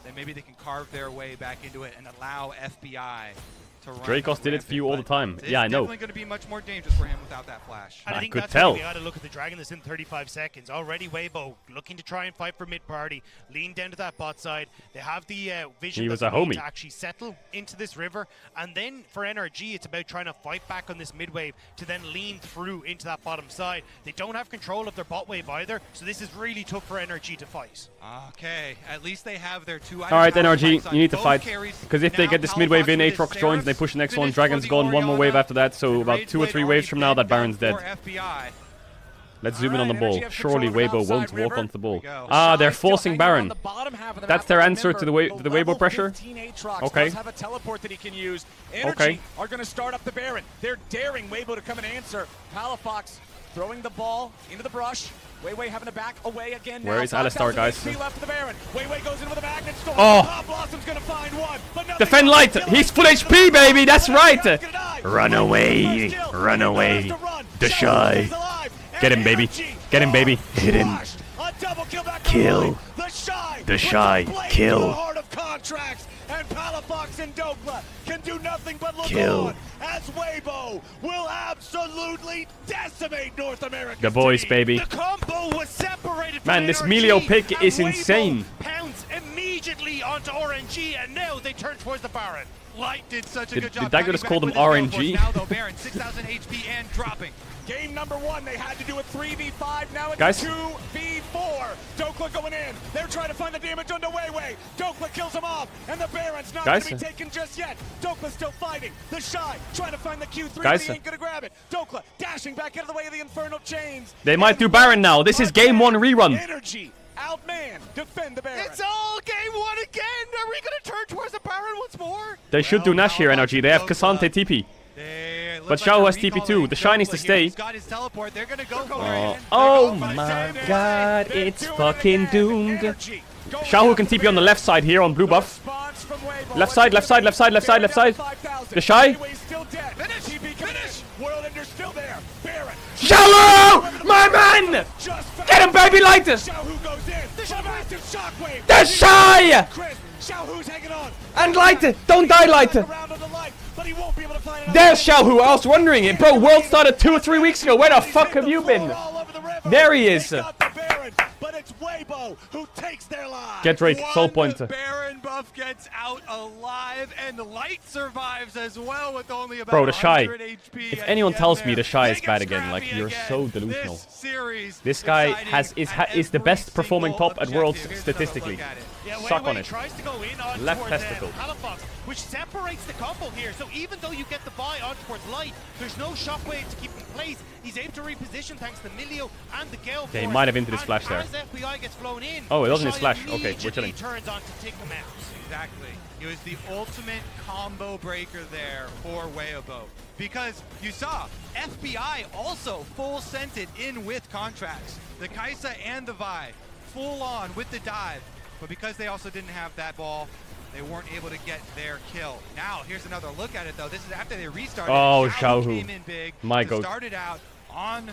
then maybe they can carve their way back into it and allow FBI to run. Dracos did it for you all the time. It's Yeah, I know. definitely going to be much more dangerous for him without that flash. And I I think could that's tell. why we got to look at the Dragon that's in 35 seconds. Already Weibo looking to try and fight for mid-party, lean down to that bot side. They have the vision He was that's a made homie. to actually settle into this river. And then for NRG, it's about trying to fight back on this mid-wave to then lean through into that bottom side. They don't have control of their bot wave either, so this is really tough for NRG to fight. Okay, at least they have their 2 items. Alright, power NRG, spikes on you need to both fight. carries. Because if they Now get this Palafox mid-wave in, with his Aatrox joins, they Seraphs, push the next one, finish Dragon's for the gone, one more wave Orianna. after that, so about Rage 2 or 3 Blade waves from now, that already Baron's been dead. done for FBI. Let's zoom in on the ball. NRG have Surely control of the Weibo won't outside walk river. onto the ball. Here we go. Ah, they're Shy still forcing hanging Baron. on the bottom half of the That's map, their but answer to the remember, Weibo pressure? 15 Aatrox Okay. does have a teleport that he can use. NRG Okay. are going to start up the Baron. They're daring Weibo to come and answer. Palafox throwing the ball into the brush. Weiwei having to back away again now. Where is Alistar, 5,000 guys? HP left for the Baron. Weiwei goes in with a magnet storm. Oh. Blossom's going to find one. But nothing Defend else. Light! Kill He's him. full HP, baby! That's right! Run away! First kill. Run away! Has to run. The Shadow Shy! stays alive. Get him, baby! Get him, baby! Hit him! A double kill back Kill. the Shy. The Shy. puts a blade Kill. to the heart of Contracts, and Palafox and Dokla can do nothing but look Kill. on as Weibo will absolutely decimate North America. The boys, baby. The combo was separated Man, from this NRG, Melio pick and is Weibo insane. Pounds immediately onto RNG, and now they turn towards the Baron. Light did such a Did- good job. did Dagger fighting just back call them with his RNG? teleports. Now though, Baron 6,000 HP and dropping. Game number 1, they had to do a 3v5. Now it's Guys. 2v4. Dokla going in. They're trying to find the damage onto Weiwei. Dokla kills him off, and the Baron's not going Guys. to be taken just yet. Dokla's still fighting. The Shy trying to find the Q3, Guys. but he ain't going to grab it. Dokla dashing back out of the way of the Infernal Chains. They might do Baron now. This is game 1 rerun. Energy, outman, defend the Baron. It's all game 1 again. Are we going to turn towards the Baron once more? They should do Nash here, NRG. They have Cassante TP. But Xiao has TP too. The Shy needs to stay. He's got his teleport. They're gonna go for Oh, it. oh my god, it's fucking doomed. Xiao can TP on the left side here on blue buff. Left side, left side, left side, left side, left side. The Shy. Finish! World Ender's still there. Baron. Xiao! My man! Get him, baby, Light! Xiaohu goes in. The massive shockwave. The Shy! Chris, Xiaohu's hanging on. And Light! Don't die, Light! Around on the light, but he won't be able to find it. There's Xiaohu. I was wondering. Bro, World started 2 or 3 weeks ago. Where the fuck have you been? There he is. Got the Baron, but it's Weibo, who takes their lives. Get Drake, soul pointer. Baron buff gets out alive, and Light survives as well with only about Bro, the Shy. 100 HP. If anyone tells me the Shy is bad again, like, you're so delusional. This guy is the best performing top at Worlds statistically. Suck on it. Tries to go in on Left towards, testicle. Palafox, which separates the combo here. So even though you get the buy on towards Light, there's no shockwave to keep in place. He's able to reposition thanks to Milio and the Gale. Okay, he might have into this flash there. As FBI gets flown in, Oh, it wasn't his Shy flash. Okay, we're immediately chilling. turns on to take them out. Exactly. It was the ultimate combo breaker there for Weibo. Because you saw FBI also full sent it in with contracts. The Kaisa and the Vi full on with the dive. But because they also didn't have that ball, they weren't able to get their kill. Now, here's another look at it, though. This is after they restarted. Oh, Xiaohu Xiaohu. came in big My to goat. start it out on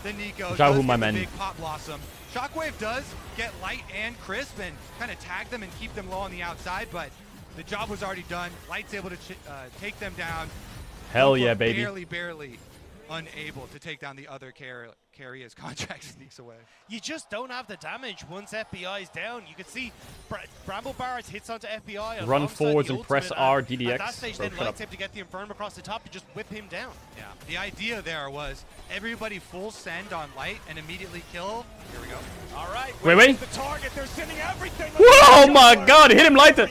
the Nico. Xiaohu, my man. Big Pop Blossom. Shockwave does get Light and Crisp and kind of tag them and keep them low on the outside, but the job was already done. Light's able to take them down. Hell yeah, baby. Barely unable to take down the other carry as Contract sneaks away. You just don't have the damage once FBI is down. You can see Bramble Barrett hits onto FBI. Run alongside forwards the and press ultimate, R, and DDX. At that stage, Bro, then shut Light's up. able to get the Infirm across the top and just whip him down. Yeah, the idea there was everybody full send on Light and immediately kill. Here we go. All right. Wait. The target. They're sending everything. Whoa, my God, hit him lighter.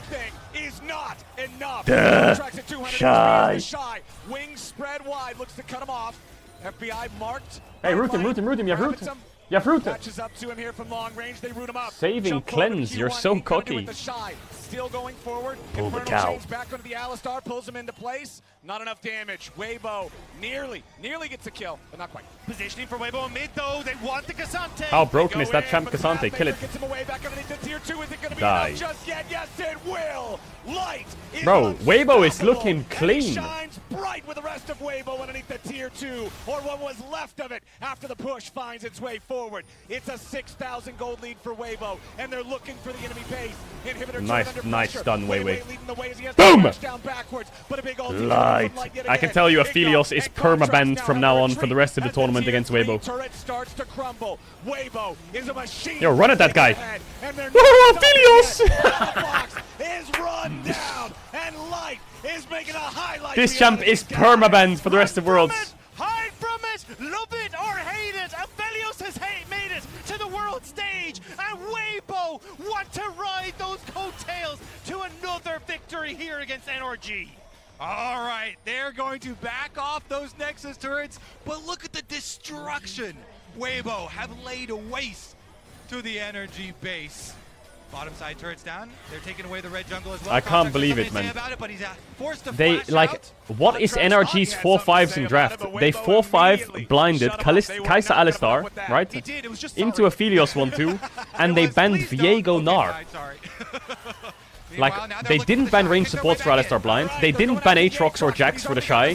Is not enough. Duh. Contracts at 200 Shy. Shy. Wings spread wide. Looks to cut him off. FBI marked. Hey, root him. You have root. You have root. Catches up to him here from long range. They root him up. Saving Jump forward cleanse. to You're Q1. so He couldn't do it cocky. with the Shy. Still going forward. Pull the Infernal cow. chains back onto the Alistar. Pulls him into place. Not enough damage. Weibo nearly gets a kill, but not quite. Positioning for Weibo in mid, though. They want the Cassante. How broken is that champ Cassante? Kill it. Gets him away back underneath the tier 2. Is it going to be Die. enough just yet? Yes, it will. Light is Bro, Weibo is unstoppable. looking And he clean. shines bright with the rest of Weibo underneath the tier 2, or what was left of it after the push finds its way forward. It's a 6,000 gold lead for Weibo, and they're looking for the enemy base. Inhibitor Nice done, Weiwei. leading the way as he has Boom! to dash down backwards, but a big ulti Light. from Light yet I can again. tell you, It Aphelios goes, is and Contracts perma-banned now from have now a on for the rest of the retreat tournament as against tier 3 Weibo. turret starts to crumble. Weibo is a machine. Yo, run at that guy. ahead, and they're Woo, not Aphelios! stopping yet. Fox is run down, and Light is making a highlight. This champ is perma-banned for the rest of Worlds. Hide from it, love it or hate it. Aphelios has made it to the world stage, and Weibo want to ride those coattails to another victory here against NRG. All right, they're going to back off those Nexus turrets, but look at the destruction Weibo have laid waste to the NRG base. Bottom side turrets down. They're taking away the red jungle as well. I can't believe it, man. About it, but he's forced to They, flash like, out. what is NRG's 4-5s in draft? They 4-5 blinded Kaisa Alistar, right? Into Aphelios 1-2, and they banned Viego Gnar. Like, they didn't ban range supports for Alistar blind. They didn't ban Aatrox or Jax for the Shy.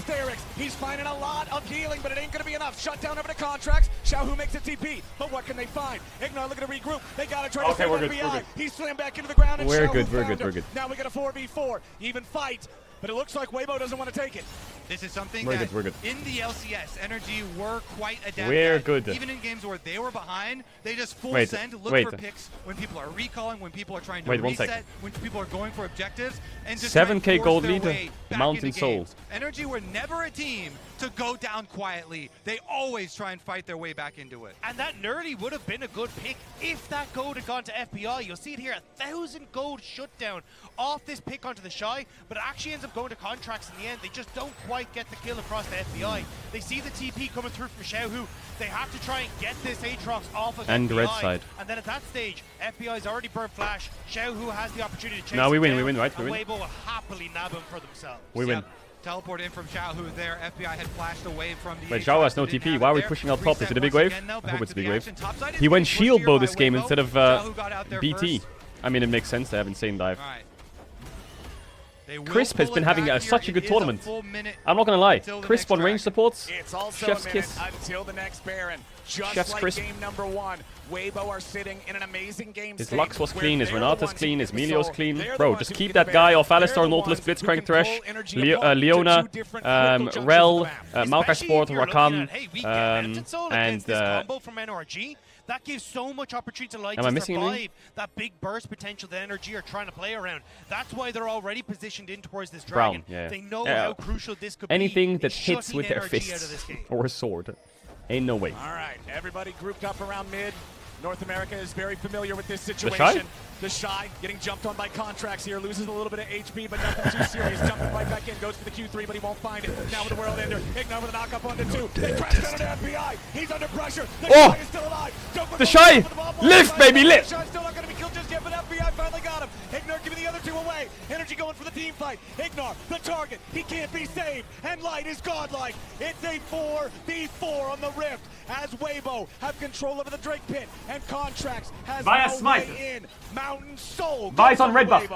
He's finding a lot of healing, but it ain't going to be enough. Shut down over the Contracts. Xiaohu makes a TP, but what can they find? Ignore looking to regroup. They got to try to save we're FBI. good, we're good. He slammed back into the ground, and We're Xiaohu good, we're found good, we're him. good. Now we got a 4v4. Even fight, but it looks like Weibo doesn't want to take it. This is something We're that good, we're good. in the LCS, NRG were quite adept We're at. good. Even in games where they were behind, they just full Wait, send, look wait. for picks when people are recalling, when people are trying to Wait, 1 reset, sec. when people are going for objectives, and just 7K try and gold force their leader, way back Mountain into Soul. games. NRG were never a team to go down quietly. They always try and fight their way back into it. And that Nerdy would have been a good pick if that gold had gone to FBI. You'll see it here, 1,000 gold shutdown off this pick onto the Shy, but it actually ends up going to Contracts in the end. They just don't quite get the kill across the FBI. They see the TP coming through from Xiaohu. They have to try and get this Aatrox off of And FBI. red side. And then at that stage, FBI's already burned Flash. Xiaohu has the opportunity to chase No, we him win, down, we win, right? We and win. Weibo will happily nab him for themselves. We win. Teleport in from Xiaohu there. FBI had flashed away from the Wait, Zhao has no TP. Why are we pushing out top? Is it a big wave? I hope it's a big wave. He went shield bow this game instead of BT. I mean, it makes sense. They have insane dive. Crisp has been having such a good tournament. I'm not gonna lie. Crisp on range supports. It's also Chef's a minute kiss. until the next Baron. Just Chef's like crisp. game number 1, Weibo are sitting in an amazing game His state Lux was where clean, his they're the Renata's ones who clean, get his the Melio's soul. clean. They're the Bro, ones just who keep get that the guy Baron. off They're Alistar, the Nautilus, ones who Blitzcrank, Thresh, control energy opponents to Leona, two different critical junctions of the Rel, map. Maokai Sport, Rakan, Hey, we get it. So against this and combo from NRG, That gives so much opportunity to Light Am I to missing survive that big burst potential that NRG are trying to play around. That's why they're already positioned in towards this dragon. Yeah. They know how crucial this could Anything be. that hits with their fists or a sword. Ain't no way. All right, everybody grouped up around mid. North America is very familiar with this situation. Shy? The Shy getting jumped on by Contracts here, loses a little bit of HP, but nothing too serious. Jumping right back in, goes for the Q3, but he won't find it. Now with the World Ender, Ignore with a knock up onto 2. They crash down on the FBI. He's under pressure. The Shy is still alive. The Shy! Lift, baby, lift! The Shy's still not going to be killed just yet, but FBI finally got him. Ignore giving the other 2 away. NRG going for the team fight. Ignore, the target. He can't be saved. And Light is godlike. It's a 4v4 on the Rift as Weibo have control over the Drake Pit. And Contracts has no way in. Mountain Soul. Vi's on red buff.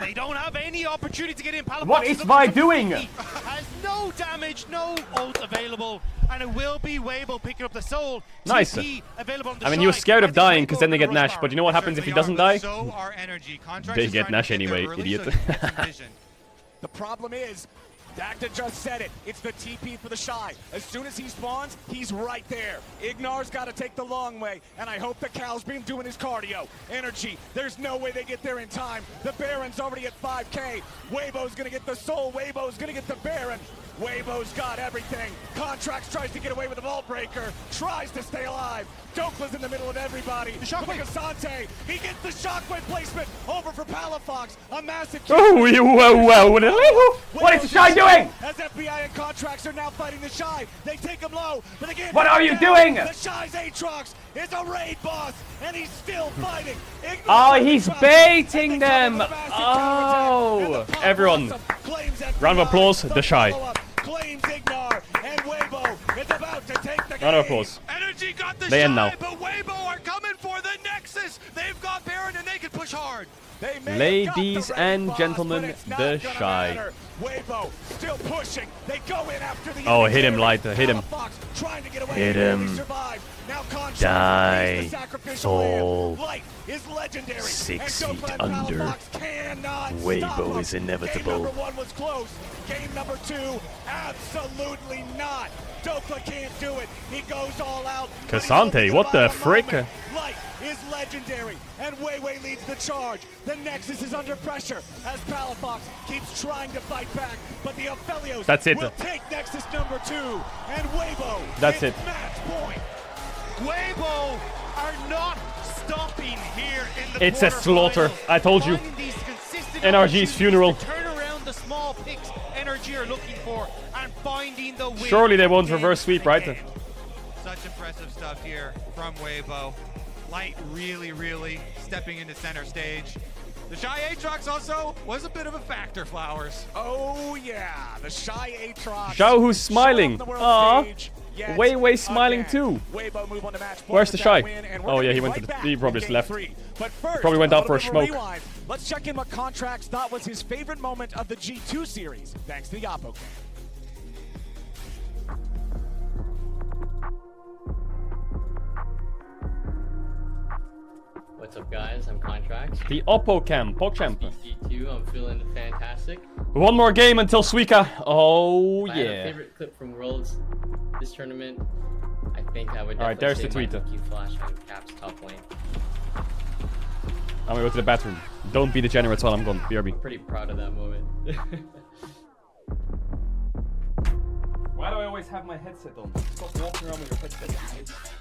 They don't have any opportunity to get in. Palafox What is Vi doing? Has no damage, no ult available, and it will be Weibo picking up the soul. Nice. TP available on the I mean, he was scared of dying because then they get Nash, but you know what happens if he doesn't die? So are NRG. Contracts They is get trying to Nash get there anyway, early idiot. so he can get some vision. The problem is, Dacta just said it. It's the TP for the Shy. As soon as he spawns, he's right there. Ignor's got to take the long way, and I hope the Cal's been doing his cardio. NRG, there's no way they get there in time. The Baron's already at 5K. Weibo's going to get the soul. Weibo's going to get the Baron. Weibo's got everything. Contracts tries to get away with the Vault Breaker. Tries to stay alive. Dokla's in the middle of everybody. The Shockwave Asante. He gets the Shockwave placement over for Palafox. A massive kill. Oh, what is the Shy doing? As FBI and Contracts are now fighting the Shy. They take him low, but again. What are you doing? The Shy's Aatrox is a raid boss, and he's still fighting. Oh, he's baiting them. Oh, everyone. Round of applause, the Shy. Claims Ignar, and Weibo is about to take the game. Round of applause. NRG got the They end now. but Weibo are coming for the Nexus. They've got Baron and they can push hard. Ladies and gentlemen, the Shy. Weibo still pushing. They go in after the Oh, hit him, Light. Hit him. Hit him. Die. Soul. 6 feet under. Weibo is inevitable. Game number 1 was close. Game number 2, absolutely not. Dokla can't do it. He goes all out. Cassante, what the frick? Light is legendary, and Weiwei leads the charge. The Nexus is under pressure as Palafox keeps trying to fight back, but the Aphelios will take Nexus number 2, and Weibo That's it. match point. Weibo are not stopping here in the It's a slaughter. I told you. NRG's funeral. Turn around the small picks NRG are looking for and finding the win. Surely they won't reverse sweep, right? Such impressive stuff here from Weibo. Light really stepping into center stage. The Shy Aatrox also was a bit of a factor, Flowers. Oh yeah, the Shy Aatrox. Shao who's smiling. Aww. Weiwei smiling too. Weibo move on to match point. Where's the Shy? Oh yeah, he right went to the, back he probably just left. But first, Probably went out for a little bit of smoke. rewind. Let's check in what Contracts thought was his favorite moment of the G2 series, thanks to the Oppo Cam. What's up, guys? I'm Contracts. The Oppo Cam, PogChamp. G2, I'm feeling fantastic. One more game until Suika. Oh If I had a yeah. favorite clip from Worlds this tournament, I think I would. Alright, there's the definitely tweeter. say my DQ flash on Cap's top lane. I'm gonna go to the bathroom. Don't be degenerates while I'm gone. BRB. Pretty proud of that moment. Why do I always have my headset on? Stop walking around with your headset.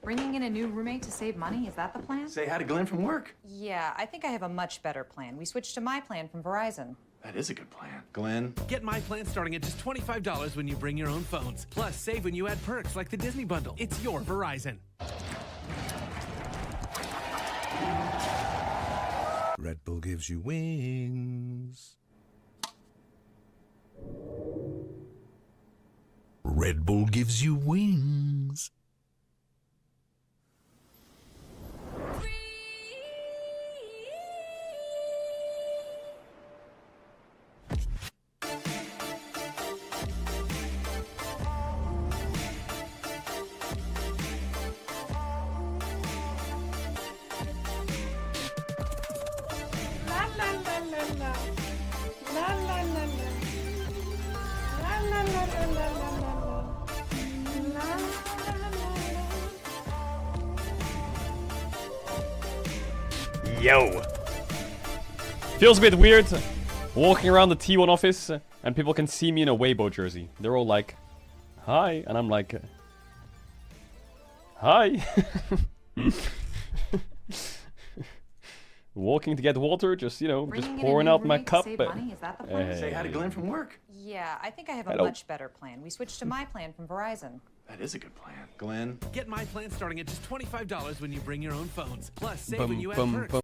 Bringing in a new roommate to save money, is that the plan? Say hi to Glenn from work. Yeah, I think I have a much better plan. We switched to my plan from Verizon. That is a good plan. Glenn. Get my plan starting at just $25 when you bring your own phones. Plus, save when you add perks like the Disney Bundle. It's your Verizon. Red Bull gives you wings. Red Bull gives you wings. Yo! Feels a bit weird walking around the T1 office and people can see me in a Weibo jersey. They're all like, hi, and I'm like, hi. Walking to get water, just, you know, just pouring out my cup. Money, is that the plan? Say hi to Glenn from work. Yeah, I think I have a Hello. much better plan. We switched to my plan from Verizon. That is a good plan. Glenn. Get my plan starting at just $25 when you bring your own phones. Plus, save when you add perks.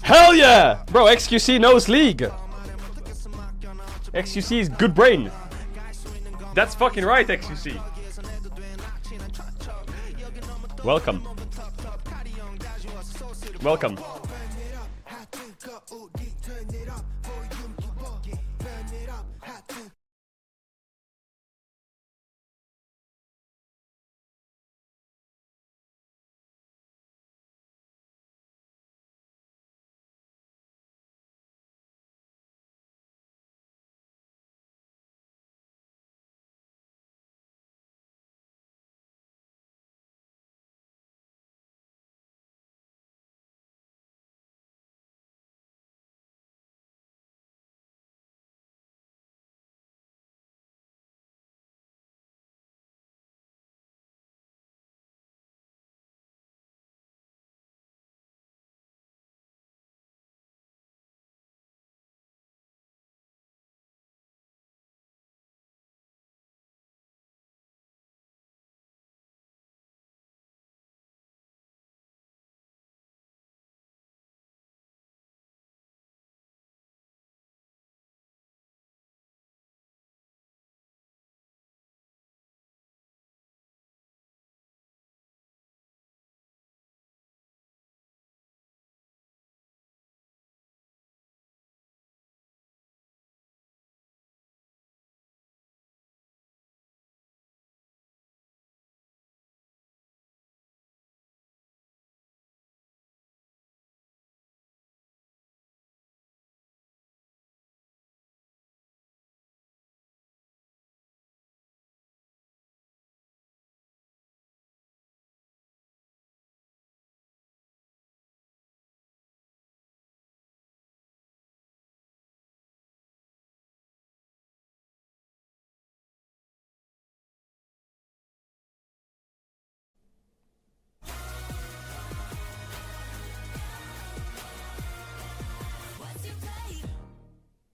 Hell yeah! Bro, XQC knows League. XQC is good brain. That's fucking right, XQC. Welcome. Welcome.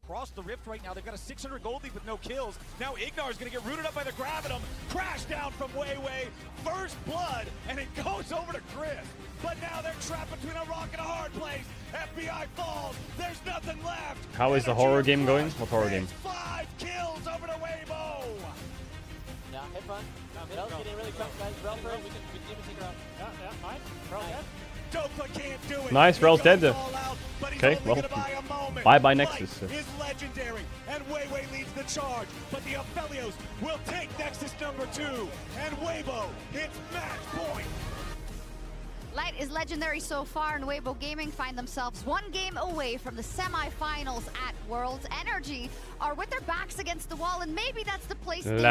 Across the rift right now, they've got a 600 gold lead with no kills. Now Ignar's gonna get rooted up by the Gravitum. Crash down from Weiwei. First blood, and it goes over to Chris. But now they're trapped between a rock and a hard place. FBI falls. There's nothing left. How is the horror game going? What horror game? 5 kills over to Weibo. Nice, Rel's dead. Okay, well, bye-bye Nexus. Is legendary, and Weiwei leads the charge, but the Aphelios will take Nexus number 2, and Weibo hits match point. Light is legendary so far, and Weibo Gaming find themselves one game away from the semi-finals at Worlds. NRG are with their backs against the wall, and maybe that's the place they want.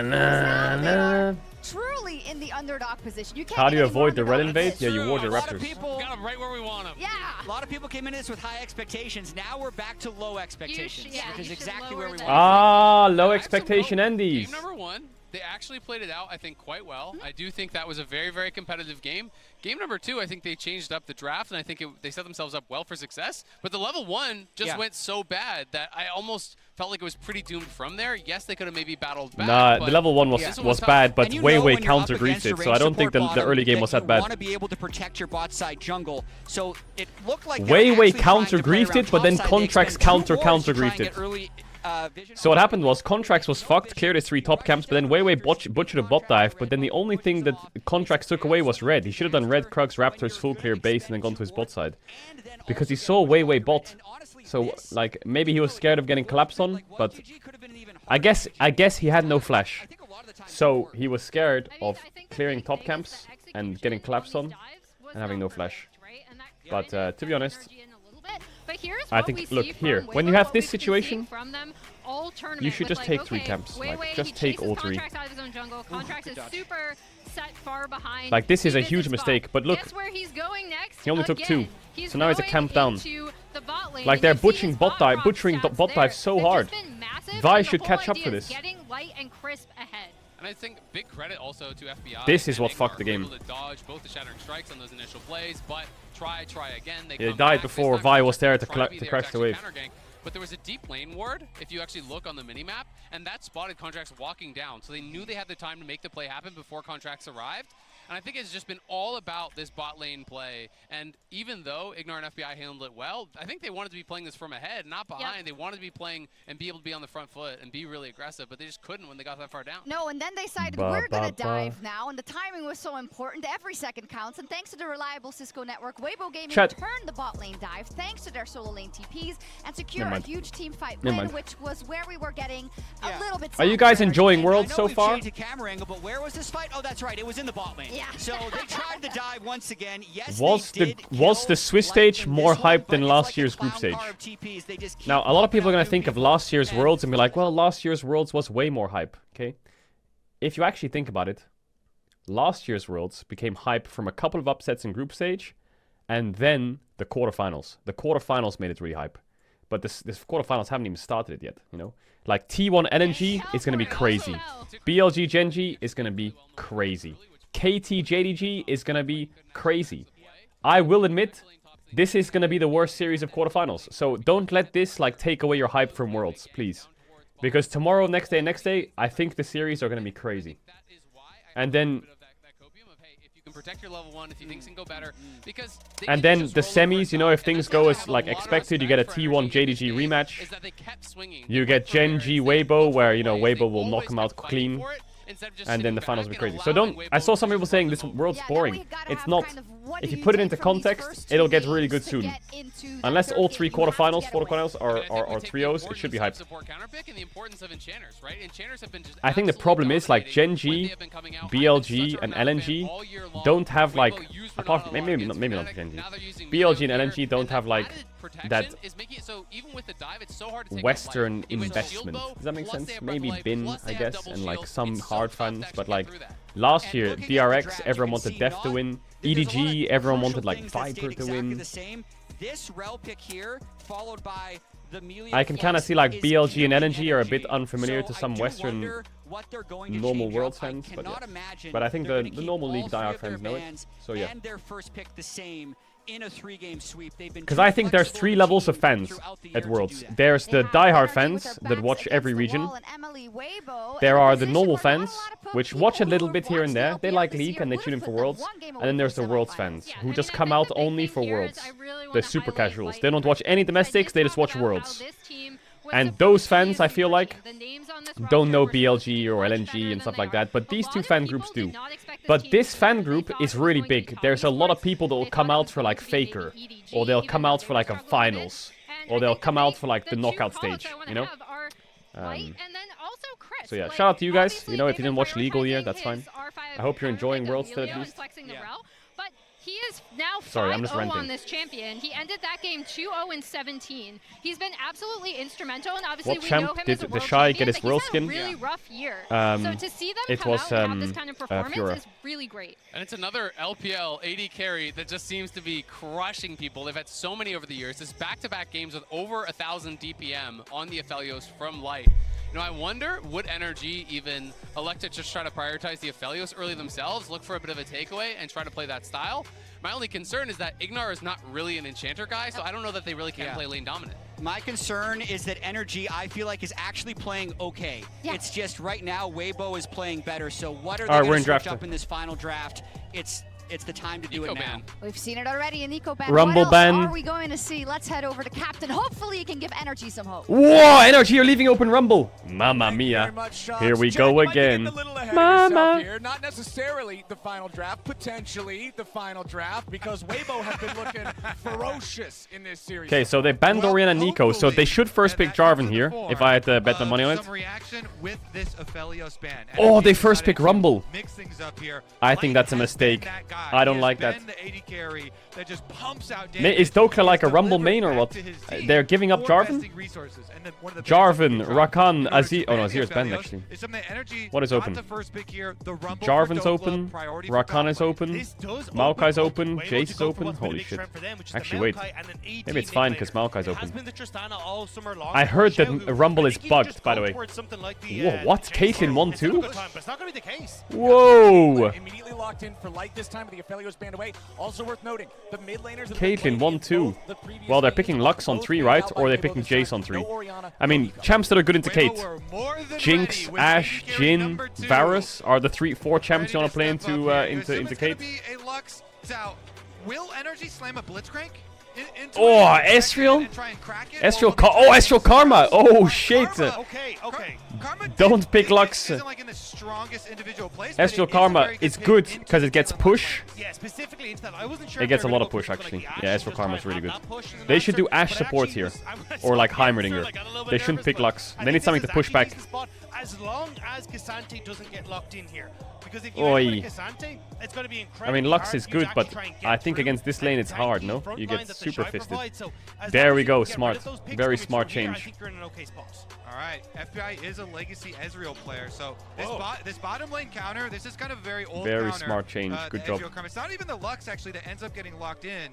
Now they are truly in the underdog position. You can't How do you get any more avoid the red underdog. invade? Yeah, you ward the A lot of Raptors. people Got him right where we want him. Yeah. A lot of people came into this with high expectations. Now we're back to low expectations, which is exactly where we want. Ah, low expectation endies. Game number 1, they actually played it out, I think, quite well. I do think that was a very, very competitive game. Game number 2, I think they changed up the draft, and I think they set themselves up well for success. But the level 1 just went so bad that I almost felt like it was pretty doomed from there. Yes, they could have maybe battled back. Nah, the level 1 was bad, but Weiwei counter-griefed it, so I don't think the early game was that bad. You want to be able to protect your bot side jungle, so it looked like Weiwei counter-griefed it, but then Contracts counter-griefed it. So what happened was Contracts was fucked, cleared his 3 top camps, but then Weiwei butchered a bot dive, but then the only thing that Contracts took away was red. He should have done red, Krugs, Raptors, full clear base, and then gone to his bot side. Because he saw Weiwei bot. So, like, maybe he was scared of getting collapsed on, but I guess he had no flash. So he was scared of clearing top camps and getting collapsed on and having no flash. But to be honest, I think, look, here, when you have this situation, you should just take 3 camps. Like, just take all 3. Like, this is a huge mistake, but look, he only took 2. So now he's a camp down. Like, they're butchering bot dive so hard. Vi should catch up for this. And I think big credit also to FBI. This is what fucked the game. Able to dodge both the shattering strikes on those initial plays, but try again. They died before Vi was there to crash the wave. But there was a deep lane ward, if you actually look on the minimap, and that spotted Contracts walking down. So they knew they had the time to make the play happen before Contracts arrived. And I think it's just been all about this bot lane play. And even though Ignore and FBI handled it well, I think they wanted to be playing this from ahead, not behind. Yep. They wanted to be playing and be able to be on the front foot and be really aggressive, but they just couldn't when they got that far down. No, and then they decided we're going to dive now, and the timing was so important. Every second counts, and thanks to the reliable Cisco network, Weibo Gaming turned the bot lane dive thanks to their solo lane TPs and secure a huge team fight win, which was where we were getting a little bit. Are you guys enjoying Worlds so far? Changed the camera angle, but where was this fight? Oh, that's right, it was in the bot lane. Yeah. So they tried the dive once again. Yes, was the Swiss stage more hyped than last year's group stage? Now, a lot of people are going to think of last year's Worlds and be like, well, last year's Worlds was way more hype, okay? If you actually think about it, last year's Worlds became hype from a couple of upsets in group stage, and then the quarterfinals. The quarterfinals made it really hype. But this quarterfinals haven't even started it yet, you know? Like, T1 NRG is going to be crazy. BLG Genji is going to be crazy. KT JDG is going to be crazy. I will admit, this is going to be the worst series of quarterfinals. So don't let this, like, take away your hype from Worlds, please. Because tomorrow, next day, I think the series are going to be crazy. And then... protect your level 1 if you think things can go better, because and then the semis, you know, if things go as like expected, you get a T1 JDG rematch. You get Genji Weibo, where, you know, Weibo will knock him out clean. And then the finals will be crazy. So don't... I saw some people saying this World's boring. It's not. If you put it into context, it'll get really good soon. Unless all 3 quarterfinals are trios, it should be hyped. I think the problem is, like, Genji, BLG, and LNG don't have, like... Apart, maybe not Genji. BLG and LNG don't have, like, that Western investment. Does that make sense? Maybe Bin, I guess, and, like, some hard fans, but, like, last year, DRX, everyone wanted Def to win. EDG, everyone wanted, like, Viper to win. I can kind of see, like, BLG and NRG are a bit unfamiliar to some Western normal Worlds fans, but yeah. But I think the normal League diehard fans know it, so yeah. In a 3-game sweep, because I think there's 3 levels of fans at Worlds. There's the diehard fans that watch every region. There are the normal fans, which watch a little bit here and there. They like League and they tune in for Worlds. And then there's the Worlds fans, who just come out only for Worlds. They're super casuals. They don't watch any domestics, they just watch Worlds. And those fans, I feel like, don't know BLG or LNG and stuff like that, but these two fan groups do. But this fan group is really big. There's a lot of people that will come out for like Faker, or they'll come out for like a finals, or they'll come out for like the knockout stage, you know? So yeah, shout out to you guys. You know, if you didn't watch League all year, that's fine. I hope you're enjoying Worlds still at least. But he is now 5-0 on this champion. He ended that game 2-0-17. He's been absolutely instrumental, and obviously we know him as a world Shy champion, get his but world he's had a skin? really rough year. So to see them come out and have this kind of performance is really great. And it's another LPL AD carry that just seems to be crushing people. They've had so many over the years. This back-to-back games with over 1,000 DPM on the Aphelios from Light. You know, I wonder, would NRG even elect to just try to prioritize the Aphelios early themselves, look for a bit of a takeaway, and try to play that style? My only concern is that Ignar is not really an enchanter guy, so I don't know that they really can play lane dominant. My concern is that NRG, I feel like, is actually playing okay. Yeah. It's just right now, Weibo is playing better, so what are they going to switch up in this final draft? It's the time to do it now. We've seen it already in Eco Ban. Rumble what else ban. are we going to see? Let's head over to Captain. Hopefully he can give NRG some hope. Whoa, NRG, you're leaving open Rumble. Mamma mia. Here we go again. Mama. Here. Not necessarily the final draft, potentially the final draft, because Weibo has been looking ferocious in this series. Okay, so they banned Orianna and Nico, so they should first pick Jarvan here, if I had to bet the money on it. Oh, they first pick Rumble. I think that's a mistake. I don't like that. Is Dokla like a Rumble main or what? They're giving up Jarvan? Jarvan, Rakan, Azir. Oh no, Azir's banned actually. What is open? Jarvan's open. Rakan is open. Maokai's open. Jace is open. Holy shit. Actually, wait. Maybe it's fine because Maokai's open. I heard that Rumble is bugged, by the way. Whoa, what? Caitlyn 1-2? Whoa! Immediately locked in for Light this time with the Aphelios banned away. Also worth noting, the mid laners. Caitlyn 1-2. Well, they're picking Lux on 3, right? Or they're picking Jace on 3. I mean, champs that are good into Kate. Jinx, Ashe, Jhin, Varus are the 4 champs you want to play into Kate. Will NRG slam a Blitzcrank? Oh, Ezreal? Ezreal Karma! Oh, shit! Don't pick Lux. Ezreal Karma is good because it gets push. It gets a lot of push, actually. Yeah, Ezreal Karma is really good. They should do Ashe support here. Or like Heimerdinger. They shouldn't pick Lux. They need something to push back. As long as Cassante doesn't get locked in here. Because if you Cassante, it's going to be incredible. I mean, Lux is good, but I think against this lane it's hard, no? You get super fisted. There we go, smart. Very smart change. Alright, FBI is a legacy Ezreal player, so this bottom lane counter, this is kind of very old Very counter, smart change, good job. It's not even the Lux, actually, that ends up getting locked in.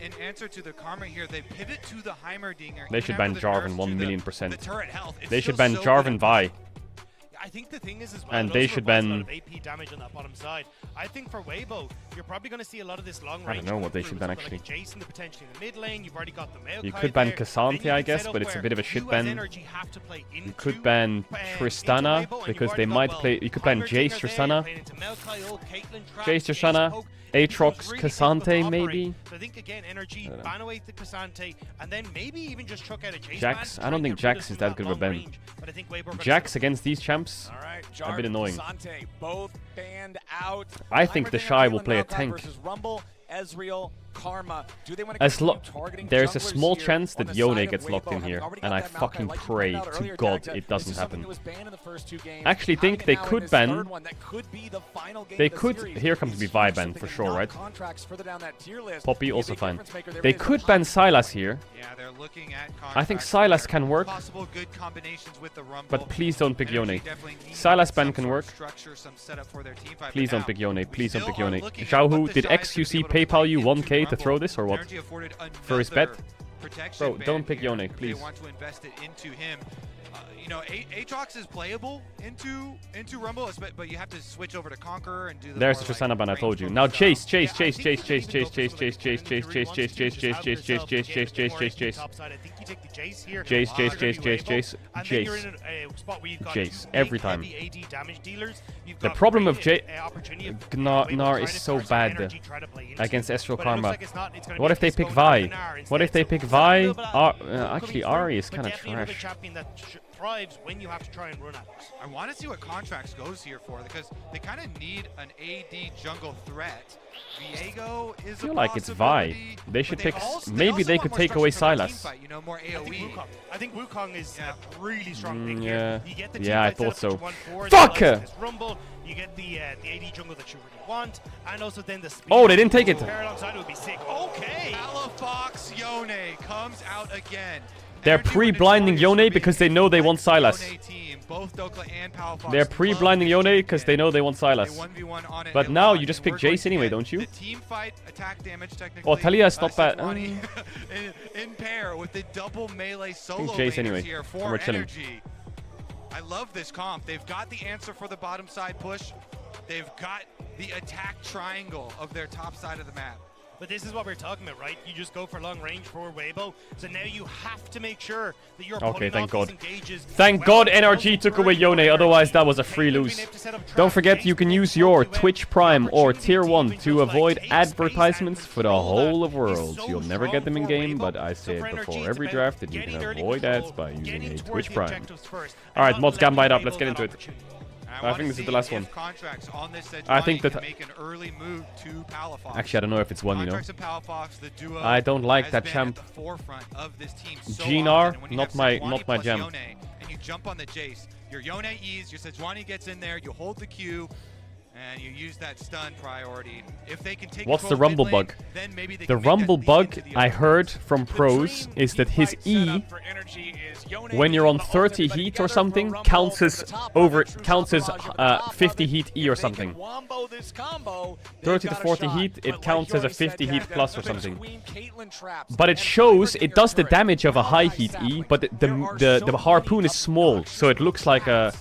In answer to the Karma here, they pivot to the Heimerdinger. They should ban Jarvan 1,000,000%. They should ban Jarvan Vi. I think the thing is, and they should ban. AP damage on that bottom side. I think for Weibo, you're probably going to see a lot of this long range. I don't know what they should ban actually. Like Jason, potentially in the mid lane. You've already got the Maokai. You could ban Cassante, I guess, but it's a bit of a shit ban. You could ban Tristana because they might play. You could ban Jace Tristana. Jace Tristana. Aatrox, Cassante, maybe. So I think again, NRG ban away the Cassante, and then maybe even just chuck out a Jace. Jax, I don't think Jax is that good of a ban. Jax against these champs, a bit annoying. Both banned out. I think the Shy will play a tank. Rumble, Ezreal, Karma. Do they want to there's a small chance that Yone gets locked in here, and I fucking pray to God it doesn't happen. Actually think they could ban. They could. Here comes the Vi ban for sure, right? Poppy also fine. They could ban Sylas here. I think Sylas can work. But please don't pick Yone. Sylas ban can work. Please don't pick Yone. Please don't pick Yone. Xiaohu, did XQC PayPal you 1k to throw this or what? For his bet? Bro, don't pick Yone, please. you know, Aatrox is playable into Rumble, but you have to switch over to Conqueror and do the There's the more, Tristana ban I told you. Now Chase. Jace every time. The problem with Gnar is so bad against Astral Karma. What if they pick Vi? What if they pick Vi? Actually, Ari is kind of trash. Thrives when you have to try and run at it. I want to see what Contracts goes here for, because they kind of need an AD jungle threat. Viego is I feel like it's Vi. They should pick. Maybe they could take away Sylas. You know, more AoE. I think Wukong is a really strong pick yeah. here. You get the Yeah, I thought so. Fuck! Rumble, you get the AD jungle that you really want, and also then the speed. Oh, they didn't take it. Pair alongside it would be sick. Okay. Palafox Yone comes out again. They're pre-blinding Yone because they know they want Sylas. They're pre-blinding Yone because they know they want Sylas. But now you just pick Jace anyway, don't you? Oh, Talia is not bad. In pair with the double melee solo Jace anyway. here for We're chilling. NRG. I love this comp. They've got the answer for the bottom side push. They've got the attack triangle of their top side of the map. But this is what we're talking about, right? You just go for long range for Weibo. So now you have to make sure that you're okay, thank God. Engages. Thank God NRG took away Yone, otherwise that was a free lose. Don't forget you can use your Twitch Prime or Tier 1 to avoid advertisements for the whole of world. You'll never get them in game, but I said before every draft that you can avoid ads by using a Twitch Prime. Alright, mods gambite up, let's get into it. I think this is the last one. I think that. Actually, I don't know if it's one, you know. I don't like that champ. Gnar, not my jam. And you jump on the Jace. Your Yone E's, your Sejuani gets in there, you hold the Q, and you use that stun priority. If they can take What's the rumble bug? The rumble bug I heard from pros is that his E, when you're on 30 heat or something, counts as 50 heat E or something. 30 to 40 heat, it counts as a 50 heat plus or something. But it shows, it does the damage of a high heat E, but the harpoon is small, so it looks like a...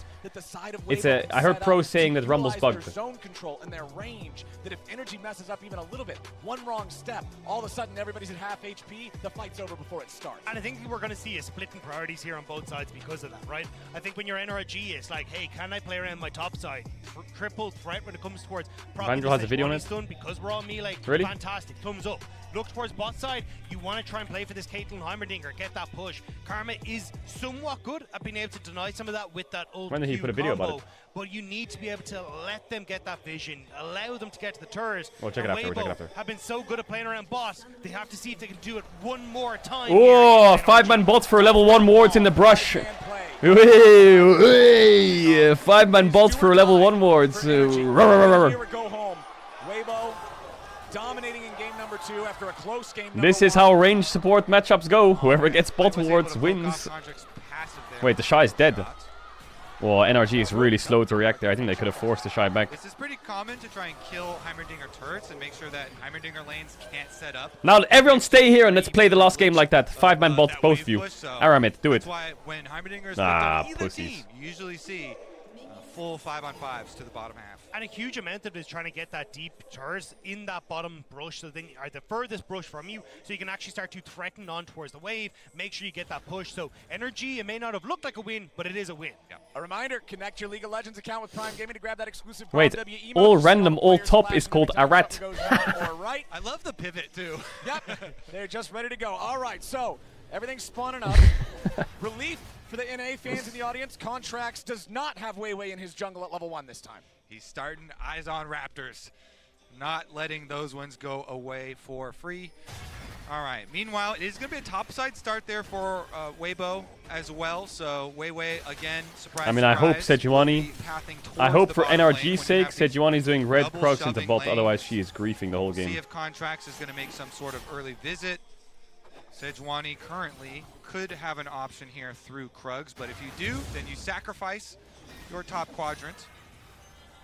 I heard pros saying that Rumble's bugged. Zone control and their range, that if energy messes up even a little bit, one wrong step, all of a sudden everybody's at half HP, the fight's over before it starts. And I think we're going to see a split in priorities here on both sides because of that, right? I think when you're NRG, it's like, hey, can I play around my top side? Triple threat when it comes towards... Vandal has a video on it. Because we're all melee. Really? Fantastic. Thumbs up. Look towards bot side. You want to try and play for this Caitlyn Heimerdinger, get that push. Karma is somewhat good at being able to deny some of that with that ult. When did he put a video about it? But you need to be able to let them get that vision, allow them to get to the turret. Oh, check it after, check it after. Have been so good at playing around boss, they have to see if they can do it one more time. Oh, 5-man bots for level 1 wards in the brush. 5-man bots for level 1 wards. Here we go home. Weibo dominating in game number 2 after a close game. This is how range support matchups go. Whoever gets bot wards wins. Wait, the Shy is dead. Well, NRG is really slow to react there. I think they could have forced the Shy back. This is pretty common to try and kill Heimerdinger turrets and make sure that Heimerdinger lanes can't set up. Now, everyone stay here and let's play the last game like that. 5-man bot, both of you. Aramid, do it. That's why when Heimerdinger is pussies. team, you usually see full 5-on-5s to the bottom half. And a huge amount of it is trying to get that deep turret in that bottom brush, so then are the furthest brush from you, so you can actually start to threaten on towards the wave, make sure you get that push. So NRG, it may not have looked like a win, but it is a win. Yeah. A reminder, connect your League of Legends account with Prime Gaming to grab that exclusive Wait, all random, all top is called Arat. Right. I love the pivot too. Yep, they're just ready to go. All right, so everything's spawning up. Relief for the NA fans in the audience, Contracts does not have Weiwei in his jungle at level 1 this time. He's starting eyes on Raptors, not letting those ones go away for free. All right, meanwhile, it is going to be a topside start there for Weibo as well. So Weiwei, again, surprise. I mean, I hope Sejuani, I hope for NRG's sake, Sejuani's doing red procs into bot, otherwise she is griefing the whole game. See if Contracts is going to make some sort of early visit. Sejuani currently could have an option here through Krugs, but if you do, then you sacrifice your top quadrant.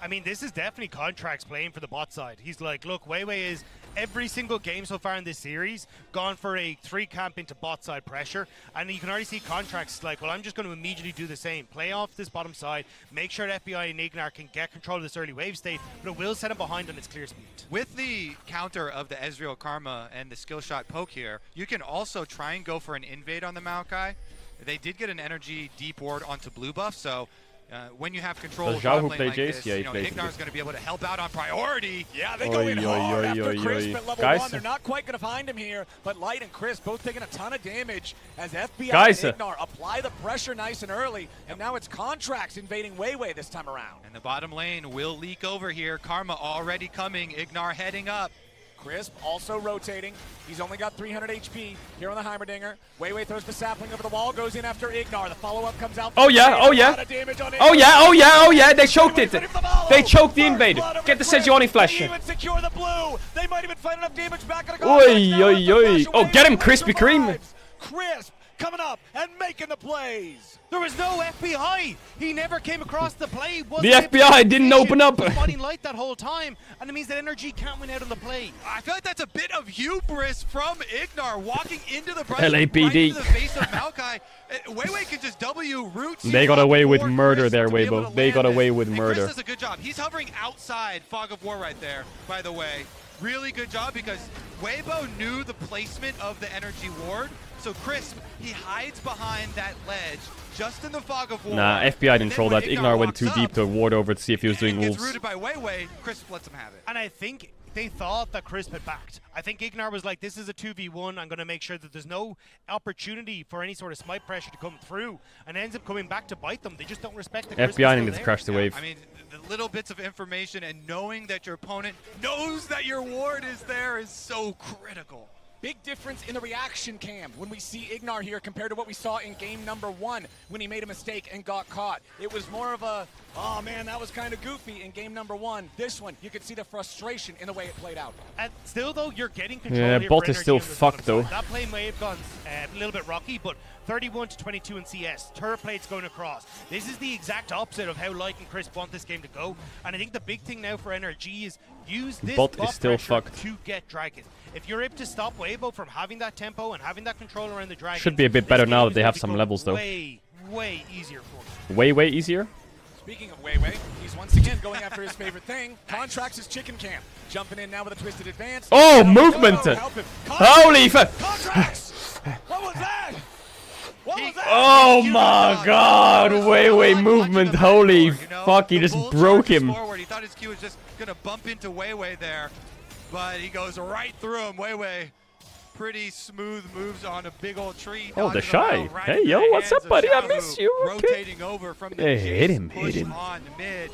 I mean, this is definitely Contracts playing for the bot side. He's like, look, Weiwei is every single game so far in this series gone for a 3-camp into bot side pressure, and you can already see Contracts like, well, I'm just going to immediately do the same. Play off this bottom side, make sure that FBI and Ignar can get control of this early wave state, but it will set him behind on its clear speed. With the counter of the Ezreal Karma and the skill shot poke here, you can also try and go for an invade on the Maokai. They did get an energy deep ward onto blue buff, so when you have control of Zhao bot who lane play like Jace? this, Yeah, he you know, plays Ignar's going to be able to help out on priority. Yeah, they go in hard after Crisp at level Guys. 1. They're not quite going to find him here, but Light and Crisp both taking a ton of damage as FBI Guys. and Ignar apply the pressure nice and early, and now it's Contracts invading Weiwei this time around. And the bottom lane will leak over here. Karma already coming. Ignar heading up. Crisp also rotating. He's only got 300 HP here on the Heimerdinger. Weiwei throws the sapling over the wall, goes in after Ignar. The follow-up comes out. Oh yeah, oh yeah. Oh yeah, oh yeah, oh yeah. They choked it. They choked the invade. Get the Sejuani flash. They even secure the blue. They might even find enough damage back on a Oi, oi, oi. Oh, get him, Krispy Kreme. Crisp coming up and making the plays. There was no FBI. He never came across the play. The FBI didn't open up. Fighting Light that whole time, and it means that NRG can't win out on the play. I feel like that's a bit of hubris from Ignar walking into the brush, LAPD. right into the face of Maokai. Weiwei can just W root. They got away with murder there, Weibo. They got away with murder. Chris does a good job. He's hovering outside Fog of War right there, by the way. Really good job because Weibo knew the placement of the energy ward. So Crisp, he hides behind that ledge just in the Fog of War. Nah, FBI didn't troll that. Ignar went too deep to ward over to see if he was doing gets wolves. rooted by Weiwei. Crisp lets him have it. And I think they thought that Crisp had backed. I think Ignar was like, this is a 2v1. I'm going to make sure that there's no opportunity for any sort of smite pressure to come through, and ends up coming back to bite them. They just don't respect the Crisp. FBI needed to crash the wave. I mean, the little bits of information and knowing that your opponent knows that your ward is there is so critical. Big difference in the reaction cam when we see Ignar here compared to what we saw in game number 1 when he made a mistake and got caught. It was more of a, oh man, that was kind of goofy in game number 1. This one, you could see the frustration in the way it played out. And still though, you're getting control Yeah, here bot for is still NRG on the fucked bottom though. side. That play may have gone a little bit rocky, but 31 to 22 in CS. Turret plates going across. This is the exact opposite of how Light and Crisp want this game to go. And I think the big thing now for NRG is use this Bot is buff still pressure fucked. to get Dragon. If you're able to stop Weibo from having that tempo and having that control around the Dragon, Should be a bit better now that they have some levels though. Way easier for them. Way easier. Speaking of Weiwei, he's once again going after his favorite thing. Contracts his chicken camp. Jumping in now with a twisted advance. Oh, movement! Holy fuck! Contracts! What was that? What was that? Oh my god! Weiwei movement! Holy fuck! He just broke him. Forward. He thought his Q was just gonna bump into Weiwei there, but he goes right through him. Weiwei, pretty smooth moves on a big old tree. Oh, the dodging Shy. around right Hey, into yo, the what's hands up, buddy? I of miss Xiaohu, you. Okay. Rotating over from the Hey, hit Jace him, push hit him. on mid.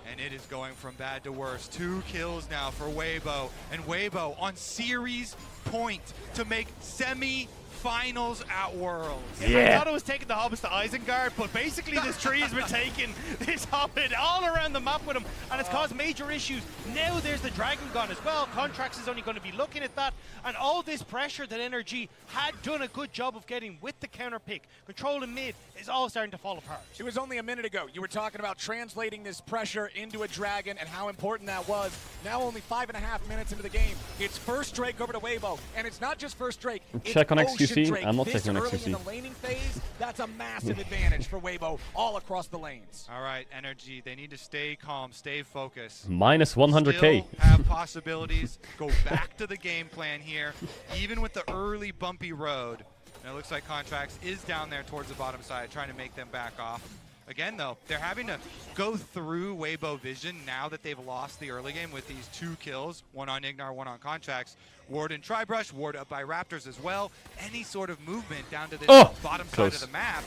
And it is going from bad to worse. 2 kills now for Weibo. And Weibo on series point to make semi-finals at Worlds. I thought it was taking the Hobbits to Isengard, but basically this tree has been taking this Hobbit all around the map with him, and it's caused major issues. Now there's the Dragon gone as well. Contracts is only going to be looking at that, and all this pressure that NRG had done a good job of getting with the counter pick, controlling mid, is all starting to fall apart. It was only a minute ago. You were talking about translating this pressure into a Dragon and how important that was. Now only 5.5 minutes into the game. It's first Drake over to Weibo, and it's not just first Drake. Check on it's Ocean XQC. Drake. I'm not This checking on early XQC. in the laning phase, that's a massive advantage for Weibo all across the lanes. All right, NRG, they need to stay calm, stay focused. Minus 100k. Still have possibilities. Go back to the game plan here, even with the early bumpy road. And it looks like Contracts is down there towards the bottom side, trying to make them back off. Again, though, they're having to go through Weibo vision now that they've lost the early game with these 2 kills, one on Ignar, one on Contracts. Ward and Tribrush, ward up by Raptors as well. Any sort of movement down to this bottom close. side of the map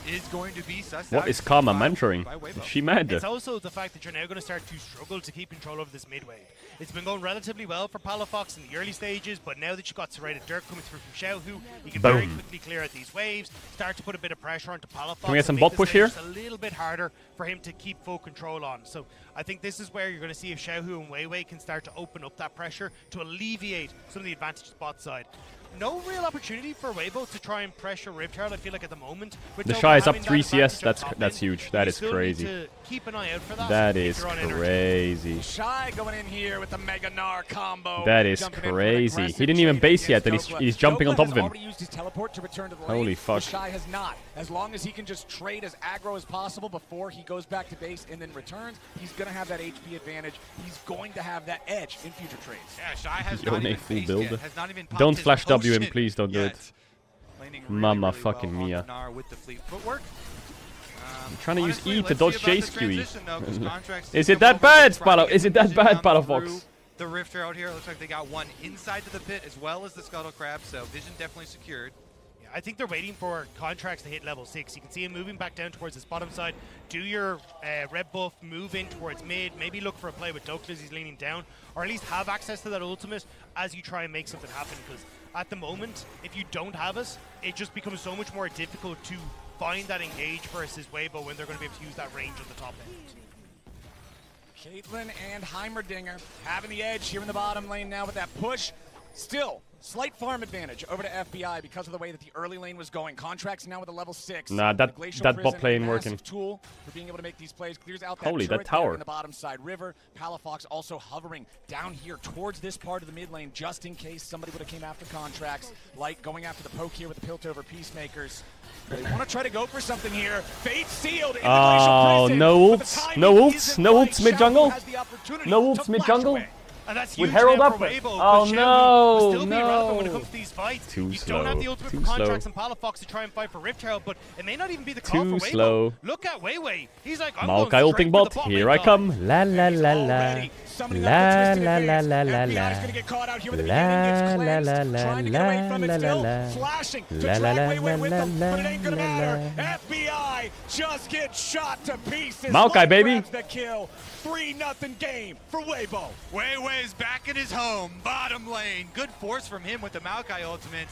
is going to be sussed What out is Karma by mentoring? Weibo. Is she mad? It's also the fact that you're now going to start to struggle to keep control over this mid wave. It's been going relatively well for Palafox in the early stages, but now that you've got Serrated Dirt coming through from Xiaohu, you can very Boom. quickly clear out these waves, start to put a bit of pressure onto Palafox. Can we get some and bot make push this here? just a little bit harder for him to keep full control on. So I think this is where you're going to see if Xiaohu and Weiwei can start to open up that pressure to alleviate some of the advantage bot side. no real opportunity for Weibo to try and pressure Rift Herald, I feel like, at the moment. The Shy is up 3 CS. That's huge. That is crazy. To keep an eye out for that. That is crazy. Shy going in here with the Mega Gnar combo. That is crazy. He didn't even base yet, and he's jumping on top of him. Used his teleport to return to the lane. Holy fuck. Shy has not. As long as he can just trade as aggro as possible before he goes back to base and then returns, he's going to have that HP advantage. He's going to have that edge in future trades. Yeah, Shy has Not even full build. Yet, has not even Don't flash W him, potion please. Don't do it. Mama fucking Mia. With the fleet footwork. I'm trying to use E to dodge J-Skewy. Is it that bad, Palo? Is it that bad, Palafox? The Rift Herald here. Looks like they got one inside to the pit as well as the Scuttle Crab, so vision definitely secured. Yeah, I think they're waiting for Contracts to hit level 6. You can see him moving back down towards this bottom side. Do your red buff, move in towards mid, maybe look for a play with Dokla as he's leaning down, or at least have access to that ultimate as you try and make something happen, because at the moment, if you don't have it, it just becomes so much more difficult to find that engage versus Weibo when they're going to be able to use that range at the top end. Caitlyn and Heimerdinger having the edge here in the bottom lane now with that push. Still, slight farm advantage over to FBI because of the way that the early lane was going. Contracts now with a level 6. Nah, that bot play ain't working. Tool for being able to make these plays. Clears out that Holy, that turret there tower. in the bottom side river. Palafox also hovering down here towards this part of the mid lane just in case somebody would have came after Contracts. Light going after the poke here with the Piltover Peacemakers. They want to try to go for something here. Fate sealed in the Oh, prison, no but the ults. timing No ults. isn't No right. ults mid Xiaohu jungle. has the opportunity No to ults mid flash jungle. away. And that's With huge Herald now up. for Weibo, Oh, because no, Xiaohu will still be no. relevant when it comes to these fights. Too you slow, don't have the ultimate too for Contracts slow. and Palafox to try and fight for Rift Herald, but it may not even be the call Too for Weibo. slow. Look at Weiwei. He's like, I'm Maokai going ulting straight for bot. the bot Here lane I top. come. La la la la. La la la la la la. FBI's gonna get caught out here with the La beginning. Gets la la cleansed, la trying to get away from it la still. la. Flashing to La la drag la Weiwei with la them, la but it ain't gonna la matter. la. FBI just gets shot to pieces. Maokai, Light baby. grabs the kill. 3-0 game for Weibo. Weiwei's back in his home, bottom lane. Good force from him with the Maokai ultimate.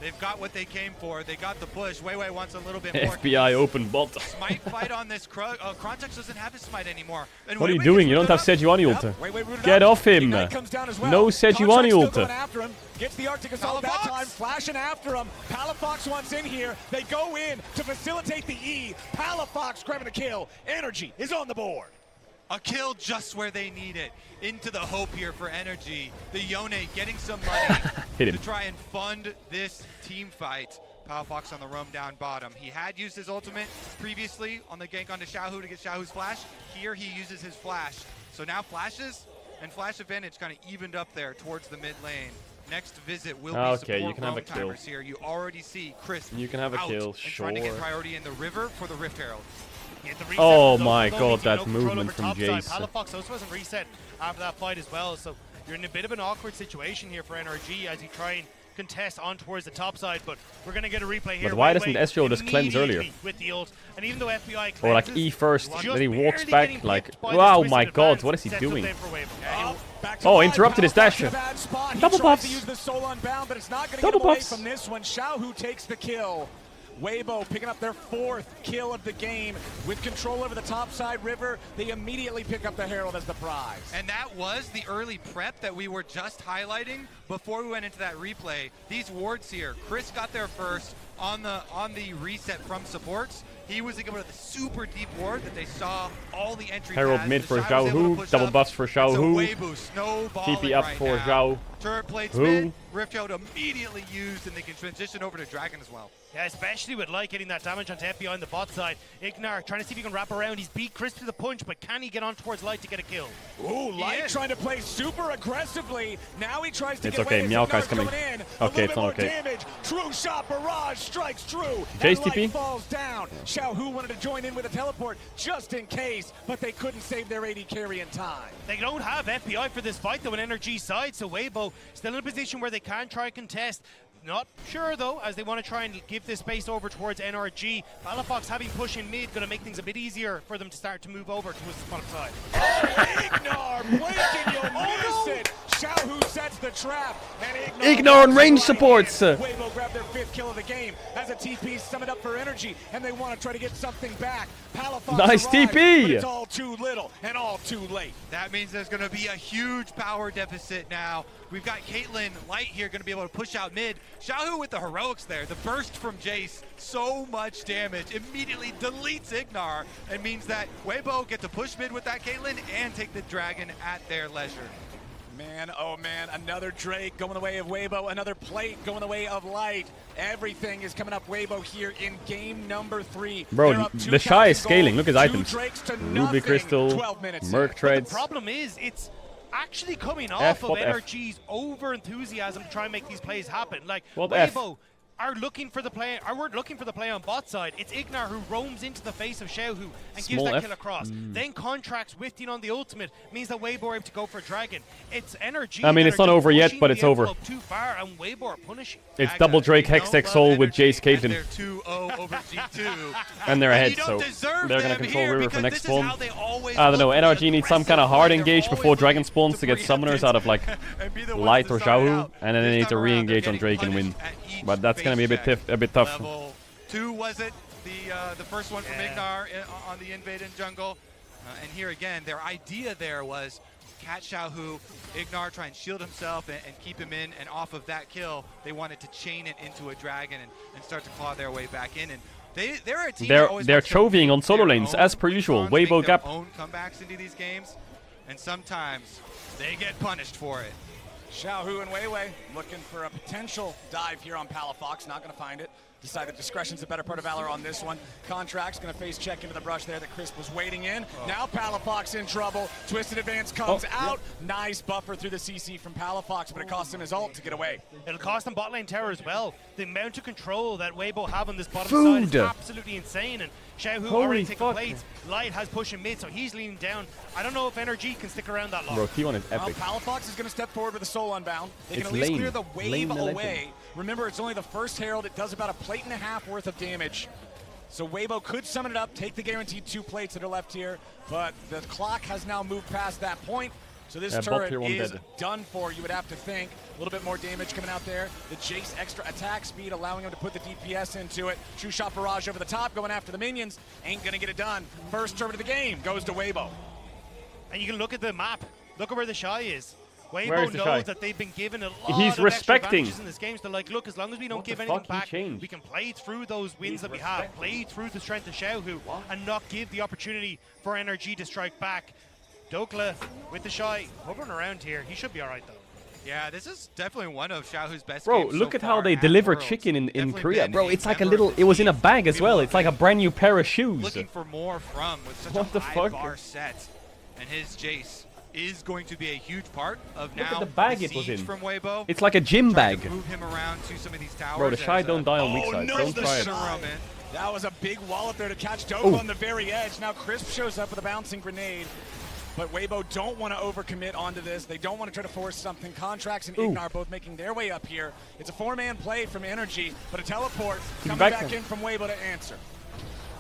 They've got what they came for. They got the push. Weiwei wants a little bit more. FBI open bot. Smite fight on this. Krontex doesn't have his smite anymore. And What are you Weiwei doing? gets You don't have rooted Sejuani ult. Get off him. No Sejuani ult. Gets the Arctic Assault that time, flashing after him. Palafox wants in here. They go in to facilitate the E. Palafox grabbing the kill. NRG is on the board. A kill just where they need it. Into the hope here for NRG. The Yone getting some money Hit him. to try and fund this team fight. Palafox on the roam down bottom. He had used his ultimate previously on the gank onto Xiaohu to get Xiaohu's flash. Here he uses his flash. So now flashes and flash advantage kind of evened up there towards the mid lane. Next visit will be Okay, you support can have a roam kill. timers here. You already see Chris You can have a out kill, and trying to get sure. priority in the river for the Rift Herald. Oh my god, that movement from Jace. Palafox also hasn't reset after that fight as well, so you're in a bit of an awkward situation here for NRG as you try and contest on towards the top side, but we're going to get a replay here. But why doesn't Ezreal just cleanse earlier? With the ult, and even though FBI Or like E first, then he walks back like, wow, my god, what is he doing? Oh, interrupted his dash. Double buffs. Double buffs. From this one, Xiaohu takes the kill. Weibo picking up their 4th kill of the game with control over the topside river. They immediately pick up the Herald as the prize. And that was the early prep that we were just highlighting before we went into that replay. These wards here, Chris got there first on the reset from supports. He was able to the super deep ward that they saw all the entry Herald paths. mid The for Shy was able to Xiaohu, push double up. buffs for It's a Xiaohu. Weibo snowballing TP up right for now. Xiao. Turret plates Who? mid, Rift Herald immediately used, and they can transition over to Dragon as well. Yeah, especially with Light getting that damage onto FBI on the bot side. Ignar trying to see if he can wrap around. He's beat Chris to the punch, but can he get on towards Light to get a kill? Ooh, Light trying to play super aggressively. Now he tries to It's get okay, away. Maokai's coming. In. Okay, it's not okay. Damage. True shot, barrage strikes true. Jace And Light TP. falls down. Xiaohu wanted to join in with a teleport just in case, but they couldn't save their AD carry in time. They don't have FBI for this fight though on NRG side, so Weibo still in a position where they can try contest. Not sure though, as they want to try and give this space over towards NRG. Palafox having push in mid, going to make things a bit easier for them to start to move over towards the bottom side. Ignar blinking, you'll miss it. Xiaohu sets the trap, and Ignore and range supports. Weibo grabbed their 5th kill of the game as a TP summoned up for energy, and they want to try to get something back. Palafox Nice arrives, TP. but it's all too little and all too late. That means there's going to be a huge power deficit now. We've got Caitlyn Light here going to be able to push out mid. Xiaohu with the heroics there. The burst from Jace, so much damage. Immediately deletes Ignar and means that Weibo get to push mid with that Caitlyn and take the dragon at their leisure. Man, oh man, another Drake going the way of Weibo, another plate going the way of Light. Everything is coming up Weibo here in game number 3. Bro, the Shy is scaling. Look at his items. Ruby Crystal, Merc Treads. The problem is, it's actually coming off of NRG's over-enthusiasm to try and make these plays happen. Like, Weibo are looking for the play, we're looking for the play on bot side. It's Ignar who roams into the face of Xiaohu and gives that kill across. Then contracts whiffing on the ultimate means that Weibo are able to go for Dragon. It's NRG. I mean, it's not over yet, but it's over. Too far, and Weibo are punishing. It's double Drake Hextech Soul with Jace Caitlyn. They're 2-0 over G2. And they're ahead, so they're going to control River for next spawn. I don't know, NRG needs some kind of hard engage before Dragon spawns to get summoners out of like Light or Xiaohu, and then they need to re-engage on Drake and win. But that's going to be a bit tough. Level 2 was it? The first one from Ignar on the invade in jungle. And here again, their idea there was catch Xiaohu, Ignar try and shield himself and keep him in, and off of that kill, they wanted to chain it into a dragon and start to claw their way back in. And they're a team they're chovying on solo lanes as per usual. Weibo gap. Own comebacks into these games, and sometimes they get punished for it. Xiaohu and Weiwei looking for a potential dive here on Palafox. Not going to find it. Decided discretion's the better part of valor on this one. Contract's going to face check into the brush there that Crisp was waiting in. Now Palafox in trouble. Twisted Advance comes out. Nice buffer through the CC from Palafox, but it cost him his ult to get away. It'll cost him bot lane tower as well. The amount of control that Weibo have on this bottom side is absolutely insane. And Xiaohu already taking plates. Light has pushing mid, so he's leaning down. I don't know if NRG can stick around that long. Bro, T1 is epic. Palafox is going to step forward with a soul unbound. They can at least clear the wave away. Remember, it's only the first Herald. It does about a plate and a half worth of damage. So Weibo could summon it up, take the guaranteed 2 plates that are left here, but the clock has now moved past that point. So this turret is done for, you would have to think. A little bit more damage coming out there. The Jace extra attack speed allowing him to put the DPS into it. True shot barrage over the top, going after the minions. Ain't gonna get it done. First turret of the game goes to Weibo. And you can look at the map. Look at where the Shy is. Weibo knows that they've been given a lot of extra advantages in this game. So they're like, look, as long as we don't give anything back, we can play through those wins that we have, play through the strength of Xiaohu, and not give the opportunity for NRG to strike back. Dokla with the Shy hovering around here. He should be all right, though. Yeah, this is definitely one of Xiaohu's best games. Bro, look at how they deliver chicken in Korea. Bro, it's like a little, it was in a bag as well. It's like a brand new pair of shoes. Looking for more from with such a high bar set. And his Jace is going to be a huge part of now. Look at the bag it was in. From Weibo. It's like a gym bag. Move him around to some of these towers. Bro, the Shy don't die on weak side. Don't try it. That was a big wallop there to catch Dokla on the very edge. Now Crisp shows up with a bouncing grenade. But Weibo don't want to overcommit onto this. They don't want to try to force something. Contracts and Ignar both making their way up here. It's a 4-man play from NRG, but a teleport coming back in from Weibo to answer.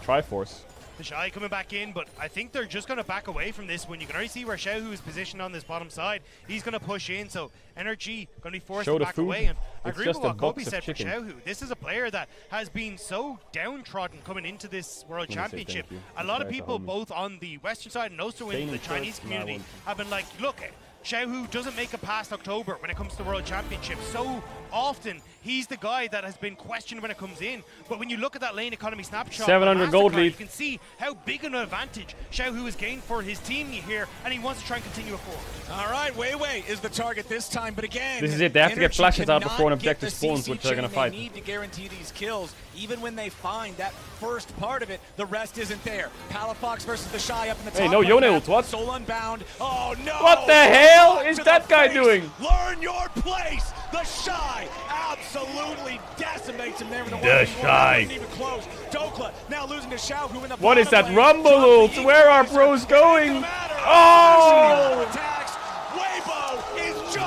Triforce. The Shy coming back in, but I think they're just going to back away from this one. You can already see where Xiaohu is positioned on this bottom side. He's going to push in, so NRG going to be forced to back away. And I agree with what Kobe said for Xiaohu. This is a player that has been so downtrodden coming into this World Championship. A lot of people, both on the Western side and also in the Chinese community, have been like, look, Xiaohu doesn't make it past October when it comes to the World Championship. So often, he's the guy that has been questioned when it comes in. But when you look at that lane economy snapshot, 700 gold lead. You can see how big an advantage Xiaohu has gained for his team here, and he wants to try and continue it forward. All right, Weiwei is the target this time, but again, this is it. They have to get flashes out before an objective spawns, which they're going to fight. They need to guarantee these kills. Even when they find that first part of it, the rest isn't there. Palafox versus the Shy up in the top. Hey, no Yone ult, what? Soul unbound. Oh no! What the hell is that guy doing? Learn your place. The Shy absolutely decimates him there with the Shy. Even close. Dokla now losing to Xiaohu in the what is that rumble ult? Where are bros going? Oh!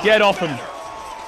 Get off him.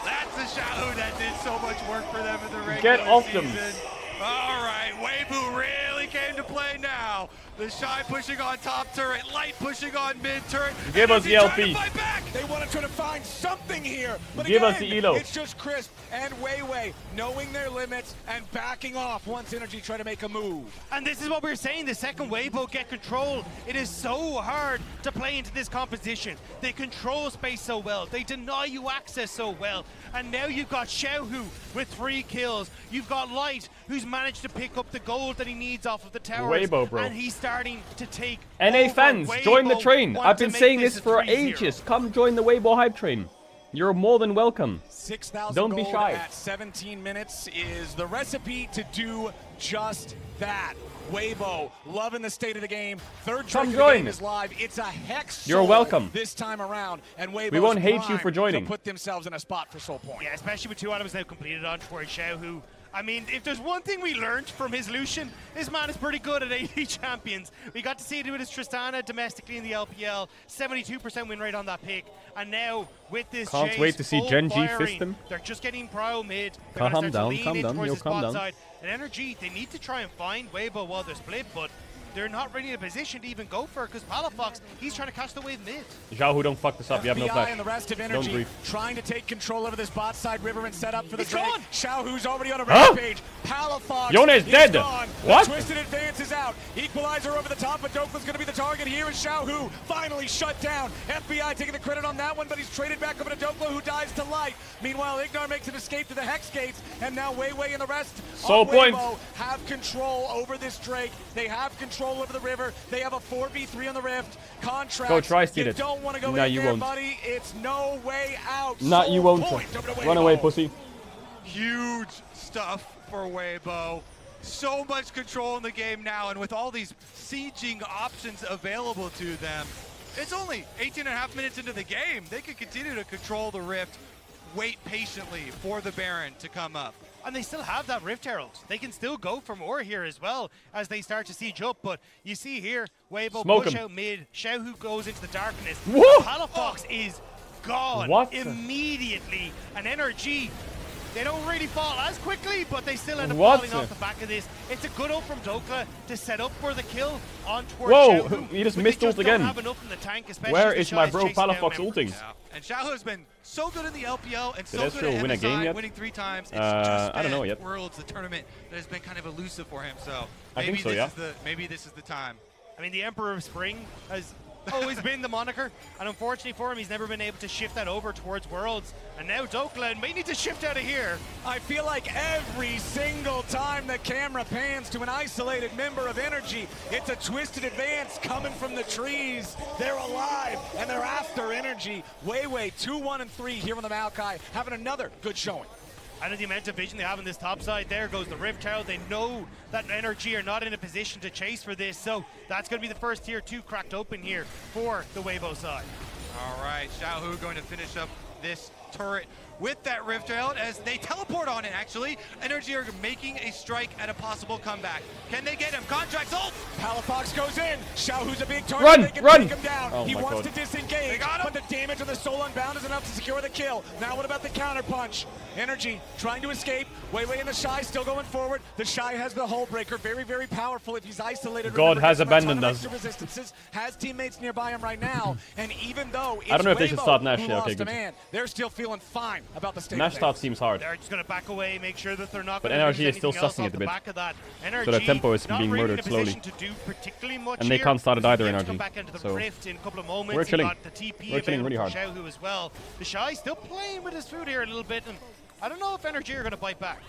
That's the Xiaohu that did so much work for them in the regular Get off season. them. All right, Weibo really came to play now. The Shy pushing on top turret, Light pushing on mid turret. Give us the LP. Fight back. They want to try to find something here. But Give again, us the elo. It's just Crisp and Weiwei knowing their limits and backing off once NRG try to make a move. And this is what we were saying, the second Weibo get control. It is so hard to play into this composition. They control space so well. They deny you access so well. And now you've got Xiaohu with 3 kills. You've got Light, who's managed to pick up the gold that he needs off of the towers. Weibo, bro. And he's starting to take NA fans, Weibo join the train. want I've to been make saying this for 3-0. ages. Come join the Weibo hype train. You're more than welcome. 6,000 Don't be gold shy. at 17 minutes is the recipe to do just that. Weibo, loving the state of the game. Third Come drink of the join. game is live. It's a hex. You're soul welcome. This time around, and Weibo's We won't hate you primed for joining. to put themselves in a spot for Soul Point. Yeah, especially with 2 items now completed on towards Xiaohu. I mean, if there's one thing we learned from his Lucian, this man is pretty good at AD champions. We got to see it with his Tristana domestically in the LPL, 72% win rate on that pick. And now with this Can't Jace wait to see full Gen G firing, fist him. They're just getting pro mid. They're Calm gonna start down, to lean calm in down, towards yo, the calm spot down. side. And NRG, they need to try and find Weibo while they're split, but they're not really in a position to even go for it because Palafox, he's trying to catch the wave mid. Xiaohu, don't fuck this up. You have no FBI flash. and the rest of Don't NRG breathe. trying to take control over this bot side river and set up for the He's Drake. gone. Xiaohu's already on a Huh? rampage. Palafox Yone is dead. gone. What? The twisted advance is out. Equalizer over the top, but Dokla's going to be the target here. And Xiaohu finally shut down. FBI taking the credit on that one, but he's traded back over to Dokla, who dies to Light. Meanwhile, Ignar makes an escape to the Hex Gates, and now Weiwei and the rest Soul of Point. Weibo have control over this Drake. They have control over the river. They have a 4v3 on the Rift. Contract. Go try, You steal it. don't want to go No, in you there, won't. buddy. It's no way out. Nah, Soul you won't. Point over to Run away, Weibo. pussy. Huge stuff for Weibo. So much control in the game now, and with all these sieging options available to them, it's only 18.5 minutes into the game. They could continue to control the Rift, wait patiently for the Baron to come up. And they still have that Rift Herald. They can still go for more here as well as they start to siege up. But you see here, Weibo Smoke push him. out mid. Xiaohu goes into the darkness. Woo! Palafox is gone What? immediately. And NRG, they don't really fall as quickly, but they still end up What? falling off the back of this. It's a good ult from Dokla to set up for the kill on towards Whoa, Xiaohu, he just but missed they ult don't again. have enough in the tank, especially Where as the is my Shy bro chasing down Palafox members. ulting? Yeah. And Xiaohu has been so good in the LPL and Did so Ezreal good at win a game MSI, yet? winning 3 times. It's I don't know been yet. Worlds, the tournament that has been kind of elusive for him. So I maybe think so, this yeah. is the maybe this is the time. I mean, the Emperor of Spring has always been the moniker, and unfortunately for him, he's never been able to shift that over towards Worlds. And now Dokla may need to shift out of here. I feel like every single time the camera pans to an isolated member of NRG, it's a twisted advance coming from the trees. They're alive, and they're after NRG. Weiwei 2-1-3 here on the Maokai, having another good showing. And the amount of vision they have on this top side, there goes the Rift Herald. They know that NRG are not in a position to chase for this, so that's going to be the first tier 2 cracked open here for the Weibo side. All right, Xiaohu going to finish up this turret with that Rift Herald as they teleport on it, actually. NRG are making a strike at a possible comeback. Can they get him? Contracts ult! Palafox goes in. Xiaohu's a big target. Run, They can run. take him down. Oh He my wants God. to disengage, but the damage on the Soul Unbound is enough to secure the kill. Now what about the counter punch? NRG trying to escape. Weiwei and the Shy still going forward. The Shy has the Hull Breaker. Very, very powerful if he's isolated. God Remember, has gets him a ton abandoned of us. extra resistances, has teammates nearby him right now. And even though it's I don't know if they should Weibo start Nash. who Yeah, okay, lost a good. man, they're still feeling fine about the state Nash of start things. seems hard. They're just going to back away, make sure that they're not But going to NRG is still sussing it a bit. back of that. NRG So the tempo is not being really murdered in a slowly. position to do particularly much And they here. can't start it either, They have to NRG. come back into the So Rift in a couple of moments. we're chilling. You got the TP We're chilling available really for hard. Xiaohu as well. The Shy still playing with his food here a little bit, and I don't know if NRG are going to bite back.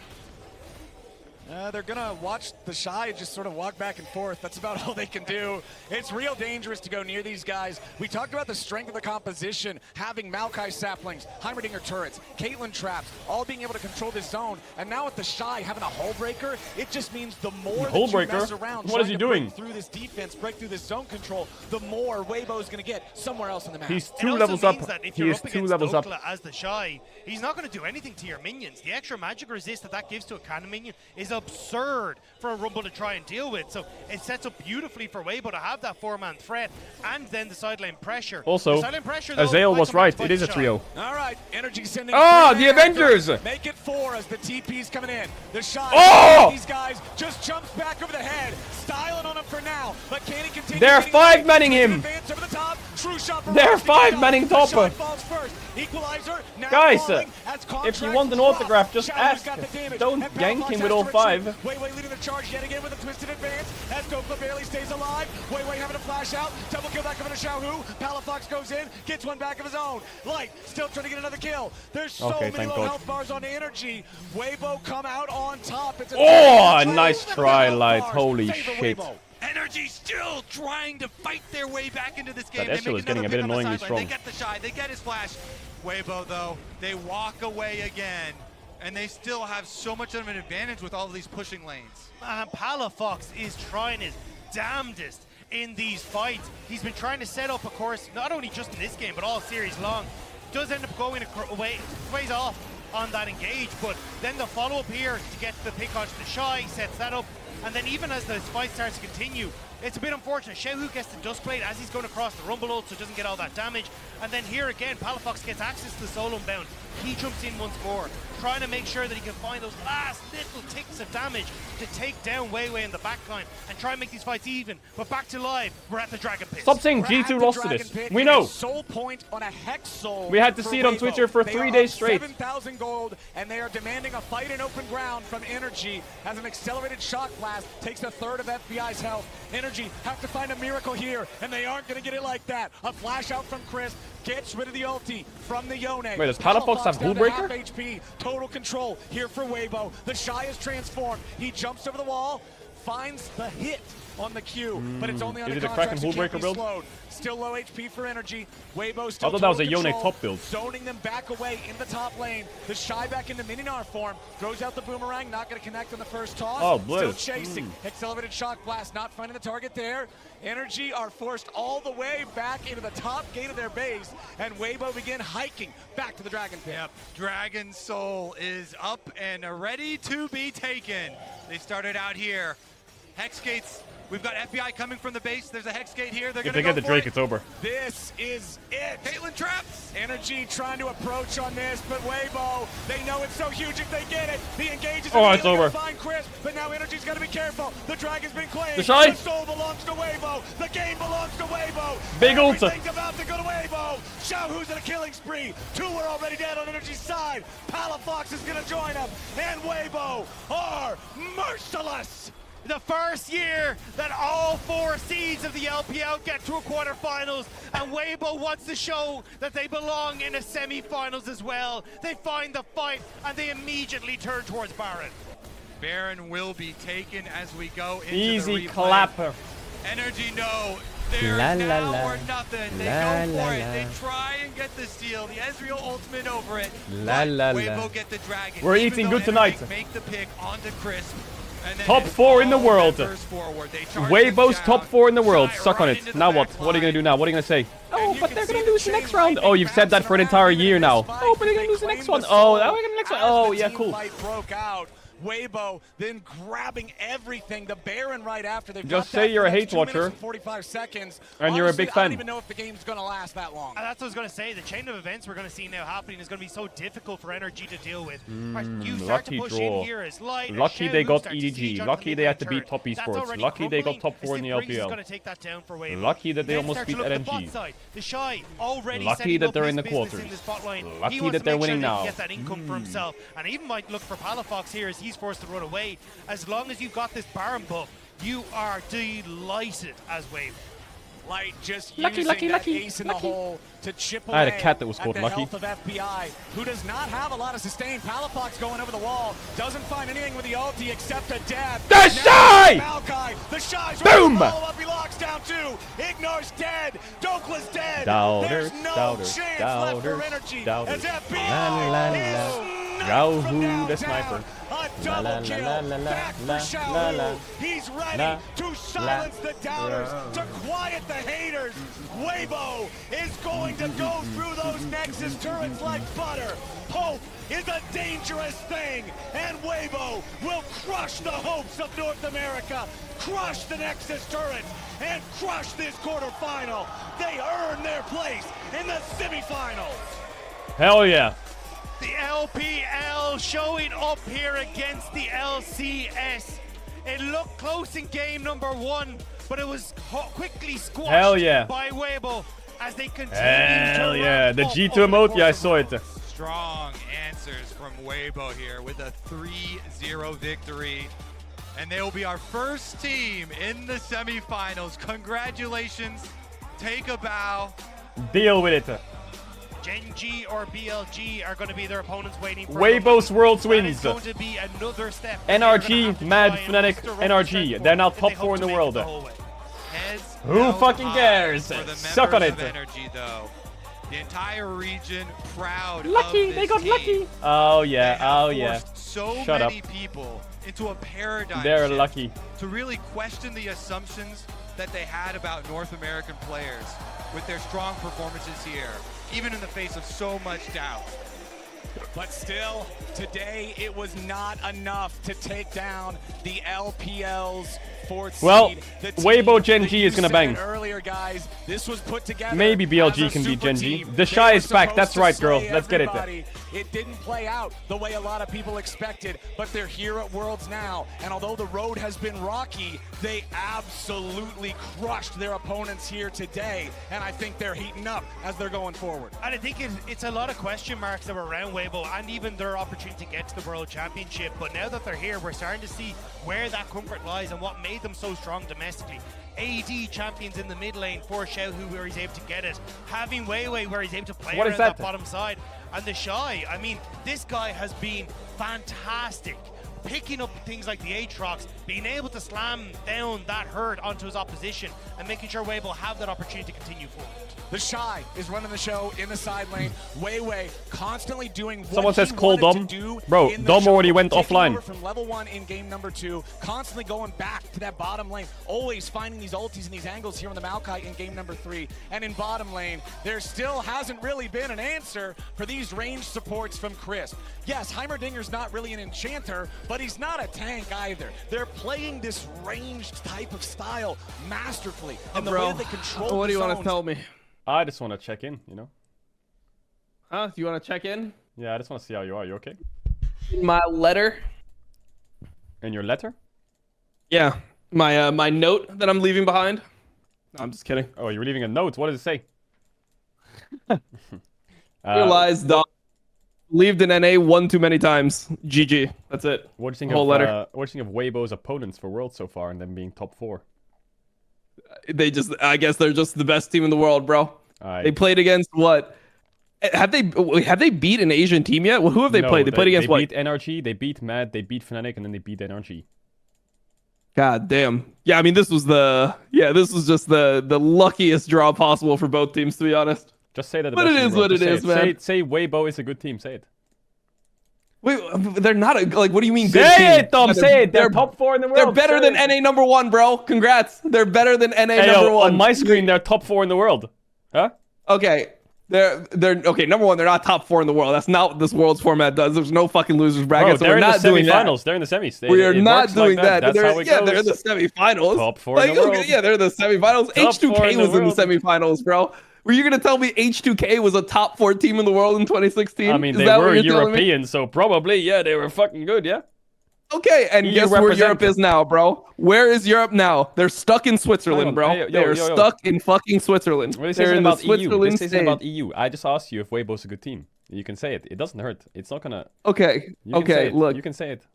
They're going to watch the Shy just sort of walk back and forth. That's about all they can do. It's real dangerous to go near these guys. We talked about the strength of the composition, having Maokai saplings, Heimerdinger turrets, Caitlyn traps, all being able to control this zone. And now with the Shy having a Hull Breaker, it just means the more Hull that you Breaker? mess around What is trying he to doing? break through this defense, break through this zone control, the more Weibo's going to get somewhere else in the map. He's It 2 also levels up. means that if He you're is up 2 against levels up. Dokla as the Shy, he's not going to do anything to your minions. The extra magic resist that gives to a cannon minion is absurd for a Rumble to try and deal with. So it sets up beautifully for Weibo to have that 4-man threat and then the sideline pressure. Also, the sideline pressure, though, Azael might was come back right. to It bite is a the Shy. trio. All right, NRG sending. Ah, 3 the Avengers! Make it 4 as the TP's coming in. The Shy. Oh! These guys just jumps back over the head, styling on him for now. But can he continue? They're getting away? 5-manning him. Advance over the top. True shot for They're Ross. 5-manning The shot topper. falls first. Equalizer. Now Guys, falling as if Contracts you want an drop. autograph, just Shadows ask. got the damage. Don't And gank Palafox him has with all to 5. retreat. Weiwei leading the charge yet again with a twisted advance as Dokla barely stays alive. Weiwei having a flash out. Double kill back over to Xiaohu. Palafox goes in, gets one back of his own. Light still trying to get another kill. There's so many low health bars on NRG. Weibo come out on top. It's a Nice try, Light. Holy shit. NRG still trying to fight their way back into this game. That They Ezreal make is getting a another bit pick on the annoyingly sideline. strong. They get the shy, they get his flash. Weibo, though, they walk away again, and they still have so much of an advantage with all of these pushing lanes. Palafox is trying his damnedest in these fights. He's been trying to set up, of course, not only just in this game, but all series long. Does end up going ways off on that engage, but then the follow-up here to get the pick onto the Shy, sets that up, and then even as the fight starts to continue, it's a bit unfortunate. Xiaohu gets the Duskblade as he's going across the Rumble ult, so doesn't get all that damage. And then here again, Palafox gets access to the Soul Unbound. He jumps in once more, trying to make sure that he can find those last little ticks of damage to take down Weiwei in the backline and try and make these fights even. But back to live, we're at the Dragon Pit. Stop saying G2 lost to this. We know. Soul point on a Hex Soul. We had to see it on Twitter for 3 days straight. 7,000 gold, and they are demanding a fight in open ground from NRG as an accelerated shock blast takes a third of FBI's health. NRG have to find a miracle here, and they aren't going to get it like that. A flash out from Chris gets rid of the ulti from the Yone. Wait, does Palafox have down to Hullbreaker? half HP, total control here for Weibo. The Shy is transformed. He jumps over the wall, finds the hit on the Q, but it's only on Is the it a Kraken contracts. It can't Hullbreaker be build? slowed. Still low HP for NRG. Weibo still I thought that was a total Yone control, top build. zoning them back away in the top lane. The Shy back into Mininar form, throws out the boomerang, not going to connect on the first toss. Oh, blue. Still chasing. Accelerated shock blast, not finding the target there. NRG are forced all the way back into the top gate of their base, and Weibo begin hiking back to the Dragon Pit. Yep, Dragon Soul is up and ready to be taken. They started out here. Hex gates. We've got FBI coming from the base. There's a Hex gate here. They're If going they to get the Drake, it's over. This is it. Caitlyn traps. NRG trying to approach on this, but Weibo, they know it's so huge if they get it. The engage is it's over. Find Chris, but now NRG's got to be careful. The Dragon's been claimed. The Shy. The soul belongs to Weibo. The game belongs to Weibo. Big ulti. Everything's about to go to Weibo. Xiaohu's in a killing spree. 2 are already dead on NRG's side. Palafox is going to join them, and Weibo are merciless. The first year that all 4 seeds of the LPL get to a quarterfinals, and Weibo wants to show that they belong in a semifinals as well. They find the fight, and they immediately turn towards Baron. Baron will be taken as we go into Easy the replay. clapper. NRG know they're La, la, now la. or nothing. They La, go la, for it. la. They try and get the steal. The Ezreal ultimate over it. La, but la, Weibo la. get the dragon. We're Even eating though good tonight. NRG make the pick onto Crisp. And then Top it's 4 in the all world. members forward. They charge Weibo's them top down. 4 in the world. Shy Suck on right it. into the Now what? back What are you going to do now? What are you going to say? Oh, you but can they're see going the to lose the chain next round. lightning Oh, you've said that for an entire year now. Spike, Oh, but they're they going to lose the claim next the one. soul Oh, now we're going to next one. as Oh, the yeah, team cool. fight broke out. Weibo then grabbing everything. The Baron right after. They've Just got say that you're for a the next hate 2 minutes watcher. and 45 seconds. And you're a Honestly, big I fan. don't even know if the game's going to last that long. And that's what I was going to say. The chain of events we're going to see now happening is going to be so difficult for NRG to deal with. You start lucky to push draw. in here as Light. as Lucky Xiaohu they got start to siege EDG. onto Lucky the they had to mid-lane beat Top turret. That's Esports. already Lucky they got crumbling. top 4 in the Briggs is LPL. going to take that down for Weibo. Lucky that they Then almost start to beat look at the LNG. bot side. The Shy already Lucky setting that up they're his in the business quarters. in this bot line. Lucky He wants that to they're make winning sure that now. he gets that income for himself. And even might look for Palafox here as he's forced to run away. As long as you've got this Baron buff, you are delighted as Weibo. Light just Lucky, using lucky, that lucky, ace in the lucky. hole to chip away I had a cat that was called at the Lucky. health of FBI, who does not have a lot of sustain. Palafox going over the wall, doesn't find anything with the ulti except a dab. The Now Shy! Malachi, the Shy's Boom! follow up, he locks down 2. Ignor's dead. Dokla's dead. Doubters, There's no doubters, chance doubters, left for energy. doubters. As FBI La, la, la. is sniped from Xiaohu, the downtown. sniper. A La, la, double kill la, la, la, back for la, Xiaohu. la, la. He's ready La, to silence la, the doubters, la. to quiet the haters. Weibo is going to go through those Nexus turrets like butter. Hope is a dangerous thing, and Weibo will crush the hopes of North America, crush the Nexus turrets, and crush this quarterfinal. They earn their place in the semifinals. Hell yeah. The LPL showing up here against the LCS. It looked close in game number 1, but it was quickly squashed Hell yeah. by Weibo. as they continue Hell to yeah, ramp the up G2 over the emote, course yeah, I of saw it. Strong answers from Weibo here with a 3-0 victory. And they will be our first team in the semifinals. Congratulations. Take a bow. Deal with it. Gen G or BLG are going to be their opponents waiting for Weibo's Worlds That is wins. going to be another step. NRG, Mad, Fnatic, NRG. They're now top 4 in the world. Who fucking cares? Suck on it. Energy, though. The entire region proud Lucky, of this they got team. lucky. Oh They yeah, have oh yeah. forced so Shut many up. people into a paradigm They're shift lucky. to really question the assumptions that they had about North American players with their strong performances here, even in the face of so much doubt. But still, today it was not enough to take down the LPL's fourth seed. Well, The team Weibo Gen that G you is gonna said bang. Earlier, guys, this was put together Maybe as BLG a can beat super Gen G. team. The They Shy were is back. supposed That's to right, girl. slay Let's get it. everybody. It didn't play out the way a lot of people expected, but they're here at Worlds now. And although the road has been rocky, they absolutely crushed their opponents here today. And I think they're heating up as they're going forward. And I think it's a lot of question marks that were around Weibo and even their opportunity to get to the World Championship. But now that they're here, we're starting to see where that comfort lies and what made them so strong domestically. AD champions in the mid lane for Xiaohu where he's able to get it. Having Weiwei where he's able to play What around is that that? bottom side. And the Shy, I mean, this guy has been fantastic. Picking up things like the Aatrox, being able to slam down that herd onto his opposition and making sure Weibo have that opportunity to continue forward. The Shy is running the show in the side lane. Weiwei constantly doing what Someone says he call wanted Dom. to do Bro, in the Dom show, already went taking offline. over from level 1 in game number 2, constantly going back to that bottom lane, always finding these ultis and these angles here on the Maokai in game number 3. And in bottom lane, there still hasn't really been an answer for these range supports from Chris. Yes, Heimerdinger's not really an enchanter, but he's not a tank either. They're playing this ranged type of style masterfully. And the way that they control what do you the want to zones, tell me? I just want to check in, you know? Huh? Do you want to check in? Yeah, I just want to see how you are. You okay? My letter? In your letter? Yeah. My note that I'm leaving behind? No, I'm just kidding. Oh, you're leaving a note. What does it say? Realized, dog. Leaved in NA one too many times. GG. That's it. What do you think Whole of letter. what do you think of Weibo's opponents for Worlds so far and them being top 4? I guess they're just the best team in the world, bro. They played against what? Have they beat an Asian team yet? Well, who have they played? They played against what? They beat NRG, they beat Mad, they beat Fnatic, and then they beat NRG. God damn. Yeah, I mean, this was just the luckiest draw possible for both teams, to be honest. Just say that. But it is what it is, man. Say Weibo is a good team. Say it. Wait, they're not what do you mean? Say good team? it, Tom. Say it. They're top 4 in the world. They're better than NA number 1, bro. Congrats. They're better than NA number 1. On my screen, they're top 4 in the world. Huh? Okay. They're okay. Number 1, they're not top 4 in the world. That's not what this Worlds format does. There's no fucking losers bracket. Bro, so they're we're in not the doing that. semifinals. They're in the semis. We are not doing like that. That's how it goes. They're in the semifinals. Top 4 in the world. Yeah, they're in the semifinals. Top 4 H2K in the was in the world. semifinals, bro. Were you gonna tell me H2K was a top 4 team in the world in 2016? I mean, Is they that what were you're telling me? European, so probably, yeah, they were fucking good, yeah? Okay, and EU guess where represent. Europe is now, bro? Where is Europe now? They're stuck in Switzerland, bro. Hey, yo, They're yo, yo. stuck in fucking Switzerland. Well, this They're isn't in the about EU. Switzerland This isn't stage. about EU. I just asked you if Weibo's a good team. You can say it. It doesn't hurt. It's not gonna... Okay, You can say okay, it. look. You can say it.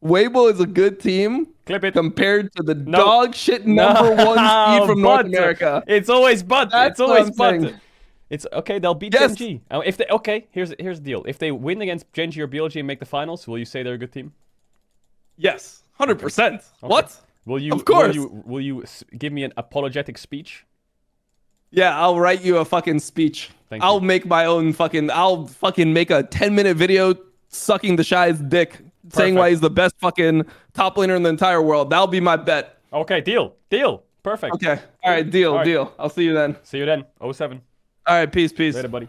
Weibo is a good team. Clip it. Compared to the dog shit number 1 seed from North America. It's always but. That's It's always what I'm but. saying. It's okay. They'll beat Yes. Gen G. Here's the deal. If they win against Gen G or BLG and make the finals, will you say they're a good team? Yes, 100%. Okay. What? Will you? Of course. Will you give me an apologetic speech? Yeah, I'll write you a fucking speech. Thank I'll make my own fucking. I'll fucking make a 10-minute video sucking the Shy's dick, saying why he's the best fucking top laner in the entire world. That'll be my bet. Okay, deal. Perfect. Okay. All right, deal. All right. Deal. I'll see you then. See you then. 07. All right, peace. Later, buddy.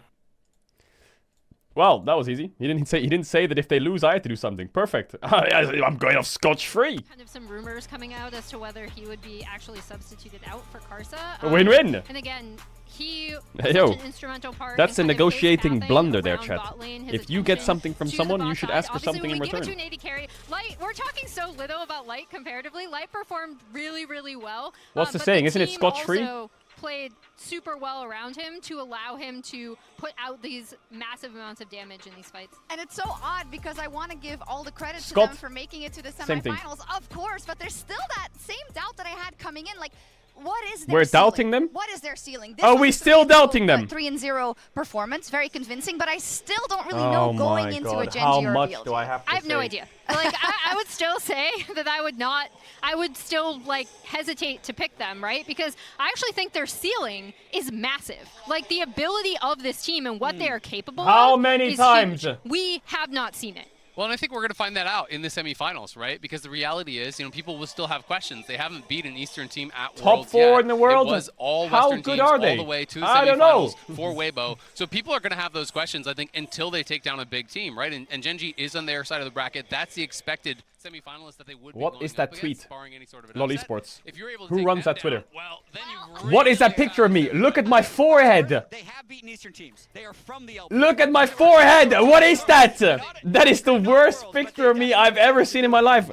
Well, that was easy. He didn't say that if they lose, I had to do something. Perfect. I'm going off scotch-free. Kind of some rumors coming out as to whether he would be actually substituted out for Karsa. Win-win. And again, he Hey, yo, such an instrumental part that's in a kind of negotiating his pathing blunder there, around chat. bot lane, his If you get attention something from to the someone, bot you should side. ask for Obviously, something when in we give return. it to an AD carry, Light, we're talking so little about Light comparatively. Light performed really, really well. What's the but saying? Isn't it team scotch-free? also played super well around him to allow him to put out these massive amounts of damage in these fights. And it's so odd because I want to give all the credit to Scott. them for making it to the Same thing. semifinals, of course, but there's still that same doubt that I had coming in. Like, what is their We're ceiling? doubting them? What is their ceiling? This Are was we a still 3-0 doubting them? 3-0 performance, very convincing, but I still don't really know Oh going my into God. a Genji How or a much VOD. do I have to I have no say? idea. Like, I would still say that I would still, like, hesitate to pick them, right? Because I actually think their ceiling is massive. Like, the ability of this team and what they are capable How of many is times? huge. We have not seen it. Well, and I think we're going to find that out in the semifinals, right? Because the reality is, people will still have questions. They haven't beat an Eastern team at Top Worlds 4 yet. in the world? It was all How Western good teams are they? all the way to the I don't know. semifinals for Weibo. So people are going to have those questions, I think, until they take down a big team, right? And Genji is on their side of the bracket. That's the expected semifinalist that they would be What going is that up tweet? against, barring any sort of an Lol upset. Esports. If you're able to Who take runs them that Twitter? down, well, then you What is that picture of me? Look at my forehead. They have beaten Eastern teams. They are from the LP. Look at my forehead. What is that? That is the worst picture of me I've ever seen in my life.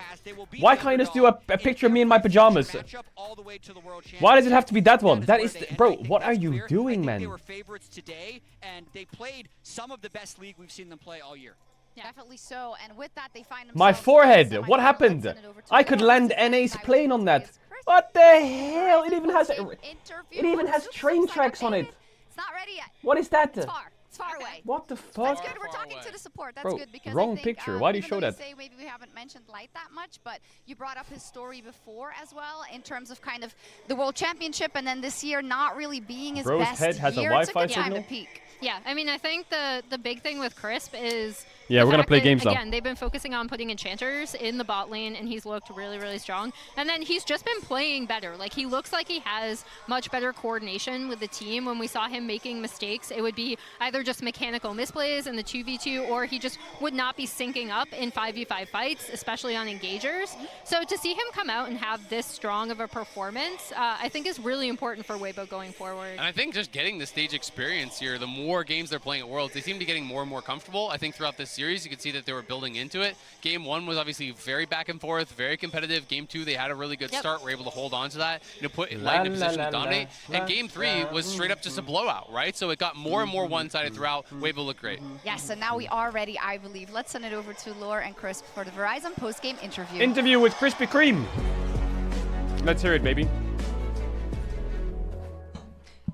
Why can't I just do a picture of me in my pajamas? Why does it have to be that one? That is, bro, what are you doing, They man? were favorites today, and they played some of the best league we've seen them play all year. Definitely so, and with that, they find My themselves forehead. in the What semifinals. happened? Let's send it over to I could Laura. land NA's plane on that. What the hell? It even has train tracks on it. It's not ready yet. What is that? It's far. It's far away. What the fuck? That's good. We're talking to the support. That's Bro, good because wrong I think, picture. Why do you even show though that? Say maybe we haven't mentioned Light that much, but you brought up his story before as well in terms of kind of the World Championship and then this year not really being his Bro's best head has a year. Wi-Fi it's a good time to signal? peak. Yeah, I mean, I think the big thing with Crisp is Yeah, the we're gonna fact play that, games now. Again, they've been focusing on putting enchanters in the bot lane, and he's looked really, really strong. And then he's just been playing better. Like, he looks like he has much better coordination with the team. When we saw him making mistakes, it would be either just mechanical misplays in the 2v2, or he just would not be syncing up in 5v5 fights, especially on engagers. So to see him come out and have this strong of a performance, I think is really important for Weibo going forward. And I think just getting the stage experience here, the more games they're playing at Worlds, they seem to be getting more and more comfortable. I think throughout this series, you could see that they were building into it. Game 1 was obviously very back and forth, very competitive. Game 2, they had a really good start, were able to hold on to that, put Light in a position to dominate. And Game 3 was straight up just a blowout, right? So it got more and more one-sided throughout. Weibo looked great. Yes, and now we are ready, I believe. Let's send it over to Laura and Crisp for the Verizon post-game interview. Interview with Krispy Kreme. Let's hear it, baby.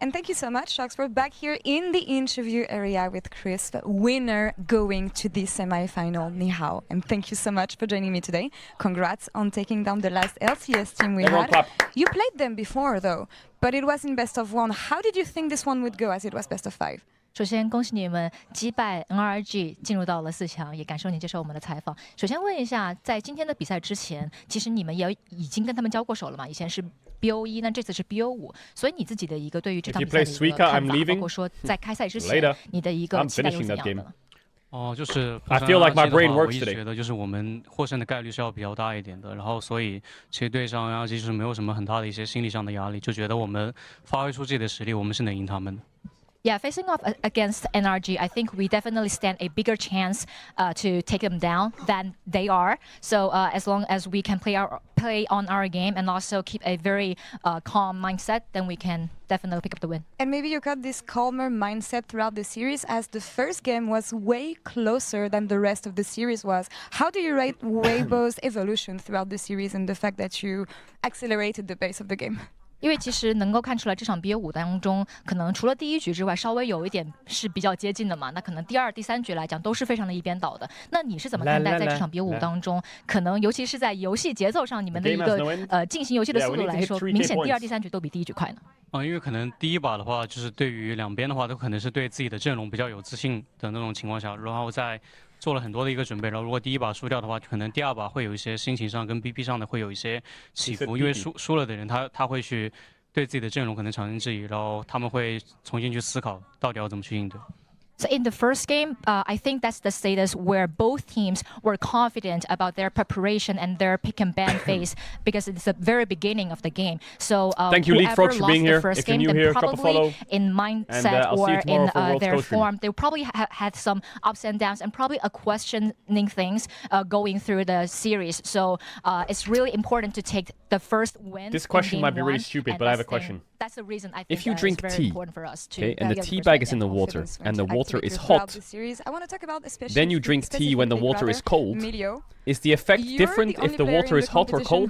And thank you so much, Shox. We're back here in the interview area with Crisp, winner going to the semi-final. Ni hao. And thank you so much for joining me today. Congrats on taking down the last LCS team we Everyone had. clap. You played them before, though, but it was in best of 1. How did you think this one would go as it was best of 5? 首先，恭喜你们击败 NRG 进入到了4强，也感谢你接受我们的采访。首先问一下，在今天的比赛之前，其实你们也已经跟他们交过手了嘛？以前是 BO1，那这次是 BO5，所以你自己的一个对于这场比赛的一个看法，包括说在开赛之前你的一个期待又怎样的呢？哦，就是I feel like my brain 我 works 一直 today. 觉得就是我们获胜的概率是要比较大一点的，然后所以其实对上 NRG 是没有什么很大的一些心理上的压力，就觉得我们发挥出自己的实力，我们是能赢他们的。Yeah, facing off against NRG, I think we definitely stand a bigger chance to take them down than they are. So as long as we can play on our game and also keep a very calm mindset, then we can definitely pick up the win. And maybe you got this calmer mindset throughout the series, as the first game was way closer than the rest of the series was. How do you rate Weibo's evolution throughout the series and the fact that you accelerated the pace of the game? 因为其实能够看出来，这场 BO5 当中，可能除了第一局之外，稍微有一点是比较接近的嘛。那可能第2、第3局来讲，都是非常的一边倒的。那你是怎么看待在这场 BO5 当中，可能尤其是在游戏节奏上，你们的一个进行游戏的速度来说，明显第2、第3局都比第1局快呢？因为可能第一把的话，就是对于两边的话，都可能是对自己的阵容比较有自信的那种情况下，然后在做了很多的一个准备，然后如果第一把输掉的话，可能第2把会有一些心情上跟 BP 上的会有一些起伏，因为输了的人他会去对自己的阵容可能产生质疑，然后他们会重新去思考到底要怎么去应对。So in the first game, I think that's the status where both teams were confident about their preparation and their pick and ban phase because it's the very beginning of the game. So thank you, League Frogs, for being here. First if you're game, new here, drop a probably follow. In mindset and, or in their stream. form, they probably had some ups and downs and probably a questioning things going through the series. So it's really important to take the first win. This question in might game be really one, stupid, and but I have a question. That's the reason I think if you drink it's very tea, important for us to okay, and the tea bag is in the water, and the water is hot, then you drink tea when the water is cold. Is the effect different if the water is hot or cold?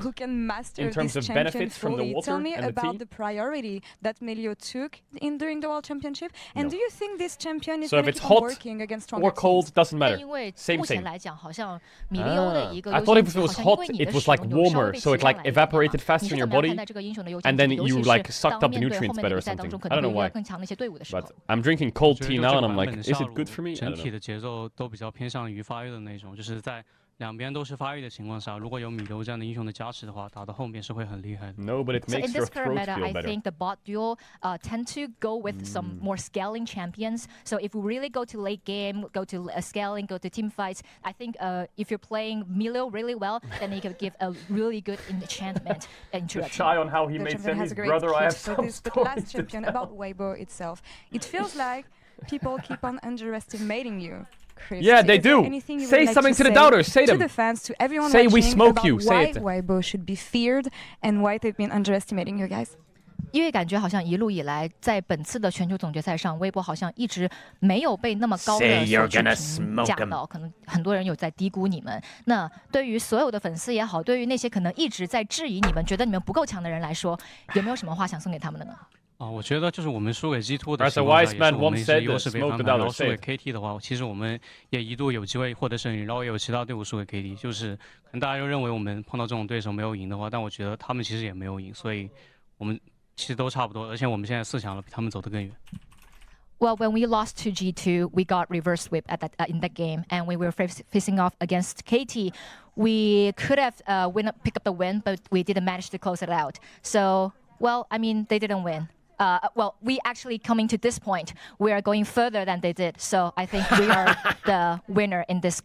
In terms of benefits from the water Tell me and the about tea? the priority that Melio took during the World Championship, and do you think this champion is So if going to it's keep hot working against stronger or cold, doesn't matter. 因为 Same 目前 thing. 来讲，好像米利欧的一个 I 优 thought 先 if 级 it 好 was 像因 hot, 为你 it 的 was 使 like 用有稍 warmer, 微 so 提 it 上 like 来一点嘛 evaporated 你 faster 是 in your 怎么样 body, 看待这个英雄的优先 and 级 then 尤其 you 是 like sucked 当 up the 面对后 nutrients 面 better 的 or 比赛当 something. 中，可 I 能 don't know 对于 why. 更强的一些队伍的时 But 候。 I'm drinking cold 我觉得 tea 就 now, 这 and 个 I'm 版 like, 本的 is 下 it 路 good for me? I 整 don't 体 know. 的节奏都比较偏向于发育的那种，就是在两边都是发育的情况下，如果有米流这样的英雄的加持的话，打到后面是会很厉害的。 No, but it So makes in your this current throat meta, feel I better. think the bot duel tend to go with some more scaling champions. So if we really go to late game, go to scaling, go to team fights, I think if you're playing Melio really well, then you could give a really good enchantment into The a team. shy on how he The made champion has Semi's a great brother. I pitch have for some this, but stories last to champion tell. about Weibo itself. It feels like people keep on underestimating you. Chris. Yeah, they Is there do. anything you Say would like something to the say doubters. Say to them. the fans, to everyone Say we watching smoke about you. Say why it. Weibo should be feared and why they've been underestimating you guys. 因为感觉好像一路以来，在本次的全球总决赛上，微博好像一直没有被那么高的 Say 所 you're 去 gonna 评 smoke 价 'em. 到，可能很多人有在低估你们。那对于所有的粉丝也好，对于那些可能一直在质疑你们、觉得你们不够强的人来说，有没有什么话想送给他们的呢？我觉得就是我们输给 G2 的 As a 情况下， wise 也 man 是我们 once 一直 said, 优势 smoke 被 the 翻盘，然 dollar, 后输给 say it. KT 的话，其实我们也一度有机会获得胜利，然后也有其他队伍输给 KT，就是可能大家又认为我们碰到这种对手没有赢的话，但我觉得他们其实也没有赢，所以我们其实都差不多，而且我们现在4强了，比他们走得更远。Well, when we lost to G2, we got reverse sweep at that in that game, and we were facing off against KT. We could have pick up the win, but we didn't manage to close it out. So, well, I mean, they didn't win. Well, we actually coming to this point, we are going further than they did. So I think we are the winner in this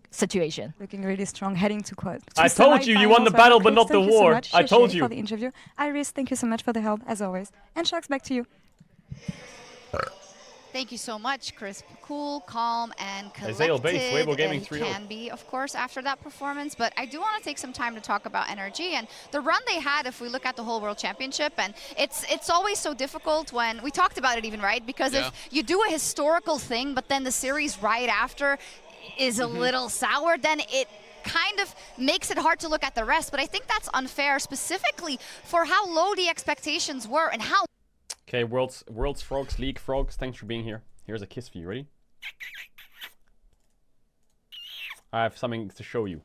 situation. Looking really strong, heading to quad. I told you, you won the battle, but not the war. I told you. For the interview. Iris, thank you so much for the help, as always. And Sharks, back to you. Thank you so much, Chris. Cool, calm, and Isaiah Bates, collected. Weibo Gaming He 3-0. can be, of course, after that performance. But I do want to take some time to talk about NRG and the run they had. If we look at the whole World Championship, and it's always so difficult when we talked about it, even right, because if you do a historical thing, but then the series right after is a little sour, then it kind of makes it hard to look at the rest. But I think that's unfair, specifically for how low the expectations were and how. Okay, World's Frogs, League Frogs, thanks for being here. Here's a kiss for you, ready? I have something to show you.